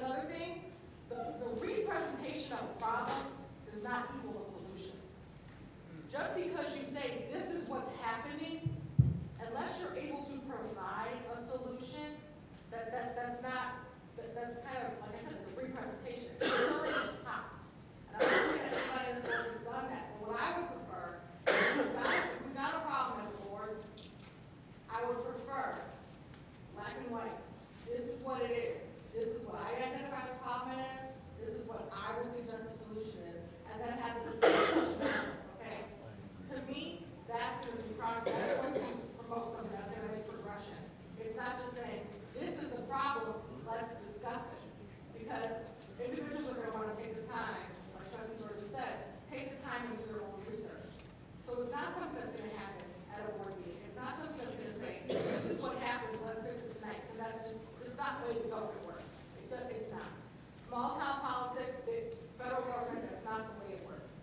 Another thing, the representation of a problem does not equal a solution. Just because you say this is what's happening, unless you're able to provide a solution, that's kind of, like I said, it's a representation. It's already in the pot. And I'm not saying that anybody in this board has done that, but what I would prefer, if we got a problem as a board, I would prefer black and white. This is what it is. This is what I identify the problem as. This is what I would suggest the solution is. And then have the discussion, okay? To me, that's going to be progress. That's going to promote something that's going to make progression. It's not just saying, this is the problem, let's discuss it. Because individuals are going to want to take the time, like Trustee George said, take the time and do their own research. So it's not something that's going to happen at a board meeting. It's not something that's going to say, this is what happens, let's fix it tonight. Because that's just, it's not the way to go to work. It's not. Small town politics, big federal government, that's not the way it works.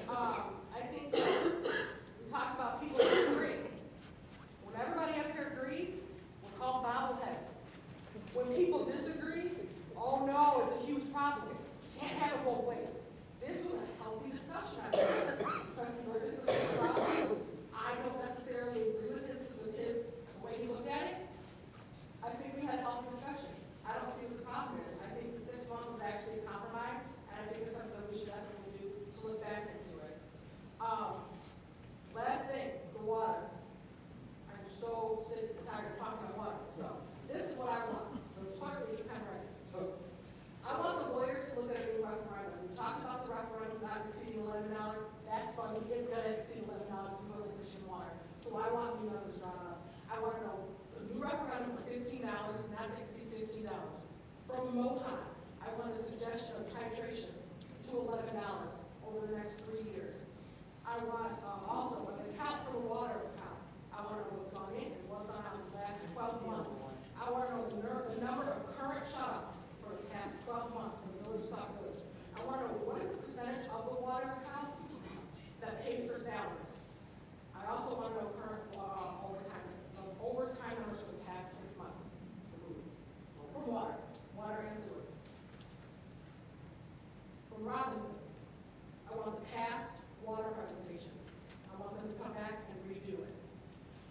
I think we talked about people disagreeing. When everybody up here agrees, we're called bobbleheads. When people disagree, oh no, it's a huge problem. Can't have it both ways. This was a healthy discussion. I think Trustee Burgess was a problem. I don't necessarily agree with the way he looked at it. I think we had a healthy discussion. I don't see what the problem is. I think the 6 months was actually a compromise, and I think it's something that we should definitely do to look back into it. Last thing, the water. I'm so sick and tired of talking about water. So this is what I want. The clerk is kind of right. I want the lawyers to look at a new referendum. We talked about the referendum not exceeding $11. That's funny. It's going to exceed $11 to go to Christian water. So I want new numbers drawn up. I want to know a new referendum for $15, not to exceed $15. From MOTON, I want a suggestion of titration to $11 over the next 3 years. I want also an account for the water account. I want to know what's gone in and what's gone out in the last 12 months. I want to know the number of current shut-offs for the past 12 months from the village to Sauk Village. I want to know what is the percentage of the water account that pays for salaries. I also want to know current overtime numbers for the past 6 months. From water and sewer. From Robinson, I want the past water presentation. I want them to come back and redo it.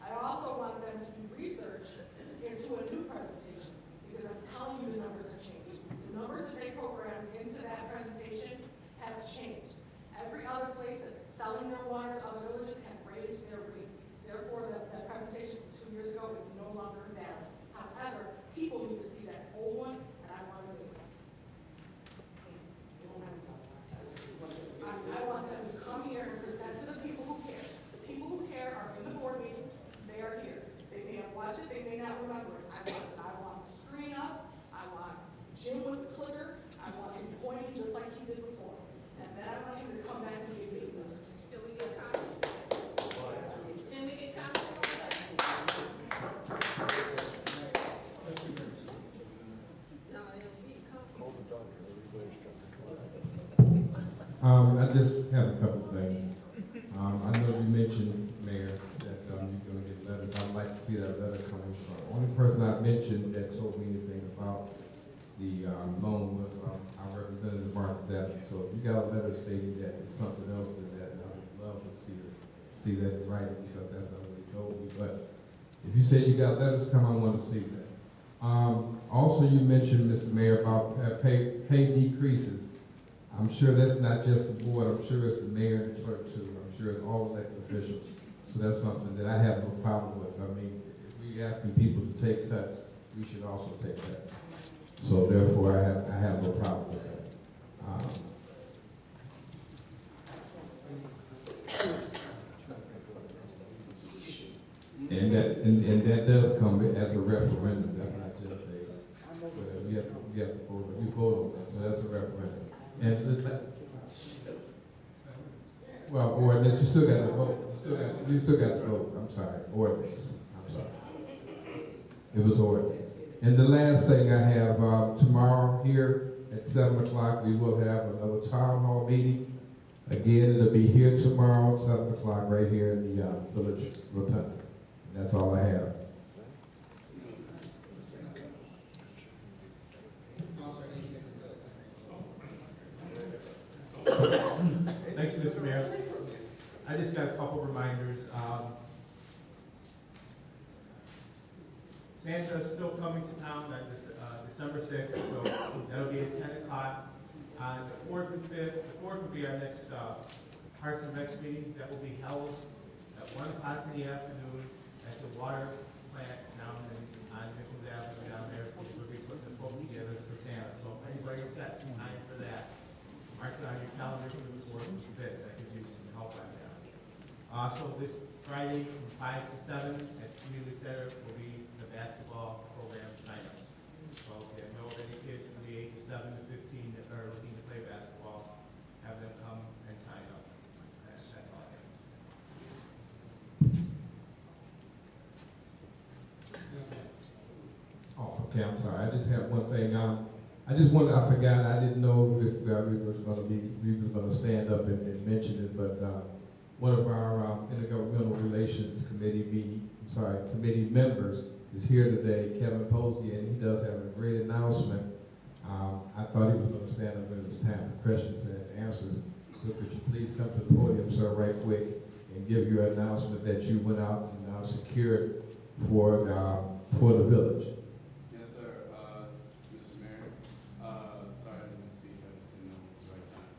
I also want them to do research into a new presentation, because I'm telling you the numbers have changed. The numbers that they programmed into that presentation have changed. Every other place that's selling their water to other villages have raised their rates. Therefore, that presentation from 2 years ago is no longer valid. However, people need to see that old one, and I want to do it. I want them to come here and present to the people who care. The people who care are in the board meetings. They are here. They may have watched it. They may not remember it. I want the screen up. I want Jim with the clicker. I want him pointing just like he did before. And then I want him to come back and give me the numbers. Do we get comments? Can we get comments? Call the doctor, everybody's coming. I just have a couple of things. I know you mentioned, Mayor, that you're going to get letters. I'd like to see that letter coming from. The only person I mentioned that told me anything about the loan was our representative, Marcus Adams. So if you got a letter stating that it's something else than that, I would love to see that it's right, because that's not what he told me. But if you say you got letters come, I want to see that. Also, you mentioned, Mr. Mayor, about pay decreases. I'm sure that's not just the board. I'm sure it's the mayor and the clerk too. I'm sure it's all elected officials. So that's something that I have no problem with. I mean, if we asking people to take cuts, we should also take cuts. So therefore, I have no problem with that. And that does come as a referendum. That's not just a, you have to vote. You vote on that, so that's a referendum. And well, ordinance, you still got to vote. You still got to vote. I'm sorry, ordinance. I'm sorry. It was ordinance. And the last thing I have, tomorrow here at 7 o'clock, we will have another town hall meeting. Again, it'll be here tomorrow at 7 o'clock right here in the village rotunda. And that's all I have. Thank you, Mr. Mayor. I just got a couple reminders. Santa's still coming to town on December 6th, so that'll be at 10 o'clock. On the 4th and 5th, the 4th will be our next Parks and Recs meeting that will be held at 1 o'clock in the afternoon at the water plant down on Nichols Avenue down there. We'll be putting the book together for Santa, so if anybody's got some time for that, mark it on your calendar for the 4th and 5th. I could use some help on that. Also, this Friday from 5 to 7 at the community center will be the basketball program signups. So if you know of any kids from the age of 7 to 15 that are looking to play basketball, have them come and sign up. That's all I have. Oh, okay, I'm sorry. I just have one thing. I forgot, I didn't know if we was gonna stand up and mention it, but one of our intergovernmental relations committee members is here today, Kevin Posey, and he does have a great announcement. I thought he was gonna stand up when it was time for questions and answers. So could you please come to the podium, sir, right quick, and give your announcement that you went out and now secured for the village. Yes, sir. Mr. Mayor, sorry I didn't speak. I just didn't know it was the right time.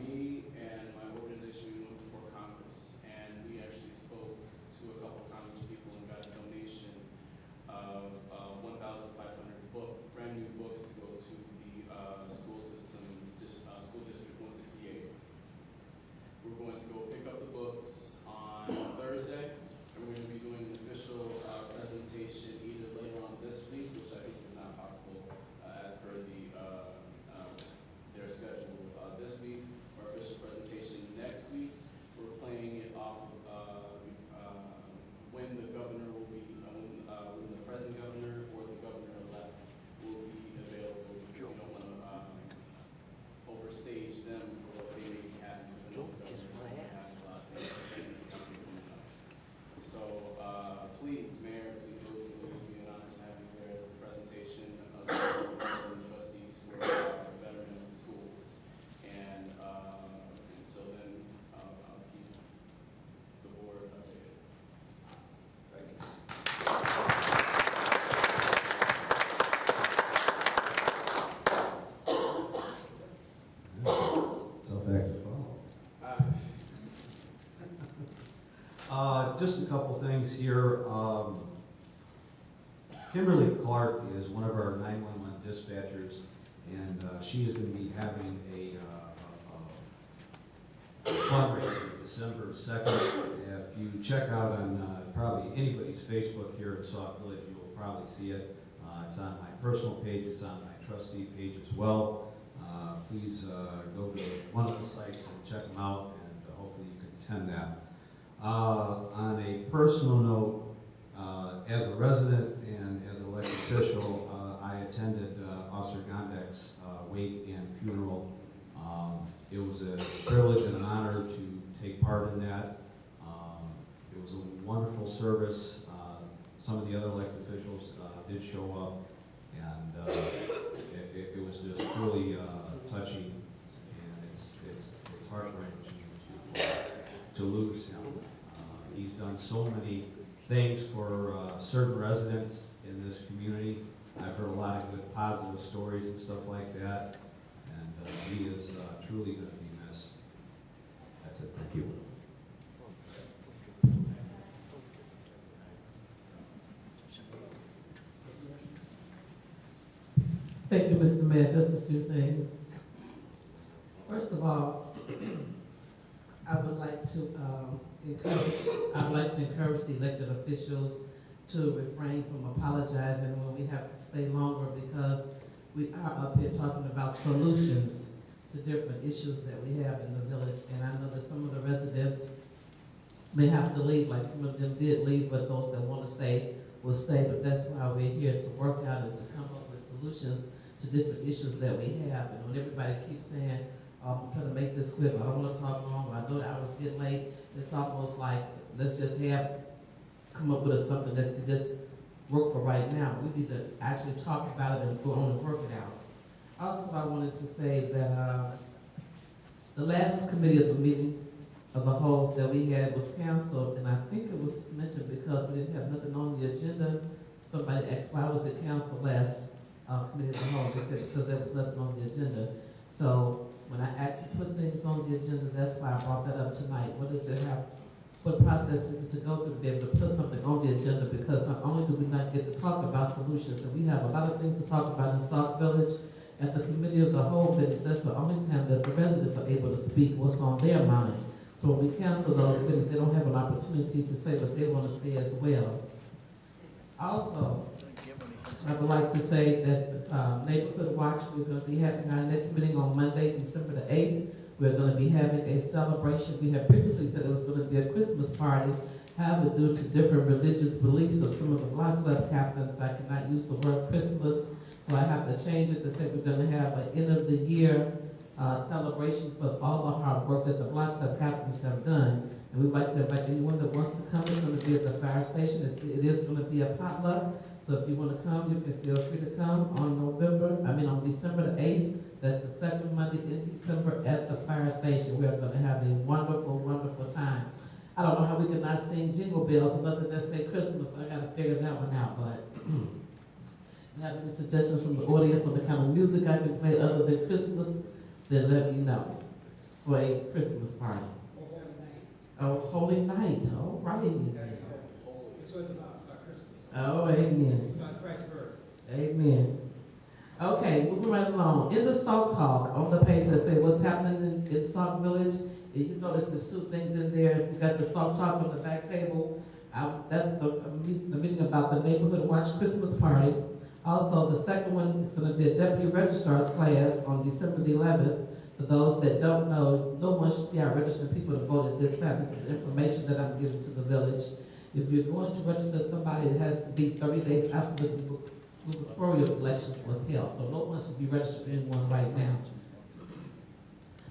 Me and my organization, we went before Congress, and we actually spoke to a couple of Congress people and got a donation of 1,500 brand new books to go to the school district 168. We're going to go pick up the books on Thursday, and we're going to be doing an official presentation either later on this week, which I think is not possible as per their schedule this week, or official presentation next week. We're playing it off of when the governor will be, when the present governor or the governor-elect will be available. We don't want to overstage them for what they may be having, because I know the governor has a lot of things coming up. So please, Mayor, please, it would be an honor to have you there at the presentation of the trustees who are veteran of the schools. And so then I'll keep the board updated. Thank you. Just a couple things here. Kimberly Clark is one of our 911 dispatchers, and she is going to be having a fundraiser December 2nd. If you check out on probably anybody's Facebook here in Sauk Village, you will probably see it. It's on my personal page, it's on my trustee page as well. Please go to one of the sites and check them out, and hopefully you can attend that. On a personal note, as a resident and as an elected official, I attended Officer Gondek's wake and funeral. It was a privilege and an honor to take part in that. It was a wonderful service. Some of the other elected officials did show up, and it was just really touching, and it's heart-wrenching to lose him. He's done so many things for certain residents in this community. I've heard a lot of good positive stories and stuff like that, and he is truly going to be missed. That's it. Thank you. Thank you, Mr. Mayor. Just a few things. First of all, I would like to encourage the elected officials to refrain from apologizing when we have to stay longer, because we are up here talking about solutions to different issues that we have in the village. And I know that some of the residents may have to leave, like some of them did leave, but those that want to stay will stay. But that's why we're here to work out and to come up with solutions to different issues that we have. And when everybody keeps saying, I'm trying to make this quick, I don't want to talk long, I know the hours get late, it's almost like, let's just come up with something that can just work for right now. We need to actually talk about it and go on and work it out. Also, I wanted to say that the last committee of the meeting of the whole that we had was canceled, and I think it was mentioned because we didn't have nothing on the agenda. Somebody asked why was it canceled last committee of the whole. They said because there was nothing on the agenda. So when I asked to put things on the agenda, that's why I brought that up tonight. What process is it to go through to be able to put something on the agenda? Because not only do we not get to talk about solutions, and we have a lot of things to talk about in Sauk Village, at the committee of the whole meetings, that's the only time that the residents are able to speak what's on their mind. So when we cancel those meetings, they don't have an opportunity to say what they want to say as well. Also, I would like to say that Neighborhood Watch, we're going to be having our next meeting on Monday, December the 8th. We're going to be having a celebration. We have previously said it was going to be a Christmas party. However, due to different religious beliefs of some of the block club captains, I cannot use the word Christmas, so I have to change it to say we're going to have an end of the year celebration for all the hard work that the block club captains have done. And we'd like to invite anyone that wants to come. It's going to be at the fire station. It is going to be a potluck. So if you want to come, you can feel free to come on December the 8th. That's the second Monday in December at the fire station. We're going to have a wonderful, wonderful time. I don't know how we cannot sing jingle bells and nothing that say Christmas. So I got to figure that one out. But if you have any suggestions from the audience on the kind of music I can play other than Christmas, then let me know for a Christmas party. Oh, Holy Night. All right. That's what it's about. It's about Christmas. Oh, amen. It's about Christ's birth. Amen. Okay, moving right along. In the Sauk Talk, on the page that say what's happening in Sauk Village, and you notice there's two things in there. You got the Sauk Talk on the back table. That's the meeting about the Neighborhood Watch Christmas party. Also, the second one is going to be a Deputy Registrar's class on December the 11th. For those that don't know, no one should be out registering people to vote at this time. This is information that I'm giving to the village. If you're going to register somebody, it has to be 30 days after the gubernatorial election was held. So no one should be registering anyone right now.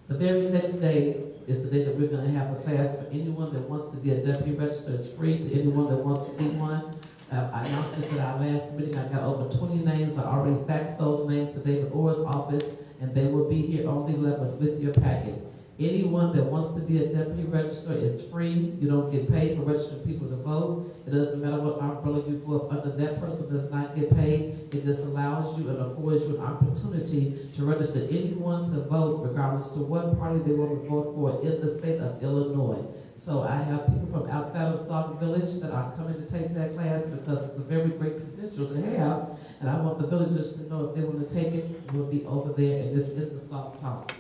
The very next day is the day that we're going to have a class for anyone that wants to be a deputy registrar. It's free to anyone that wants to be one. I announced this at our last meeting. I got over 20 names. I already faxed those names to David Orr's office, and they will be here on the 11th with your packet. Anyone that wants to be a deputy registrar is free. You don't get paid for registering people to vote. It doesn't matter what umbrella you go up under. That person does not get paid. It just allows you and affords you an opportunity to register anyone to vote, regardless to what party they want to vote for in the state of Illinois. So I have people from outside of Sauk Village that are coming to take that class because it's a very great credential to have. And I want the villagers to know if they want to take it, we'll be over there, and this is the Sauk Talk.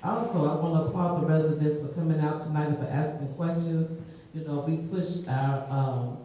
Also, I want to applaud the residents for coming out tonight and for asking questions. You know, we push our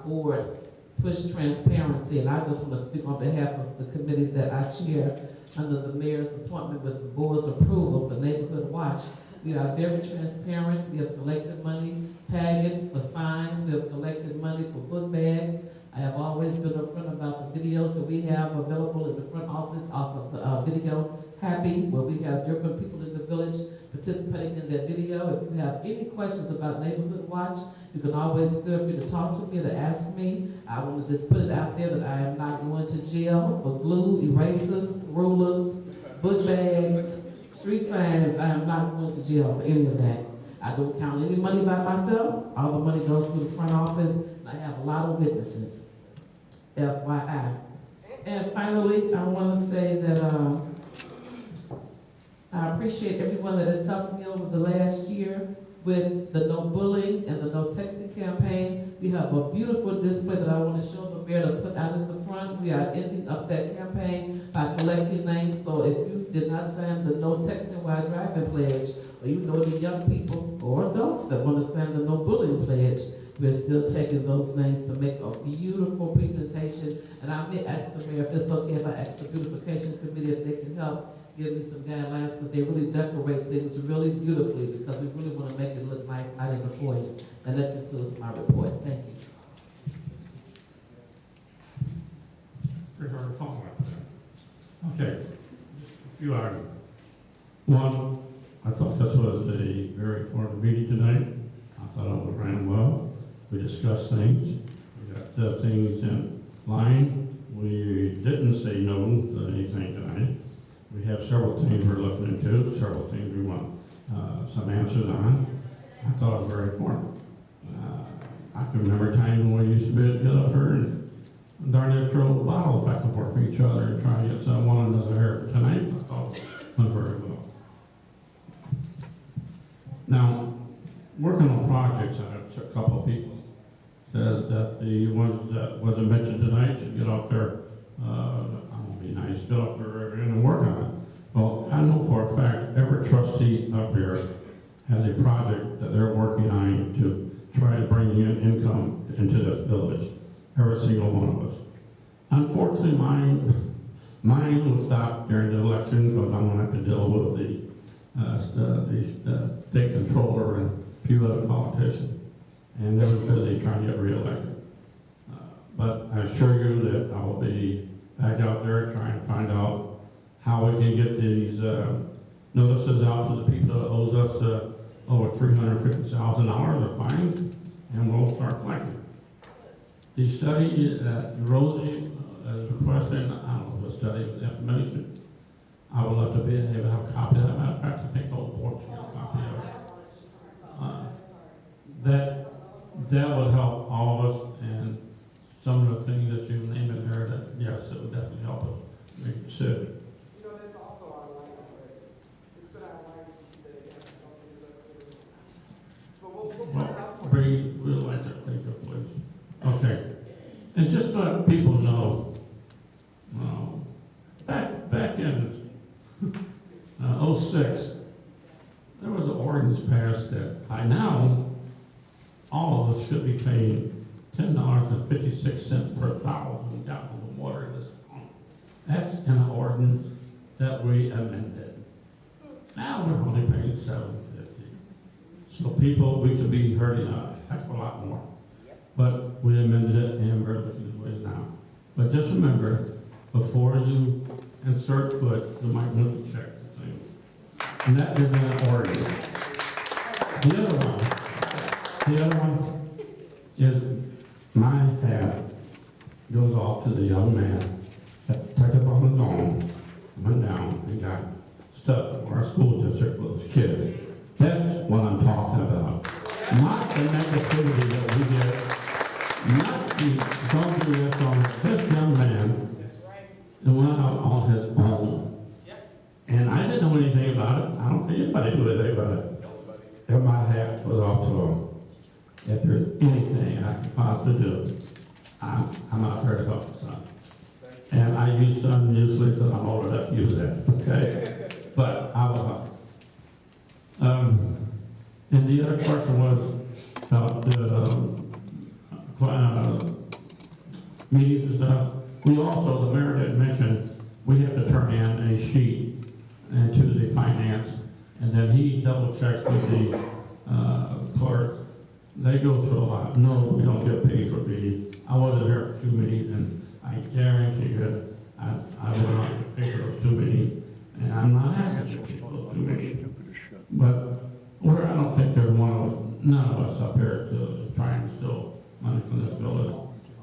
board, push transparency, and I just want to speak on behalf of the committee that I chair under the mayor's appointment with the board's approval for Neighborhood Watch. We are very transparent. We have collected money, tagging for fines. We have collected money for book bags. I have always been upfront about the videos that we have available in the front office off of the Video Happy, where we have different people in the village participating in that video. If you have any questions about Neighborhood Watch, you can always feel free to talk to me or to ask me. I want to just put it out there that I am not going to jail for glue, erasers, rulers, book bags, street signs. I am not going to jail for any of that. I don't count any money by myself. All the money goes through the front office, and I have a lot of witnesses. FYI. And finally, I want to say that I appreciate everyone that has helped me over the last year with the No Bullying and the No Texting campaign. We have a beautiful display that I want to show the mayor to put out in the front. We are ending up that campaign by collecting names. So if you did not sign the No Texting While Driving pledge, or you know the young people or adults that want to sign the No Bullying pledge, we're still taking those names to make a beautiful presentation. And I may ask the mayor if it's okay if I ask the beautification committee if they can help give me some guidelines, because they really decorate things really beautifully, because we really want to make it look nice out in the foyer. And that concludes my report. Thank you. Pretty hard to follow after that. Okay, a few items. One, I thought this was a very important meeting tonight. I thought it ran well. We discussed things. We got things in line. We didn't say no to anything tonight. We have several things we're looking into, several things we want some answers on. I thought it was very important. I can remember times when we used to be able to get up here and darn near throw bottles back and forth for each other and try to get one another here. Tonight, I thought it went very well. Now, working on projects, a couple of people said that the ones that wasn't mentioned tonight should get up there. I'm gonna be nice, get up there and work on it. Well, I know for a fact every trustee up here has a project that they're working on to try to bring in income into this village. Every single one of us. Unfortunately, mine was stopped during the election because I'm gonna have to deal with the state controller and a few other politicians. And they were busy trying to get reelected. But I assure you that I will be back out there trying to find out how we can get these notices out to the people that owes us over $350,000 of fines, and we'll start collecting. The study that Rosie is requesting, I don't know the study of the information. I would love to be able to have a copy of that. Matter of fact, I think the whole board should get a copy of it. That would help all of us, and some of the things that you name in there, that yes, it would definitely help us make a decision. You know, there's also our light already. It's been our light since the day. But we'll put it out for you. We'll like that, thank you, please. Okay. And just to let people know, back in 06, there was an ordinance passed that by now, all of us should be paying $10.56 per 1,000 gallons of water in this town. That's in an ordinance that we amended. Now we're only paying $7.50. So people, we could be hurting a heck of a lot more. But we amended it and we're looking at ways now. But just remember, before you insert foot, you might want to check the thing. And that is an ordinance. The other one is my hat goes off to the young man that took up on his own, went down and got stuck where our school district was kids. That's what I'm talking about. Not the negativity that we get. Not the don't do this on this young man and went out on his own. And I didn't know anything about it. I don't think anybody knew anything about it. And my hat was off to him. If there's anything I can possibly do, I'm out there to help the son. And I use son usually because I'm old enough to use that, okay? But I will help. And the other question was about the meetings and stuff. We also, the mayor did mention, we have to turn in a sheet into the finance, and then he double checks with the clerk. They go through a lot. No, we don't get paid for meetings. I wasn't here for 2 meetings, and I guarantee you, I will not get paid for those 2 meetings, and I'm not asking you to pay for those 2 meetings. But I don't think there's none of us up here to try and steal money from this village.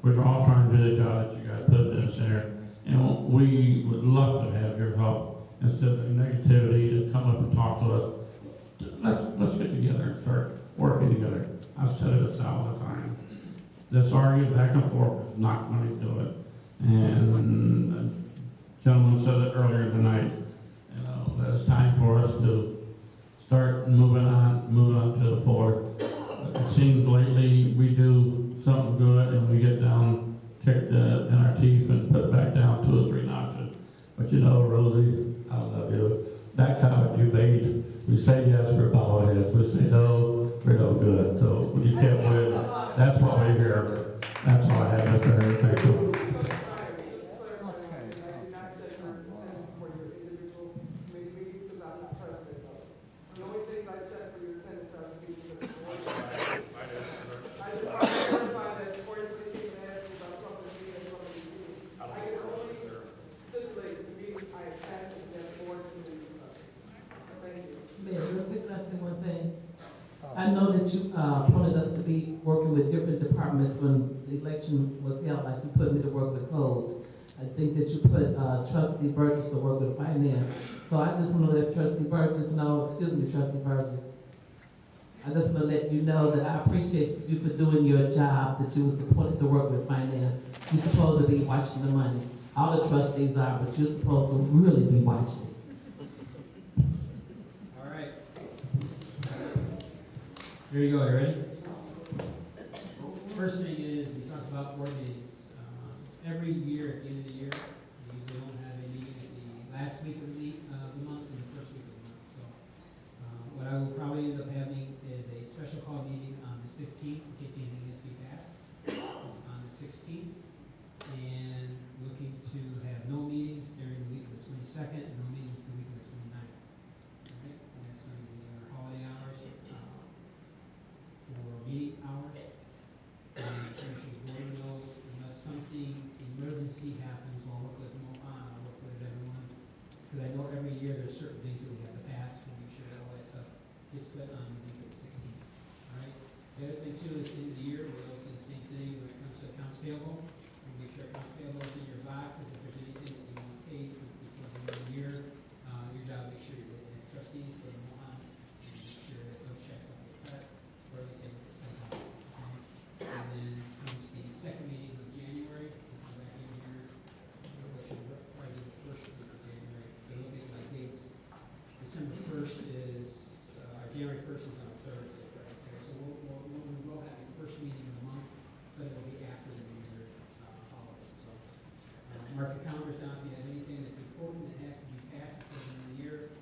We're all trying to do the job that you guys put in this there, and we would love to have your help instead of negativity to come up and talk to us. Let's get together and start working together. I've said it 1,000 times. This arguing back and forth is not going to do it. And the gentleman said it earlier tonight. That it's time for us to start moving on to the forward. It seems lately we do something good and we get down, kicked in our teeth and put back down 2 or 3 notches. But Rosie, I love you. That comment you made, we say yes, we're follow yes. We say no, we're no good. So when you can't win, that's why we're here. That's all I have, Mr. Harry. Thank you. that you appointed us to be working with different departments when the election was held, like you put me to work with codes. I think that you put Trustee Burgess to work with finance. So I just want to let Trustee Burgess know, excuse me, Trustee Burgess, I just want to let you know that I appreciate you for doing your job, that you was appointed to work with finance. You're supposed to be watching the money. All the trustees are, but you're supposed to really be watching. All right. Here you go, you ready? First thing is, we talked about board meetings. Every year, at the end of the year, we usually don't have a meeting at the last week of the month and the first week of the month. So what I will probably end up having is a special call meeting on the 16th, in case anything has to be passed, on the 16th. And looking to have no meetings during the week of the 22nd and no meetings the week of the 29th. Okay? And that's going to be our holiday hours for meeting hours. And so you should board those unless something emergency happens. I'll work with I'll work with everyone. Because I know every year there's certain things that we have to pass to make sure that all that stuff gets put on the week of the 16th. All right? The other thing too is end of the year, we're also the same thing when it comes to accounts payable. We'll make sure accounts payable is in your boxes. If there's anything that you want paid for the year, your job, make sure that as trustees for the Mohan, and make sure that those checks are cut, or at least they get sent out. Okay? And then comes the second meeting of January, we'll come back in here, which will probably be the first week of January. But looking at my dates, December 1st is, January 1st is on a Thursday, Friday. So we will have a first meeting of the month, but it'll be after the New Year holiday. So mark your calendars down if you have anything that's important that has to be passed before the end of the year.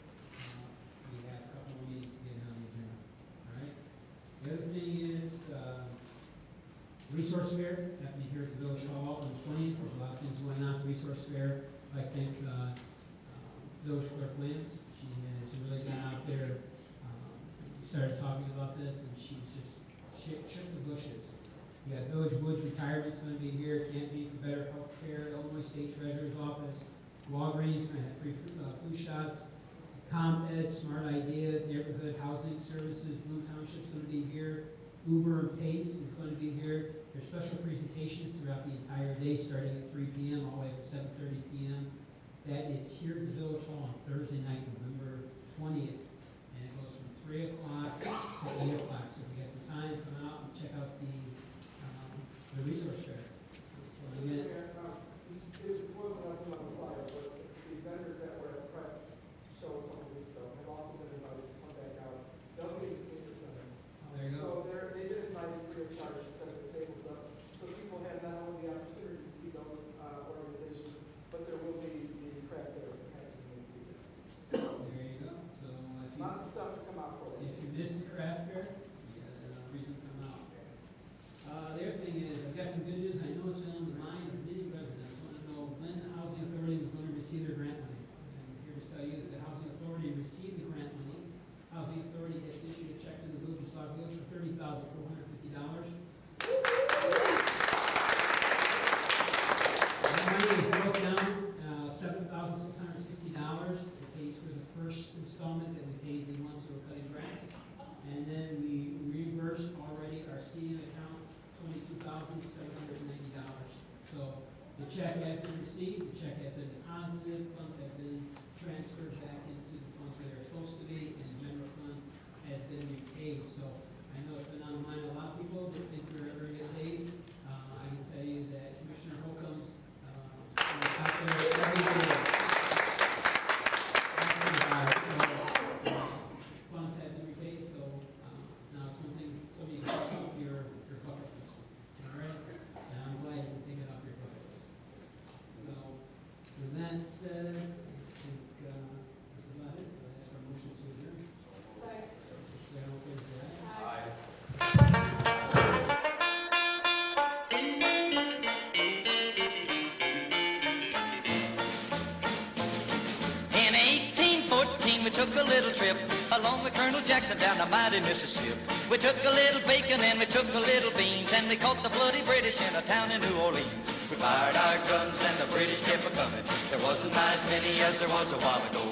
We have a couple more meetings to get on the agenda. All right. The other thing is Resource Fair happening here at the Village Hall on the 20th. There's a lot of things going on at the Resource Fair. I think Village Clerk Williams, she has really gone out there. We started talking about this, and she's just shook the bushes. You got Village Woods Retirement's going to be here, Campaign for Better Health Care, Illinois State Treasurer's Office, Walgreens going to have free flu shots, ComEd, Smart Ideas, Neighborhood Housing Services, Blue Township's going to be here, Uber and Pace is going to be here. There's special presentations throughout the entire day, starting at 3 p.m. all the way up to 7:30 p.m. That is here at the Village Hall on Thursday night, November 20th. And it goes from 3 o'clock to 8 o'clock. So if you got some time, come out and check out the Resource Fair. So again, It wasn't on the flyer, but the vendors that were at press showed a couple weeks ago have also been invited to come back out. They'll be in the senior center. there you go. So they've been invited free of charge to set the tables up, so people have not only the opportunity to see those organizations, but there will be the craft fair happening in the weekend. There you go. So if you, Lots of stuff to come out for. if you missed the craft fair, you got a reason to come out. The other thing is, I've got some good news. I know it's been on the mind of many residents. Want to know when the Housing Authority was going to receive their grant money. And I'm here to tell you that the Housing Authority received the grant money. Housing Authority has issued a check to the Village of Sauk Village for $30,450. That money is broke down, $7,660. It pays for the first installment that we paid the ones who were cutting grass. And then we reimbursed already our CM account $22,790. So the check has been received, the check has been deposited, funds have been transferred back into the funds where they're supposed to be, and the general fund has been repaid. So I know it's been on the mind of a lot of people that think we're ever going to get paid. I can tell you that Commissioner Holcomb was out there every day. Funds have been repaid, so now it's one thing somebody can take off your bucket list. All right? And I'm glad you can take it off your bucket list. So, with that said, I think that's about it. So I ask for a motion to adjourn. All in favor, say aye. In 1814 we took a little trip along with Colonel Jackson down the mighty Mississippi. We took a little bacon and we took a little beans, and we caught the bloody British in a town in New Orleans. We fired our guns and the British kept a-coming. There wasn't as many as there was a while ago.